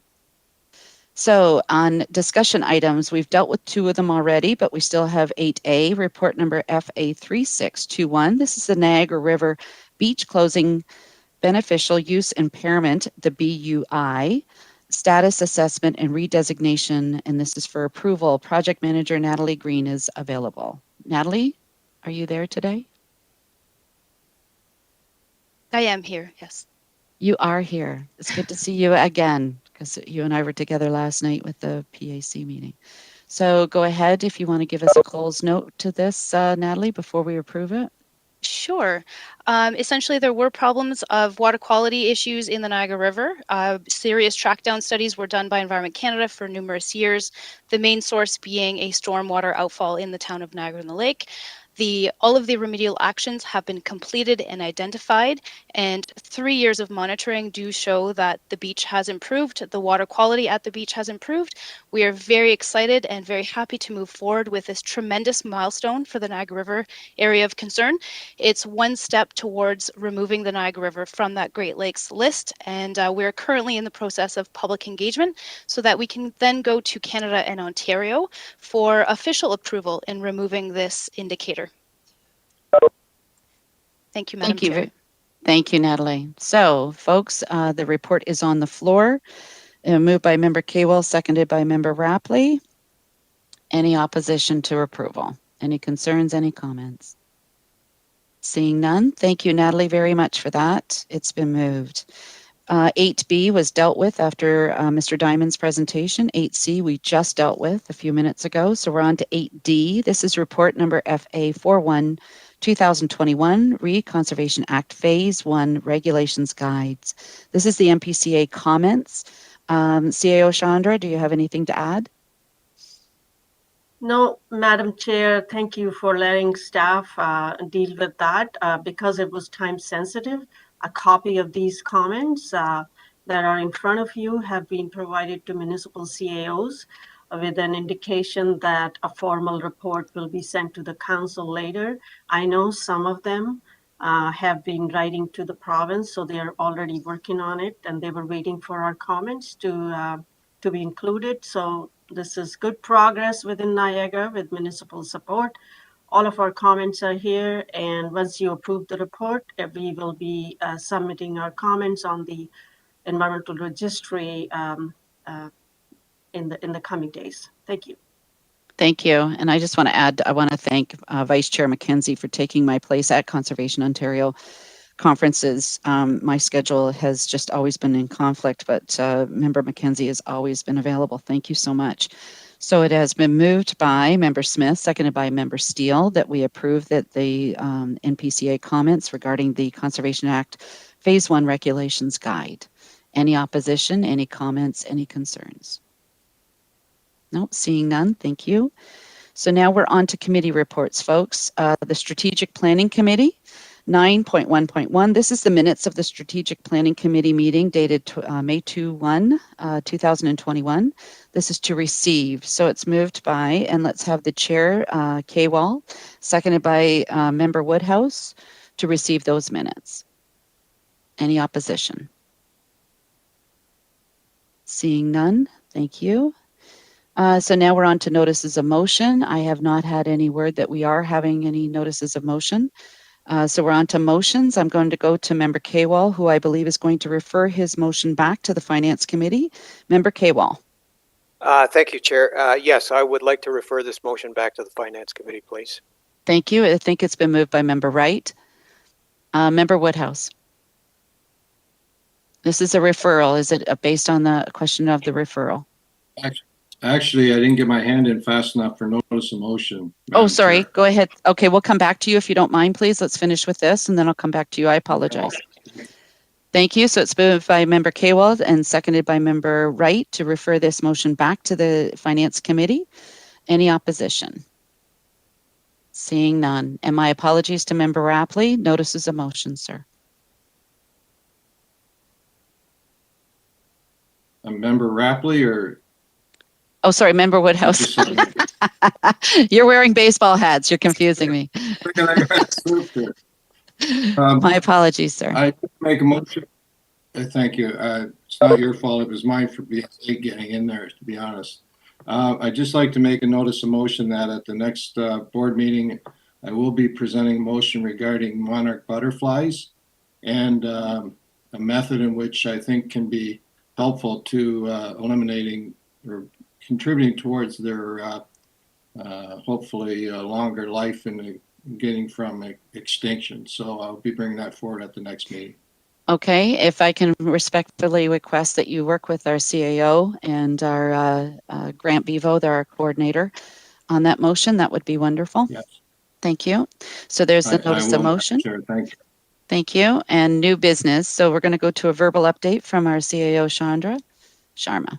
So on discussion items, we've dealt with 2 of them already, but we still have 8A, report number FA 3621. This is the Niagara River Beach Closing Beneficial Use Impairment, the BUI, status assessment and redesignation, and this is for approval. Project Manager Natalie Green is available. Natalie, are you there today? I am here, yes. You are here. It's good to see you again, because you and I were together last night with the PAC meeting. So go ahead if you want to give us a close note to this, Natalie, before we approve it. Sure. Essentially, there were problems of water quality issues in the Niagara River. Serious trackdown studies were done by Environment Canada for numerous years, the main source being a stormwater outfall in the town of Niagara-on-the-Lake. All of the remedial actions have been completed and identified, and 3 years of monitoring do show that the beach has improved, the water quality at the beach has improved. We are very excited and very happy to move forward with this tremendous milestone for the Niagara River area of concern. It's one step towards removing the Niagara River from that Great Lakes list, and we're currently in the process of public engagement so that we can then go to Canada and Ontario for official approval in removing this indicator. Thank you, Madam Chair. Thank you, Natalie. So, folks, the report is on the floor. Moved by Member Kewal, seconded by Member Rapley. Any opposition to approval? Any concerns, any comments? Seeing none, thank you, Natalie, very much for that. It's been moved. 8B was dealt with after Mr. Diamond's presentation. 8C we just dealt with a few minutes ago. So we're on to 8D. This is report number FA 41-2021, Conservation Act Phase 1 Regulations Guides. This is the Npca comments. CAO Chandra, do you have anything to add? No, Madam Chair, thank you for letting staff deal with that because it was time sensitive. A copy of these comments that are in front of you have been provided to municipal CAOs with an indication that a formal report will be sent to the council later. I know some of them have been writing to the province, so they are already working on it, and they were waiting for our comments to be included. So this is good progress within Niagara with municipal support. All of our comments are here, and once you approve the report, we will be submitting our comments on the environmental registry in the coming days. Thank you. Thank you. And I just want to add, I want to thank Vice Chair Mackenzie for taking my place at Conservation Ontario conferences. My schedule has just always been in conflict, but Member Mackenzie has always been available. Thank you so much. So it has been moved by Member Smith, seconded by Member Steele, that we approve that the Npca comments regarding the Conservation Act Phase 1 Regulations Guide. Any opposition, any comments, any concerns? Nope, seeing none, thank you. So now we're on to committee reports, folks. The Strategic Planning Committee, 9.1.1. This is the minutes of the Strategic Planning Committee meeting dated May 21, 2021. This is to receive. So it's moved by, and let's have the chair, K-Wall, seconded by Member Woodhouse, to receive those minutes. Any opposition? Seeing none, thank you. So now we're on to notices of motion. I have not had any word that we are having any notices of motion. So we're on to motions. I'm going to go to Member K-Wall, who I believe is going to refer his motion back to the Finance Committee. Member K-Wall. Thank you, Chair. Yes, I would like to refer this motion back to the Finance Committee, please. Thank you. I think it's been moved by Member Wright. Member Woodhouse. This is a referral. Is it based on the question of the referral? Actually, I didn't get my hand in fast enough for notice of motion. Oh, sorry. Go ahead. Okay, we'll come back to you if you don't mind, please. Let's finish with this, and then I'll come back to you. I apologize. Thank you. So it's moved by Member K-Wall and seconded by Member Wright to refer this motion back to the Finance Committee. Any opposition? Seeing none. And my apologies to Member Rapley. Notices of motion, sir. Member Rapley or? Oh, sorry, Member Woodhouse. You're wearing baseball hats. You're confusing me. My apologies, sir. I make a motion. Thank you. It's not your fault. It was mine for being late getting in there, to be honest. I'd just like to make a notice of motion that at the next board meeting, I will be presenting a motion regarding monarch butterflies and a method in which I think can be helpful to eliminating or contributing towards their hopefully longer life in getting from extinction. So I'll be bringing that forward at the next meeting. Okay, if I can respectfully request that you work with our CAO and our Grant Bevo, our coordinator, on that motion, that would be wonderful. Yes. Thank you. So there's the notice of motion. Sure, thank you. Thank you. And new business. So we're going to go to a verbal update from our CAO, Chandra Sharma.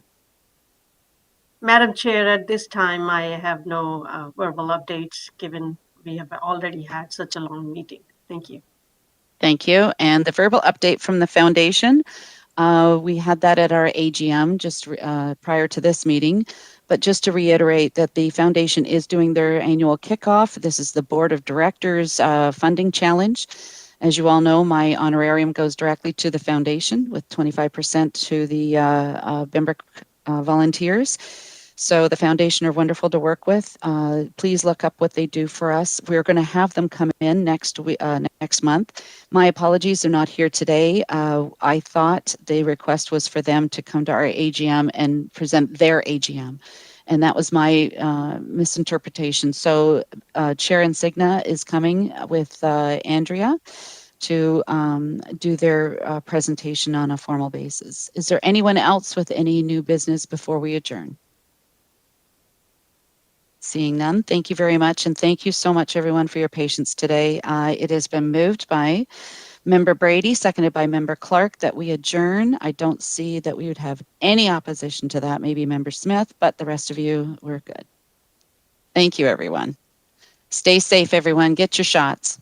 Madam Chair, at this time, I have no verbal updates given we have already had such a long meeting. Thank you. Thank you. And the verbal update from the foundation, we had that at our AGM just prior to this meeting. But just to reiterate that the foundation is doing their annual kickoff. This is the Board of Directors funding challenge. As you all know, my honorarium goes directly to the foundation with 25% to the member volunteers. So the foundation are wonderful to work with. Please look up what they do for us. We're going to have them come in next month. My apologies, they're not here today. I thought the request was for them to come to our AGM and present their AGM. And that was my misinterpretation. So Chair Insignia is coming with Andrea to do their presentation on a formal basis. Is there anyone else with any new business before we adjourn? Seeing none, thank you very much. And thank you so much, everyone, for your patience today. It has been moved by Member Brady, seconded by Member Clark, that we adjourn. I don't see that we would have any opposition to that, maybe Member Smith, but the rest of you, we're good. Thank you, everyone. Stay safe, everyone. Get your shots.